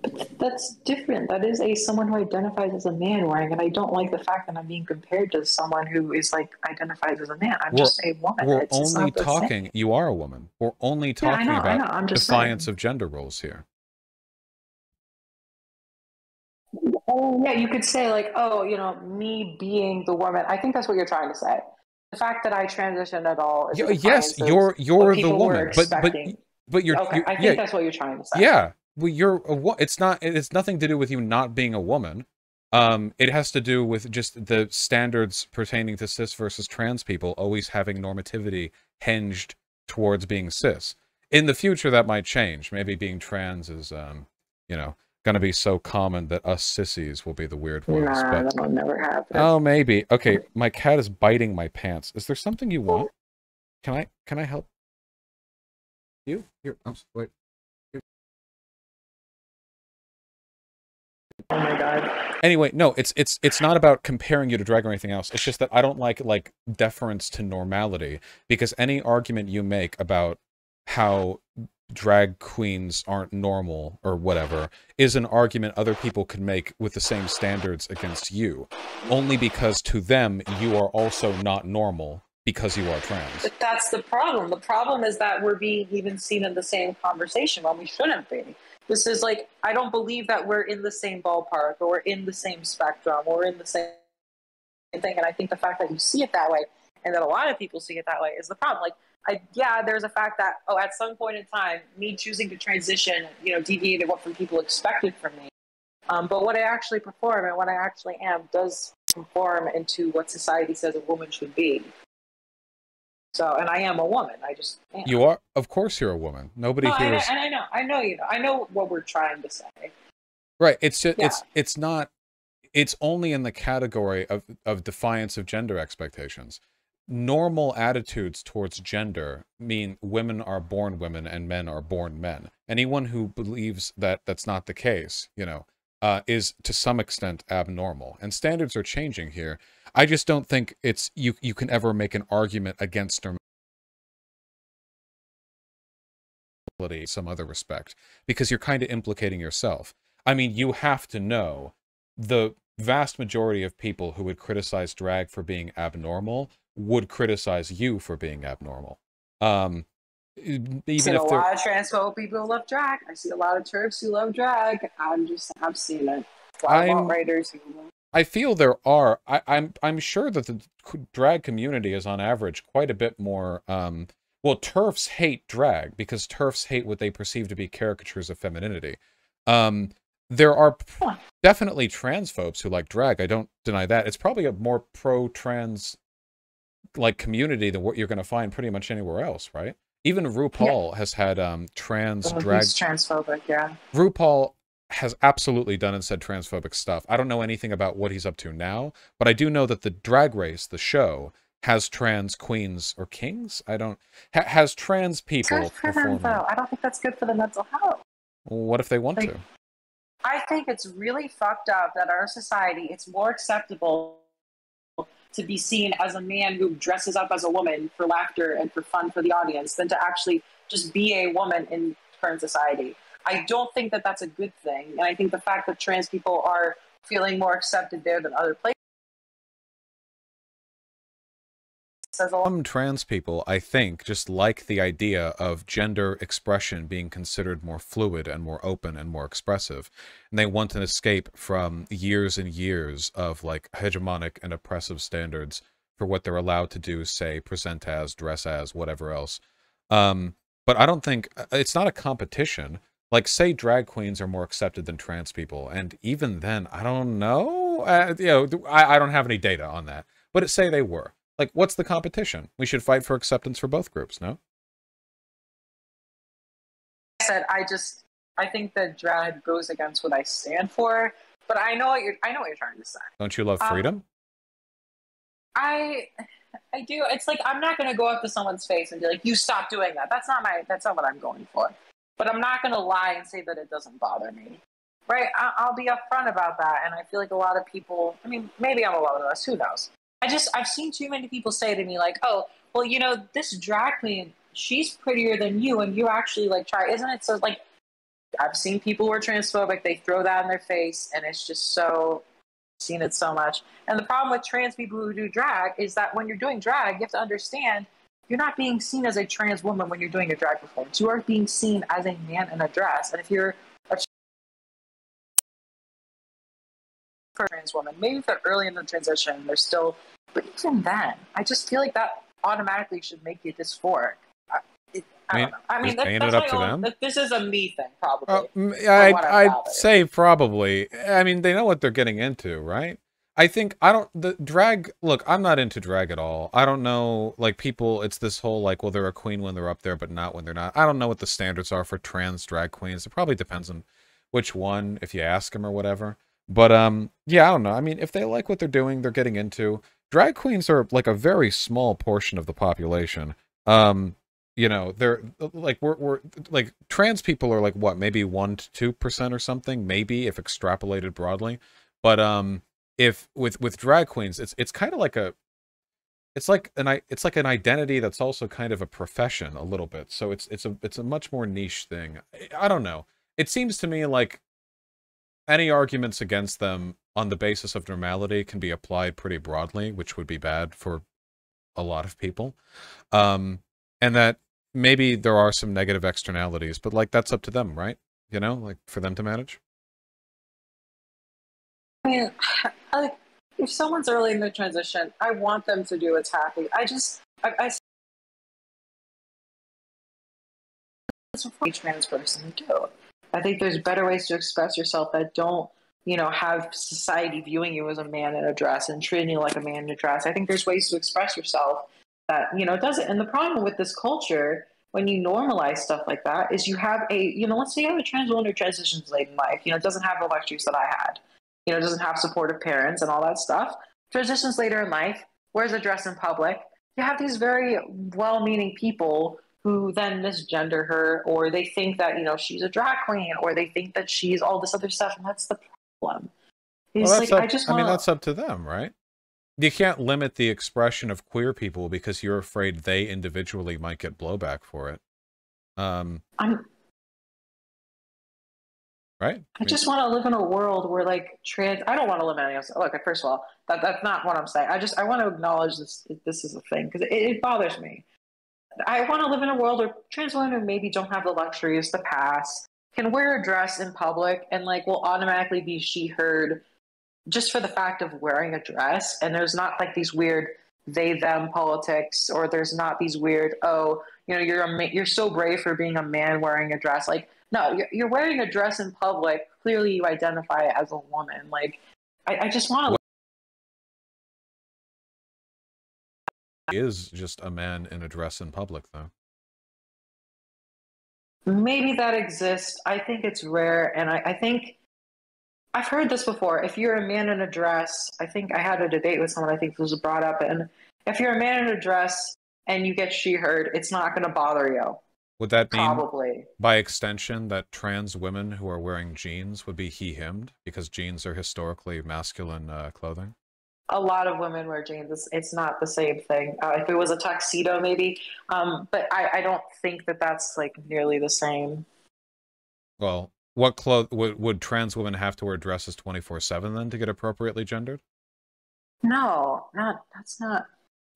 Speaker 1: But that's different. That is someone who identifies as a man wearing, and I don't like the fact that I'm being compared to someone who is like identifies as a man. I'm just a woman.
Speaker 2: We're only talking. You are a woman. We're only talking about defiance of gender roles here.
Speaker 1: Oh, yeah, you could say like, oh, you know, me being the woman. I think that's what you're trying to say. The fact that I transitioned at all is
Speaker 2: yes, you're the woman, but you're
Speaker 1: okay. I think that's what you're trying to say.
Speaker 2: Yeah, well, it's nothing to do with you not being a woman. It has to do with just the standards pertaining to cis versus trans people always having normativity hinged towards being cis. In the future, that might change. Maybe being trans is, you know, going to be so common that us sissies will be the weird ones.
Speaker 1: Nah, that'll never happen.
Speaker 2: Oh, maybe. Okay, my cat is biting my pants. Is there something you want? Can I help you? Here, wait.
Speaker 1: Oh my god.
Speaker 2: Anyway, no, it's not about comparing you to drag or anything else. It's just that I don't like deference to normality, because any argument you make about how drag queens aren't normal or whatever is an argument other people could make with the same standards against you, only because to them you are also not normal because you are trans.
Speaker 1: But that's the problem. The problem is that we're being even seen in the same conversation when we shouldn't be. This is like, I don't believe that we're in the same ballpark or we're in the same spectrum or in the same thing. And I think the fact that you see it that way and that a lot of people see it that way is the problem. Like, there's a fact that, at some point in time, me choosing to transition, deviated what from people expected from me. But what I actually perform and what I actually am does conform into what society says a woman should be. So, and I am a woman. I just am.
Speaker 2: You are, of course, you're a woman. Nobody hears.
Speaker 1: And I know you know. I know what we're trying to say.
Speaker 2: Right. It's just it's not. It's only in the category of defiance of gender expectations. Normal attitudes towards gender mean women are born women and men are born men. Anyone who believes that that's not the case, is to some extent abnormal. And standards are changing here. I just don't think it's you can ever make an argument against normality in some other respect, because you're kind of implicating yourself. I mean, you have to know the vast majority of people who would criticize drag for being abnormal would criticize you for being abnormal. Even
Speaker 1: I've seen a lot of transphobic people who love drag. I see a lot of TERFs who love drag. I've seen it. Writers who
Speaker 2: I feel there are. I'm sure that the drag community is on average quite a bit more. Well, TERFs hate drag because TERFs hate what they perceive to be caricatures of femininity. There are definitely transphobes who like drag. I don't deny that. It's probably a more pro-trans community than what you're going to find pretty much anywhere else, right? Even RuPaul has had trans drag.
Speaker 1: He's transphobic, yeah.
Speaker 2: RuPaul has absolutely done and said transphobic stuff. I don't know anything about what he's up to now, but I do know that the Drag Race, the show, has trans queens or kings. Has trans people performing.
Speaker 1: I don't think that's good for the mental health.
Speaker 2: What if they want to?
Speaker 1: I think it's really fucked up that our society, it's more acceptable to be seen as a man who dresses up as a woman for laughter and for fun for the audience than to actually just be a woman in current society. I don't think that that's a good thing. And I think the fact that trans people are feeling more accepted there than other places says a lot.
Speaker 2: Some trans people, I think, just like the idea of gender expression being considered more fluid and more open and more expressive. And they want an escape from years and years of hegemonic and oppressive standards for what they're allowed to do, say, present as, dress as, whatever else. But I don't think it's not a competition. Say drag queens are more accepted than trans people, and even then, I don't know. I don't have any data on that. But say they were. What's the competition? We should fight for acceptance for both groups, no?
Speaker 1: I think that drag goes against what I stand for, but I know what you're trying to say.
Speaker 2: Don't you love freedom?
Speaker 1: I do. It's I'm not going to go up to someone's face and be like, "You stop doing that." That's not what I'm going for. But I'm not going to lie and say that it doesn't bother me. Right? I'll be upfront about that. And I feel like a lot of people, I mean, maybe I'm alone with us, who knows? I've seen too many people say to me "Oh, well, this drag queen, she's prettier than you, and you actually try, isn't it?" So I've seen people who are transphobic, they throw that in their face, and it's just so, seen it so much. And the problem with trans people who do drag is that when you're doing drag, you have to understand you're not being seen as a trans woman when you're doing a drag performance. You are being seen as a man in a dress. And if you're a trans woman, maybe if they're early in the transition, they're still, but even then, I just feel like that automatically should make you dysphoric. I don't know. I mean, that's
Speaker 2: up to them.
Speaker 1: This is a me thing, probably.
Speaker 2: I'd say probably. I mean, they know what they're getting into, right? The drag, look, I'm not into drag at all. I don't know, people, it's this whole, well, they're a queen when they're up there, but not when they're not. I don't know what the standards are for trans drag queens. It probably depends on which one, if you ask them or whatever. But, yeah, I don't know. I mean, if they like what they're doing, they're getting into. Drag queens are, a very small portion of the population. You know, they're like we're like trans people are like what, maybe 1 to 2% or something, maybe if extrapolated broadly. But if with drag queens, it's kind of like a it's like an identity that's also kind of a profession a little bit. So it's a much more niche thing. I don't know. It seems to me like any arguments against them on the basis of normality can be applied pretty broadly, which would be bad for a lot of people. And that maybe there are some negative externalities, but like that's up to them, right? You know, like for them to manage.
Speaker 1: I mean, like, if someone's early in the transition, I want them to do what's happy. I it's what a trans person to do. I think there's better ways to express yourself that don't, have society viewing you as a man in a dress and treating you like a man in a dress. I think there's ways to express yourself that, doesn't. And the problem with this culture, when you normalize stuff like that, is you have let's say you have a trans woman who transitions late in life, doesn't have the luxuries that I had, doesn't have supportive parents and all that stuff, transitions later in life, wears a dress in public. You have these very well-meaning people who then misgender her, or they think that, she's a drag queen, or they think that she's all this other stuff, and that's the problem.
Speaker 2: Well,
Speaker 1: It's
Speaker 2: that's
Speaker 1: like,
Speaker 2: up.
Speaker 1: I just
Speaker 2: I mean,
Speaker 1: want
Speaker 2: that's up to them, right? You can't limit the expression of queer people because you're afraid they individually might get blowback for it.
Speaker 1: I'm
Speaker 2: Right?
Speaker 1: I just want to live in a world where like trans. I don't want to live in any. Look, first of all, that's not what I'm saying. I want to acknowledge this is a thing because it bothers me. I want to live in a world where trans women who maybe don't have the luxuries to pass can wear a dress in public and like will automatically be she heard just for the fact of wearing a dress. And there's not like these weird they them politics, or there's not these weird you're so brave for being a man wearing a dress. Like no, you're wearing a dress in public. Clearly, you identify as a woman. Like I just want to.
Speaker 2: Is just a man in a dress in public, though.
Speaker 1: Maybe that exists. I think it's rare, and I think I've heard this before. If you're a man in a dress, I think I had a debate with someone. I think this was brought up, and if you're a man in a dress and you get she heard, it's not going to bother you.
Speaker 2: Would that mean,
Speaker 1: Probably.
Speaker 2: by extension, that trans women who are wearing jeans would be he/himmed because jeans are historically masculine clothing?
Speaker 1: A lot of women wear jeans. It's not the same thing. If it was a tuxedo, maybe, but I don't think that that's like nearly the same.
Speaker 2: Well, what would trans women have to wear dresses 24/7 then to get appropriately gendered?
Speaker 1: No, that's not.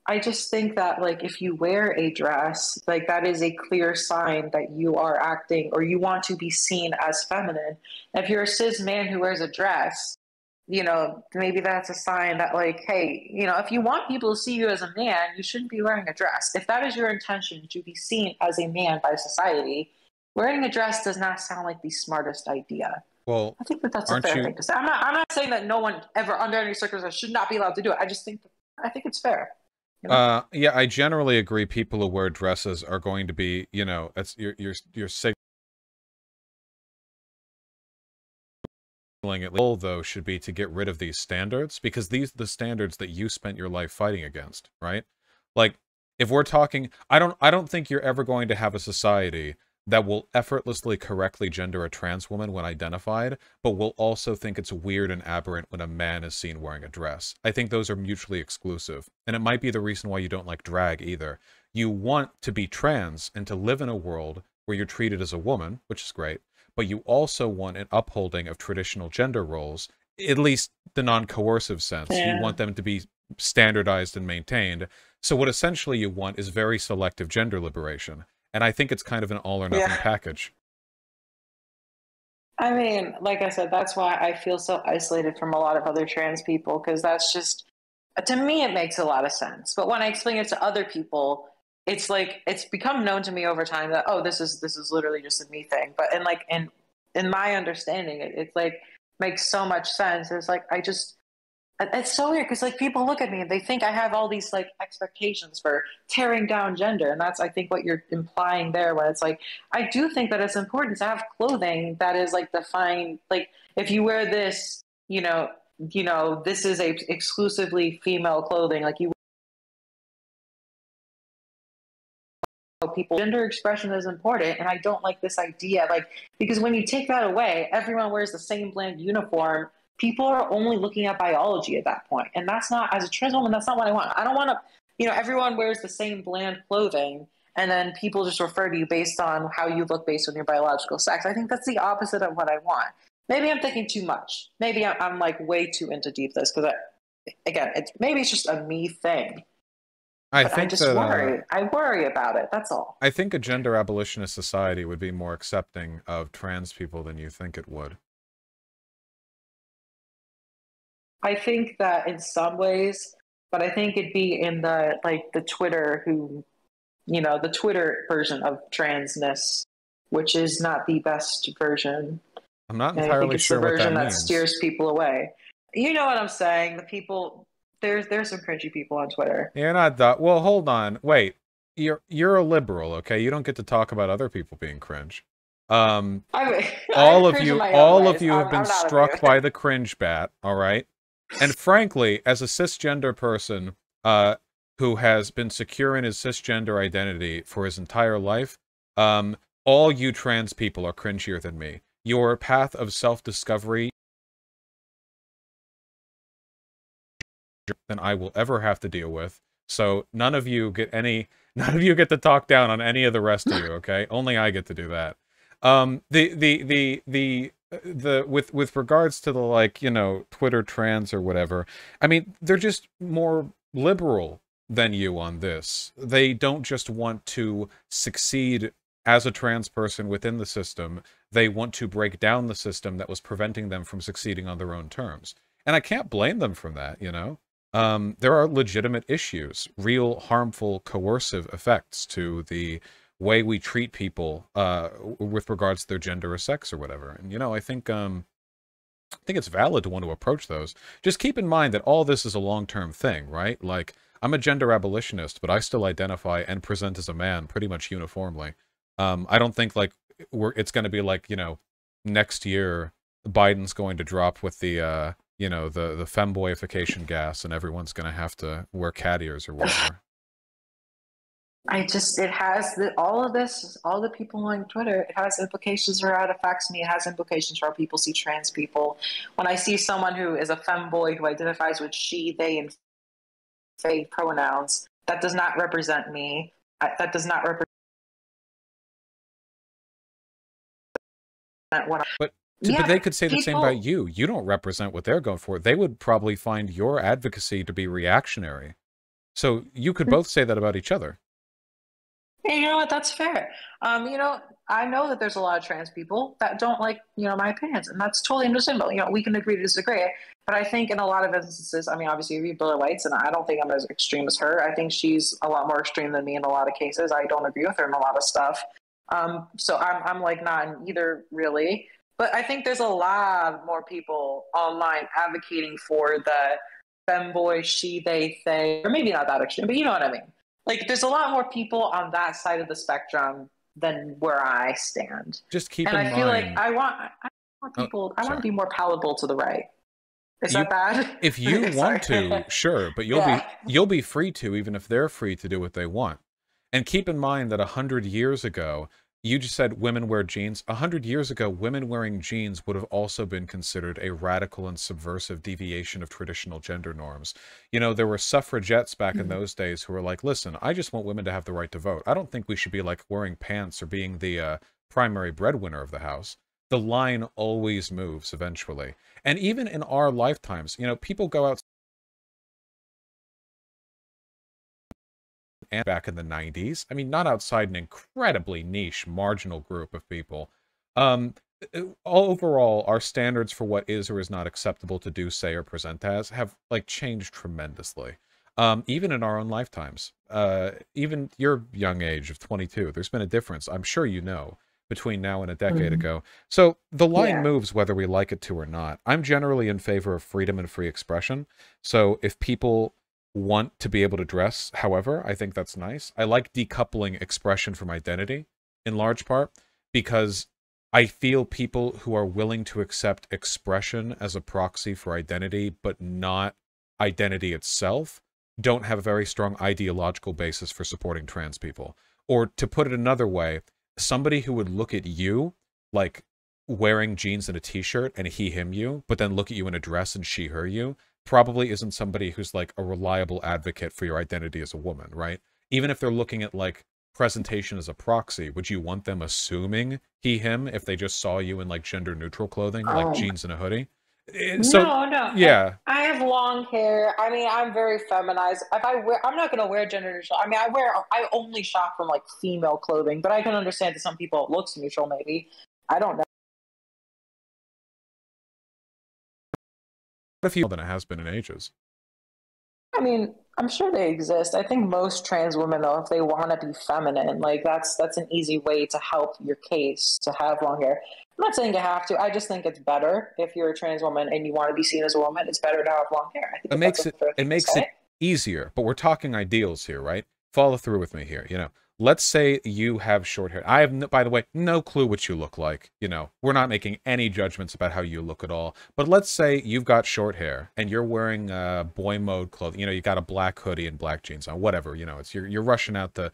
Speaker 1: I just think that like if you wear a dress, like that is a clear sign that you are acting or you want to be seen as feminine. If you're a cis man who wears a dress, maybe that's a sign that like, hey, if you want people to see you as a man, you shouldn't be wearing a dress. If that is your intention to be seen as a man by society, wearing a dress does not sound like the smartest idea.
Speaker 2: Well,
Speaker 1: I think that that's a
Speaker 2: aren't
Speaker 1: fair
Speaker 2: you?
Speaker 1: thing to say. I'm not saying that no one ever, under any circumstances, should not be allowed to do it. I think it's fair.
Speaker 2: Yeah, I generally agree. People who wear dresses are going to be, it's your it goal though should be to get rid of these standards because these are the standards that you spent your life fighting against, right? Like if we're talking, I don't think you're ever going to have a society that will effortlessly correctly gender a trans woman when identified, but will also think it's weird and aberrant when a man is seen wearing a dress. I think those are mutually exclusive, and it might be the reason why you don't like drag either. You want to be trans and to live in a world where you're treated as a woman, which is great, but you also want an upholding of traditional gender roles, at least the non-coercive sense.
Speaker 1: Yeah.
Speaker 2: You want them to be standardized and maintained. So what essentially you want is very selective gender liberation. And I think it's kind of an all or nothing package.
Speaker 1: I mean, like I said, that's why I feel so isolated from a lot of other trans people, because that's just, to me, it makes a lot of sense. But when I explain it to other people, it's like it's become known to me over time that, oh, this is literally just a me thing. But in my understanding, it's like makes so much sense. It's like it's so weird because like people look at me and they think I have all these like expectations for tearing down gender, and that's I think what you're implying there when it's like I do think that it's important to have clothing that is like defined. Like if you wear this, this is a exclusively female clothing. Like you people, gender expression is important, and I don't like this idea, like, because when you take that away, everyone wears the same bland uniform. People are only looking at biology at that point, and that's not, as a trans woman, that's not what I want. I don't want to, everyone wears the same bland clothing, and then people just refer to you based on how you look based on your biological sex. I think that's the opposite of what I want. Maybe I'm thinking too much. Maybe I'm like way too into deep this, because again, maybe it's just a me thing. I just worry. I worry about it. That's all.
Speaker 2: I think a gender abolitionist society would be more accepting of trans people than you think it would.
Speaker 1: I think that in some ways, but I think it'd be in the Twitter the Twitter version of transness, which is not the best version.
Speaker 2: I'm not entirely sure what that means.
Speaker 1: The version that steers people away. You know what I'm saying? The people. There's some cringy people on Twitter.
Speaker 2: You're not that. Well, hold on. Wait. You're a liberal, okay? You don't get to talk about other people being cringe. All of you have been struck by the cringe bat, all right? And frankly, as a cisgender person who has been secure in his cisgender identity for his entire life, all you trans people are cringier than me. Your path of self-discovery than I will ever have to deal with. So none of you get to talk down on any of the rest of you, okay? Only I get to do that. With regards to the Twitter trans or whatever, I mean, they're just more liberal than you on this. They don't just want to succeed as a trans person within the system. They want to break down the system that was preventing them from succeeding on their own terms. And I can't blame them from that, there are legitimate issues, real harmful, coercive effects to the way we treat people with regards to their gender or sex or whatever. And, I think it's valid to want to approach those. Just keep in mind that all this is a long-term thing, right? Like, I'm a gender abolitionist, but I still identify and present as a man pretty much uniformly. I don't think, it's going to be next year, Biden's going to drop with the the femboyification gas, and everyone's going to have to wear cat ears or whatever.
Speaker 1: It has all of this, all the people on Twitter, it has implications for how it affects me. It has implications for how people see trans people. When I see someone who is a femboy who identifies with she, they, and they pronouns, that does not represent me. That does not represent what
Speaker 2: But they could say the same about you. You don't represent what they're going for. They would probably find your advocacy to be reactionary. So you could both say that about each other.
Speaker 1: Hey, you know what? That's fair. I know that there's a lot of trans people that don't like, my opinions, and that's totally understandable. We can agree to disagree. But I think in a lot of instances, I mean, obviously, you read Bill of Rights, and I don't think I'm as extreme as her. I think she's a lot more extreme than me in a lot of cases. I don't agree with her in a lot of stuff. So I'm not in either, really. But I think there's a lot more people online advocating for the femboy, she, they, or maybe not that extreme, but you know what I mean. There's a lot more people on that side of the spectrum than where I stand.
Speaker 2: Just keep in mind.
Speaker 1: And I feel like I want people. I want to be more palatable to the right. Is that bad?
Speaker 2: If you want to, sure, but you'll be free to, even if they're free to do what they want. And keep in mind that 100 years ago, you just said women wear jeans. 100 years ago, women wearing jeans would have also been considered a radical and subversive deviation of traditional gender norms. There were suffragettes back in those days who were like, listen, I just want women to have the right to vote. I don't think we should be wearing pants or being the primary breadwinner of the house. The line always moves eventually. And even in our lifetimes, people go out and back in the 90s. I mean, not outside an incredibly niche, marginal group of people. Overall, our standards for what is or is not acceptable to do, say, or present as have, changed tremendously. Even in our own lifetimes. Even your young age of 22, there's been a difference, I'm sure between now and a decade ago. So the line moves whether we like it to or not. I'm generally in favor of freedom and free expression. So if people want to be able to dress however, I think that's nice. I like decoupling expression from identity in large part because I feel people who are willing to accept expression as a proxy for identity but not identity itself don't have a very strong ideological basis for supporting trans people. Or to put it another way, somebody who would look at you like wearing jeans and a t-shirt and he him you, but then look at you in a dress and she her you, probably isn't somebody who's like a reliable advocate for your identity as a woman, right? Even if they're looking at like presentation as a proxy, would you want them assuming he him if they just saw you in like gender neutral clothing, like jeans and a hoodie? So
Speaker 1: No.
Speaker 2: yeah,
Speaker 1: I have long hair. I mean, I'm very feminized. I'm not gonna wear gender neutral. I mean, I only shop from like female clothing, but I can understand to some people it looks neutral. Maybe I don't know.
Speaker 2: what if you more than it has been in ages?
Speaker 1: I mean, I'm sure they exist. I think most trans women, though, if they want to be feminine, like that's an easy way to help your case to have long hair. I'm not saying you have to. I just think it's better if you're a trans woman and you want to be seen as a woman. It's better to have long hair. I think
Speaker 2: It makes it easier, but we're talking ideals here, right? Follow through with me here. You know, let's say you have short hair. I have, by the way, no clue what you look like. You know, we're not making any judgments about how you look at all. But let's say you've got short hair and you're wearing boy mode clothing. You know, you got a black hoodie and black jeans on. Whatever. You know, it's you're rushing out to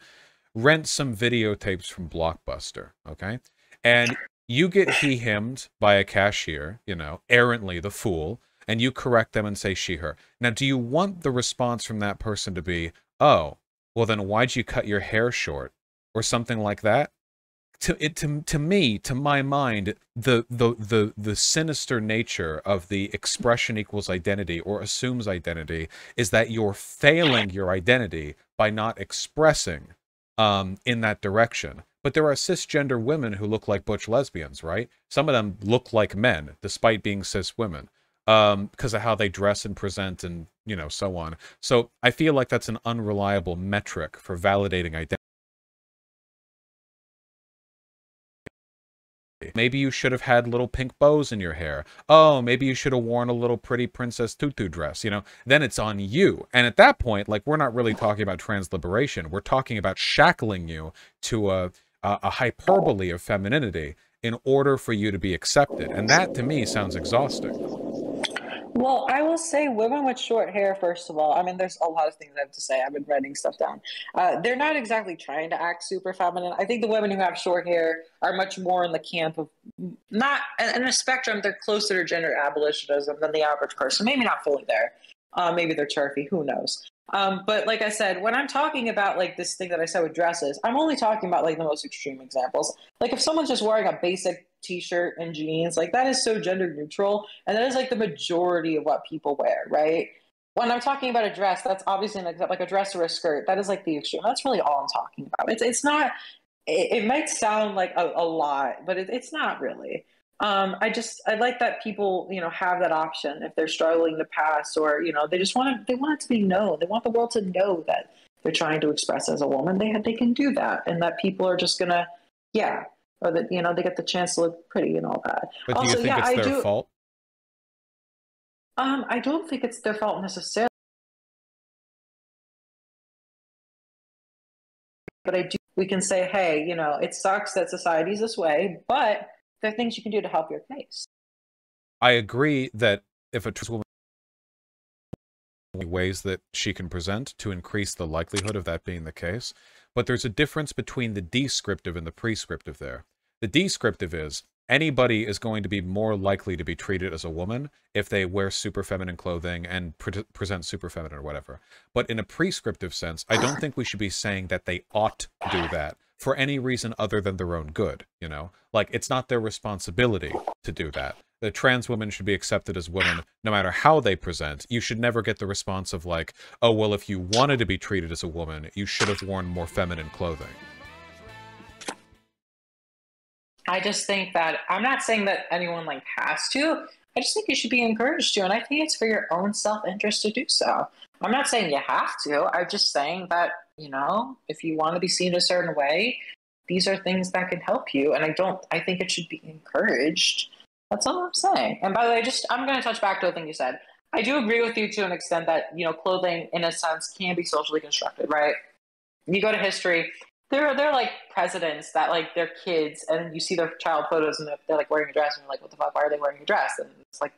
Speaker 2: rent some videotapes from Blockbuster. Okay, and you get he-himmed by a cashier. You know, errantly the fool. And you correct them and say she, her. Now, do you want the response from that person to be, oh, well then why'd you cut your hair short? Or something like that? To me, to my mind, the sinister nature of the expression equals identity or assumes identity is that you're failing your identity by not expressing in that direction. But there are cisgender women who look like butch lesbians, right? Some of them look like men, despite being cis women. Because of how they dress and present and, you know, so on. So I feel like that's an unreliable metric for validating identity. Maybe you should have had little pink bows in your hair. Oh, maybe you should have worn a little pretty princess tutu dress, you know? Then it's on you. And at that point, like, we're not really talking about trans liberation. We're talking about shackling you to a hyperbole of femininity in order for you to be accepted. And that, to me, sounds exhausting.
Speaker 1: Well, I will say women with short hair, first of all, I mean, there's a lot of things I have to say. I've been writing stuff down. They're not exactly trying to act super feminine. I think the women who have short hair are much more in the camp of not in a spectrum. They're closer to gender abolitionism than the average person. Maybe not fully there. Maybe they're turfy. Who knows? But like I said, when I'm talking about like this thing that I said with dresses, I'm only talking about like the most extreme examples. Like if someone's just wearing a basic t-shirt and jeans, like that is so gender neutral, and that is like the majority of what people wear, right? When I'm talking about a dress, that's obviously an example, like a dress or a skirt. That is like the extreme. That's really all I'm talking about. It's not. It might sound like a lot, but it's not really. I like that people, you know, have that option if they're struggling to pass, or, you know, they want it to be known. They want the world to know that they're trying to express as a woman. They can do that, and that people are just gonna, yeah, or that, you know, they get the chance to look pretty and all that.
Speaker 2: But do you think it's their fault?
Speaker 1: I don't think it's their fault necessarily, but I do. We can say, hey, you know, it sucks that society's this way, but there are things you can do to help your case.
Speaker 2: I agree that if a trans woman ways that she can present to increase the likelihood of that being the case, but there's a difference between the descriptive and the prescriptive there. The descriptive is anybody is going to be more likely to be treated as a woman if they wear super feminine clothing and present super feminine or whatever. But in a prescriptive sense, I don't think we should be saying that they ought to do that for any reason other than their own good, you know? Like, it's not their responsibility to do that. The trans women should be accepted as women no matter how they present. You should never get the response of like, oh, well, if you wanted to be treated as a woman, you should have worn more feminine clothing.
Speaker 1: I just think that, I'm not saying that anyone like has to, I just think you should be encouraged to, and I think it's for your own self-interest to do so. I'm not saying you have to, I'm just saying that, you know, if you want to be seen a certain way, these are things that can help you, and I think it should be encouraged. That's all I'm saying. And by the way, I'm going to touch back to a thing you said. I do agree with you to an extent that, you know, clothing in a sense can be socially constructed, right? You go to history, they're like presidents that like they're kids, and you see their child photos and they're like wearing a dress, and you're like, what the fuck, why are they wearing a dress? And it's like,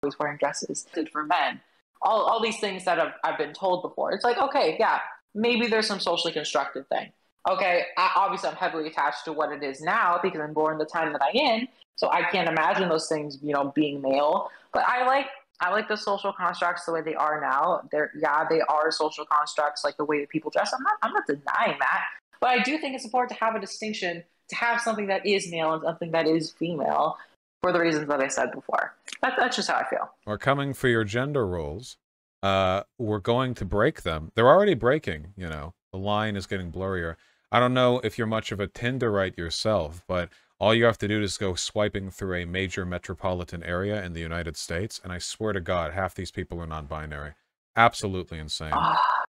Speaker 1: always wearing dresses for men. all these things that I've been told before. It's like, okay, yeah, maybe there's some socially constructed thing. Okay, obviously I'm heavily attached to what it is now because I'm born the time that I'm in, so I can't imagine those things, being male. But I like the social constructs the way they are now. They are social constructs, like the way that people dress. I'm not denying that, but I do think it's important to have a distinction, to have something that is male and something that is female, for the reasons that I said before. That's just how I feel.
Speaker 2: We're coming for your gender roles. We're going to break them. They're already breaking, The line is getting blurrier. I don't know if you're much of a Tinderite yourself, but all you have to do is go swiping through a major metropolitan area in the United States, and I swear to God, half these people are non-binary. Absolutely insane.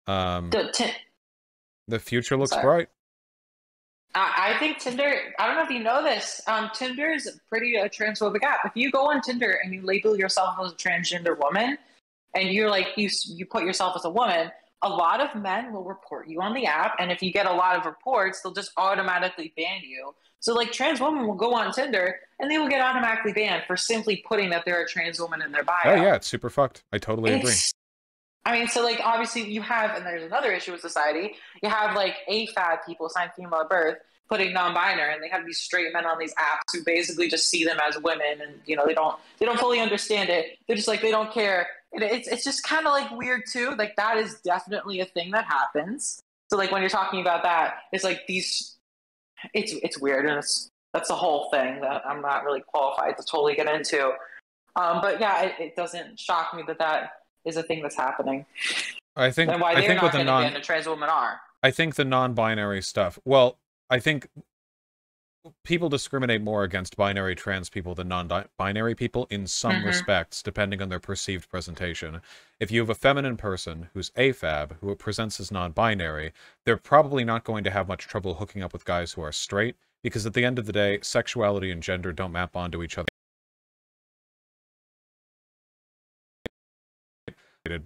Speaker 2: The future looks bright.
Speaker 1: I think Tinder, I don't know if you know this, Tinder is a pretty transphobic app. If you go on Tinder and you label yourself as a transgender woman, and you're like, you put yourself as a woman, a lot of men will report you on the app, and if you get a lot of reports, they'll just automatically ban you. So, like, trans women will go on Tinder, and they will get automatically banned for simply putting that they're a trans woman in their bio.
Speaker 2: Oh, yeah, it's super fucked. I totally agree.
Speaker 1: I mean, so, like, obviously you have, and there's another issue with society, you have, like, AFAB people, assigned female at birth, putting non-binary, and they have these straight men on these apps who basically just see them as women, and, they don't fully understand it. They're just like, they don't care. It's just kind of like weird too. Like, that is definitely a thing that happens. So, like, when you're talking about that, it's like it's weird, and that's the whole thing that I'm not really qualified to totally get into. But yeah, it doesn't shock me that is a thing that's happening.
Speaker 2: I think,
Speaker 1: and why they're not going to ban the trans women are.
Speaker 2: I think the non-binary stuff. Well, I think people discriminate more against binary trans people than non-binary people in some respects, depending on their perceived presentation. If you have a feminine person who's AFAB, who presents as non-binary, they're probably not going to have much trouble hooking up with guys who are straight, because at the end of the day, sexuality and gender don't map onto each other.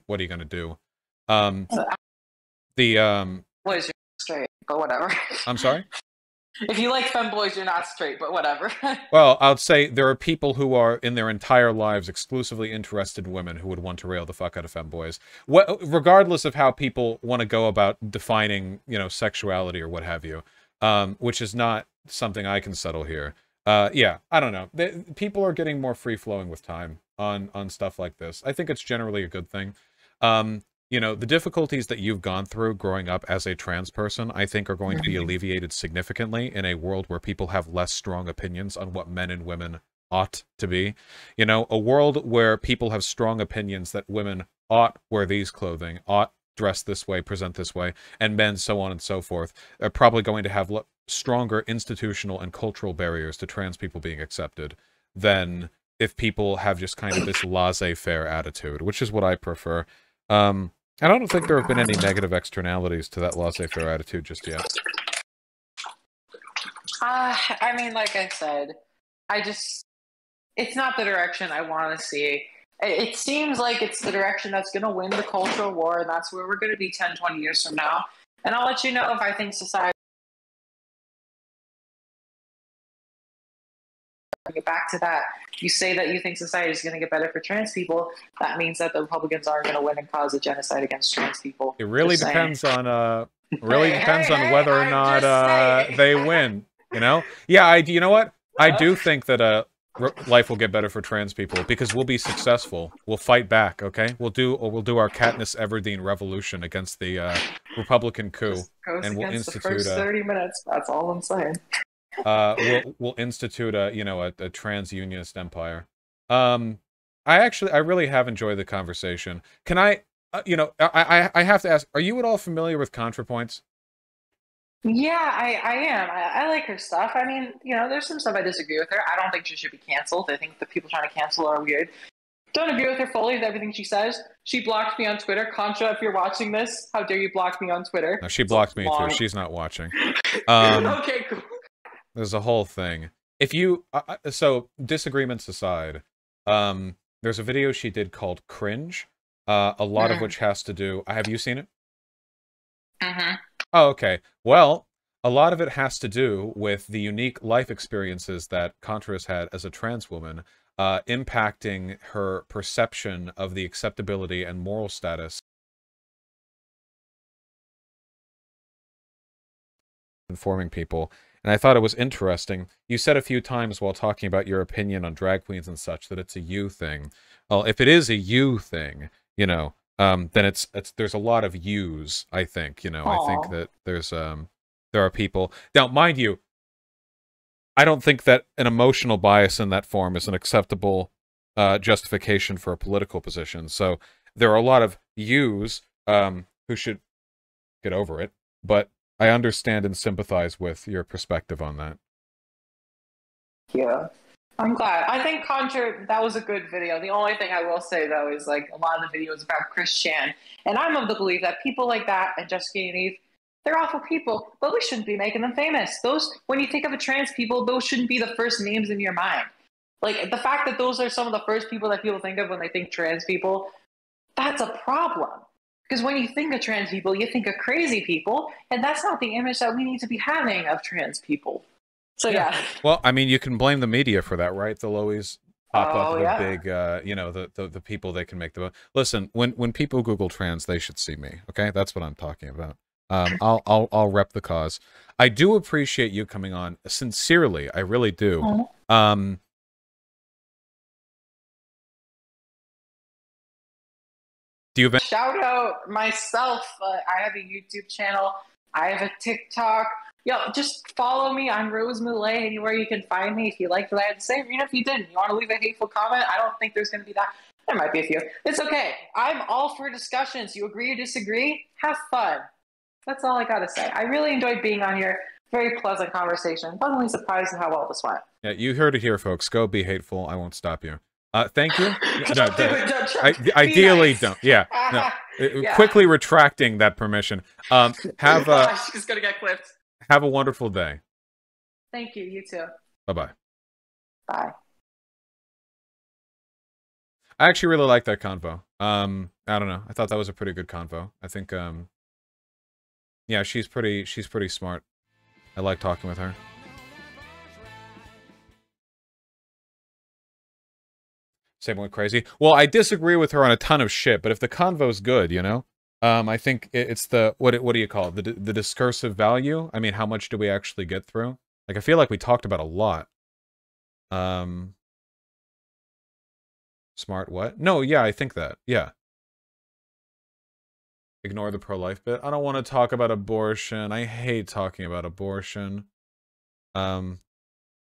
Speaker 2: What are you going to do?
Speaker 1: Boys, you're straight, but whatever.
Speaker 2: I'm sorry?
Speaker 1: If you like femboys, you're not straight, but whatever.
Speaker 2: Well, I would say there are people who are in their entire lives exclusively interested in women who would want to rail the fuck out of femboys. Regardless of how people want to go about defining, sexuality or what have you, which is not something I can settle here. Yeah, I don't know. People are getting more free-flowing with time on stuff like this. I think it's generally a good thing. The difficulties that you've gone through growing up as a trans person, I think are going to be alleviated significantly in a world where people have less strong opinions on what men and women ought to be. A world where people have strong opinions that women ought wear these clothing, ought dress this way, present this way, and men so on and so forth, are probably going to have stronger institutional and cultural barriers to trans people being accepted than if people have just kind of this laissez-faire attitude, which is what I prefer. I don't think there have been any negative externalities to that laissez-faire attitude just yet.
Speaker 1: I mean, like I said, it's not the direction I want to see. It seems like it's the direction that's going to win the cultural war, and that's where we're going to be 10, 20 years from now. And I'll let you know if I think society... Get back to that. You say that you think society is going to get better for trans people. That means that the Republicans aren't going to win and cause a genocide against trans people.
Speaker 2: It really depends on whether or not they win. Yeah, you know what? I do think that life will get better for trans people because we'll be successful. We'll fight back. Okay, we'll do our Katniss Everdeen revolution against the Republican coup, and we'll institute
Speaker 1: the first 30 minutes. That's all I'm saying.
Speaker 2: We'll institute a trans-unionist empire. I really have enjoyed the conversation. Can I have to ask, are you at all familiar with ContraPoints?
Speaker 1: Yeah, I am. I like her stuff. I mean, there's some stuff I disagree with her. I don't think she should be canceled. I think the people trying to cancel her are weird. Don't agree with her fully with everything she says. She blocked me on Twitter. Contra, if you're watching this, how dare you block me on Twitter?
Speaker 2: No, she blocked me too. She's not watching.
Speaker 1: Okay, cool.
Speaker 2: There's a whole thing. If you so disagreements aside, there's a video she did called Cringe, a lot of which has to do. Have you seen it? Oh, okay. Well, a lot of it has to do with the unique life experiences that Contra has had as a trans woman, impacting her perception of the acceptability and moral status informing people. And I thought it was interesting. You said a few times while talking about your opinion on drag queens and such that it's a you thing. Well, if it is a you thing, you know, then it's there's a lot of yous, I think, you know.
Speaker 1: Aww.
Speaker 2: I think that there are people. Now, mind you, I don't think that an emotional bias in that form is an acceptable justification for a political position. So there are a lot of yous who should get over it, but I understand and sympathize with your perspective on that.
Speaker 1: Yeah, I'm glad. I think that was a good video. The only thing I will say, though, is like a lot of the videos about Chris Chan. And I'm of the belief that people like that and Jessica and Eve, they're awful people, but we shouldn't be making them famous. When you think of a trans people, those shouldn't be the first names in your mind. Like, the fact that those are some of the first people that people think of when they think trans people, that's a problem. Because when you think of trans people, you think of crazy people, and that's not the image that we need to be having of trans people. So, yeah.
Speaker 2: Well, I mean, you can blame the media for that, right? They'll always pop up the big, you know, the people they can make the... Listen, when people Google trans, they should see me, okay? That's what I'm talking about. I'll rep the cause. I do appreciate you coming on. Sincerely, I really do. Do you have
Speaker 1: shout out myself? I have a YouTube channel. I have a TikTok. Yo, just follow me. I'm Rose Mulet. Anywhere you can find me. If you liked what I had to say, even if you didn't, you want to leave a hateful comment, I don't think there's going to be that. There might be a few. It's okay. I'm all for discussions. You agree or disagree? Have fun. That's all I got to say. I really enjoyed being on here. Very pleasant conversation. Pleasantly surprised at how well this went.
Speaker 2: Yeah, you heard it here, folks. Go be hateful. I won't stop you. Thank you.
Speaker 1: Ideally,
Speaker 2: nice. Don't. Yeah. No. Yeah. Quickly retracting that permission.
Speaker 1: She's gonna get clipped.
Speaker 2: Have a wonderful day.
Speaker 1: Thank you. You too.
Speaker 2: Bye-bye.
Speaker 1: Bye.
Speaker 2: I actually really like that convo. I don't know. I thought that was a pretty good convo. I think, yeah, she's pretty smart. I like talking with her. Same with Crazy. Well, I disagree with her on a ton of shit, but if the convo's good, you know? I think it's the, what do you call it? The discursive value? I mean, how much do we actually get through? Like, I feel like we talked about a lot. Smart what? No, yeah, I think that. Yeah. Ignore the pro-life bit. I don't want to talk about abortion. I hate talking about abortion.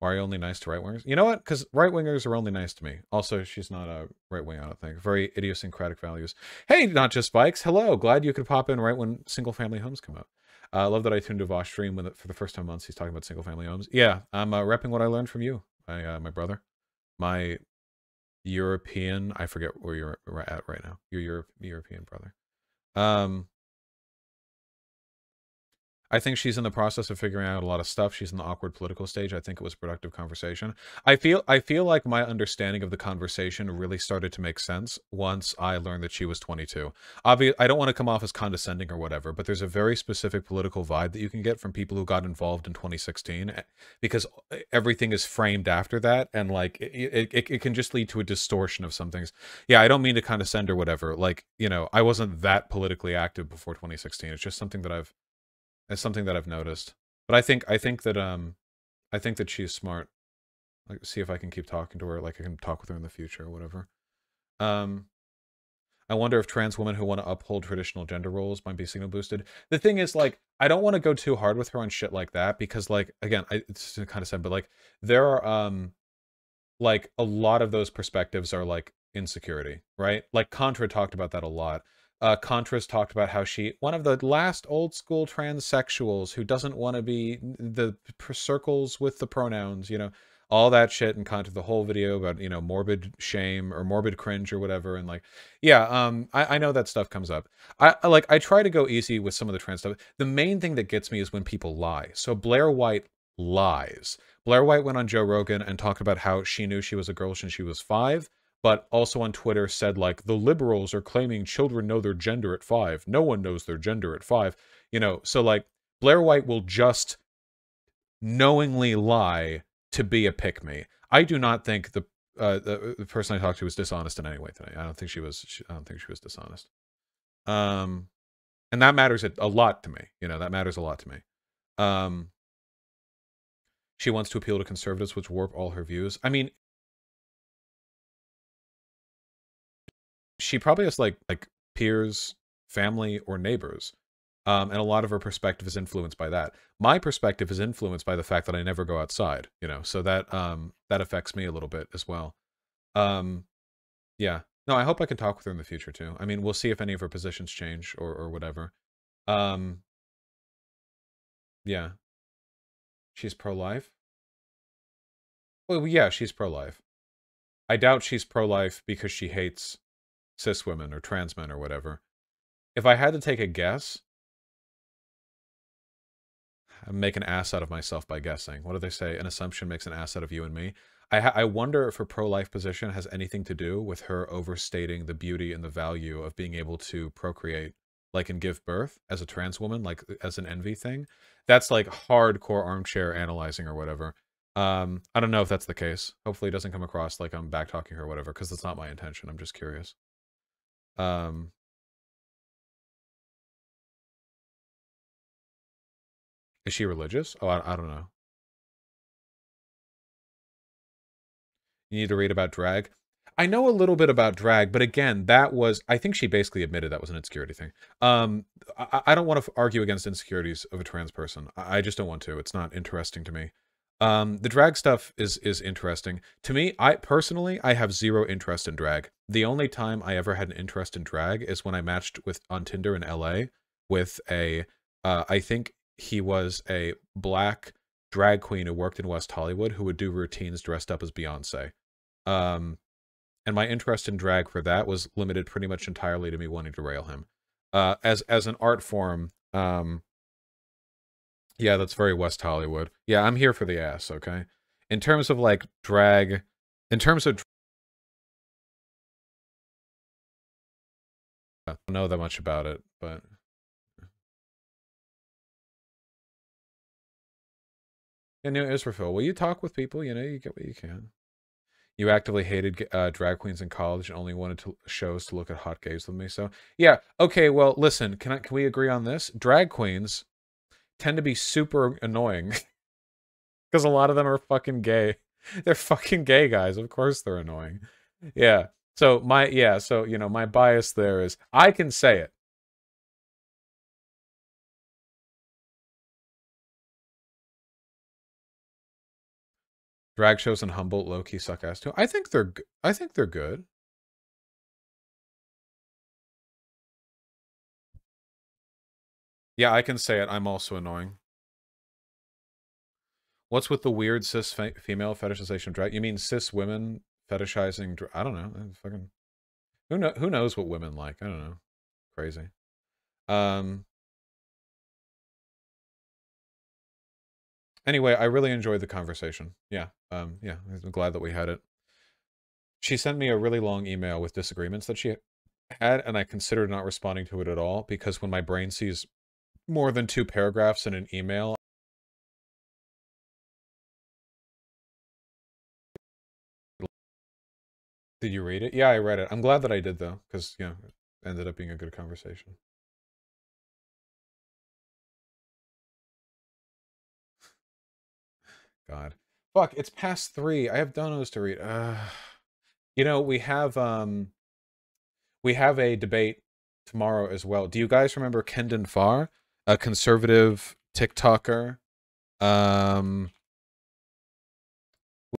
Speaker 2: Why are you only nice to right-wingers? You know what? Because right-wingers are only nice to me. Also, she's not a right-wing, I don't think. Very idiosyncratic values. Hey, Not Just Bikes. Hello. Glad you could pop in right when single-family homes come out. I love that I tuned to Vaush stream with it for the first time once. He's talking about single-family homes. Yeah, I'm repping what I learned from you, my brother. My European... I forget where you're at right now. Your European brother. I think she's in the process of figuring out a lot of stuff. She's in the awkward political stage. I think it was a productive conversation. I feel like my understanding of the conversation really started to make sense once I learned that she was 22. Obviously, I don't want to come off as condescending or whatever, but there's a very specific political vibe that you can get from people who got involved in 2016 because everything is framed after that, and like it can just lead to a distortion of some things. Yeah, I don't mean to condescend or whatever. Like, you know, I wasn't that politically active before 2016. It's just something that I've noticed. But I think that she's smart. Like, see if I can keep talking to her, like I can talk with her in the future or whatever. I wonder if trans women who want to uphold traditional gender roles might be signal boosted. The thing is, like, I don't want to go too hard with her on shit like that because, like, again, it's kind of sad, but like there are like a lot of those perspectives are like insecurity, right? Like Contra talked about that a lot. Contra's talked about how one of the last old school transsexuals who doesn't want to be the circles with the pronouns, you know, all that shit, and Contra, the whole video about, you know, morbid shame or morbid cringe or whatever. And like, yeah, I know that stuff comes up. I try to go easy with some of the trans stuff. The main thing that gets me is when people lie. So Blair White lies. Blair White went on Joe Rogan and talked about how she knew she was a girl since she was 5. But also on Twitter said, like, the liberals are claiming children know their gender at 5. No one knows their gender at 5. You know, so, like, Blair White will just knowingly lie to be a pick-me. I do not think the person I talked to was dishonest in any way today. I don't think she was dishonest. And that matters a lot to me. You know, that matters a lot to me. She wants to appeal to conservatives, which warp all her views. I mean, she probably has like peers, family, or neighbors. And a lot of her perspective is influenced by that. My perspective is influenced by the fact that I never go outside, you know, so that that affects me a little bit as well. Yeah. No, I hope I can talk with her in the future too. I mean, we'll see if any of her positions change or whatever. Yeah. She's pro-life? Well, yeah, she's pro-life. I doubt she's pro-life because she hates cis women or trans men or whatever. If I had to take a guess, I'd make an ass out of myself by guessing. What do they say? An assumption makes an ass out of you and me. I wonder if her pro-life position has anything to do with her overstating the beauty and the value of being able to procreate, like, and give birth as a trans woman, like, as an envy thing. That's, like, hardcore armchair analyzing or whatever. I don't know if that's the case. Hopefully it doesn't come across like I'm back-talking her or whatever, because that's not my intention. I'm just curious. Is she religious? Oh, I don't know. You need to read about drag. I know a little bit about drag, but again, that was, I think she basically admitted that was an insecurity thing. I don't want to argue against insecurities of a trans person. I just don't want to. It's not interesting to me. The drag stuff is interesting. To me, I personally have zero interest in drag. The only time I ever had an interest in drag is when I matched with on Tinder in LA with a, I think he was a black drag queen who worked in West Hollywood who would do routines dressed up as Beyonce. And my interest in drag for that was limited pretty much entirely to me wanting to rail him. As an art form, yeah, that's very West Hollywood. Yeah, I'm here for the ass, okay? In terms of, like, drag, in terms of... I don't know that much about it, but... Yeah, New Israel, will you talk with people? You know, you get what you can. You actively hated drag queens in college and only wanted shows to look at hot gays with me, so... Yeah, okay, well, listen, can we agree on this? Drag queens tend to be super annoying. Because a lot of them are fucking gay. They're fucking gay guys. Of course they're annoying. Yeah. So you know, my bias there is I can say it. Drag shows in Humboldt low-key suck ass too. I think they're good. Yeah, I can say it. I'm also annoying. What's with the weird cis female fetishization of drag? You mean cis women fetishizing I don't know. Fucking who knows what women like? I don't know. Crazy. Anyway, I really enjoyed the conversation. Yeah. Yeah, I'm glad that we had it. She sent me a really long email with disagreements that she had, and I considered not responding to it at all because when my brain sees more than 2 paragraphs in an email, did you read it? Yeah, I read it. I'm glad that I did though, because you know, it ended up being a good conversation. God. Fuck, it's past 3. I have donos to read. You know, we have a debate tomorrow as well. Do you guys remember Kendon Farr, a conservative TikToker?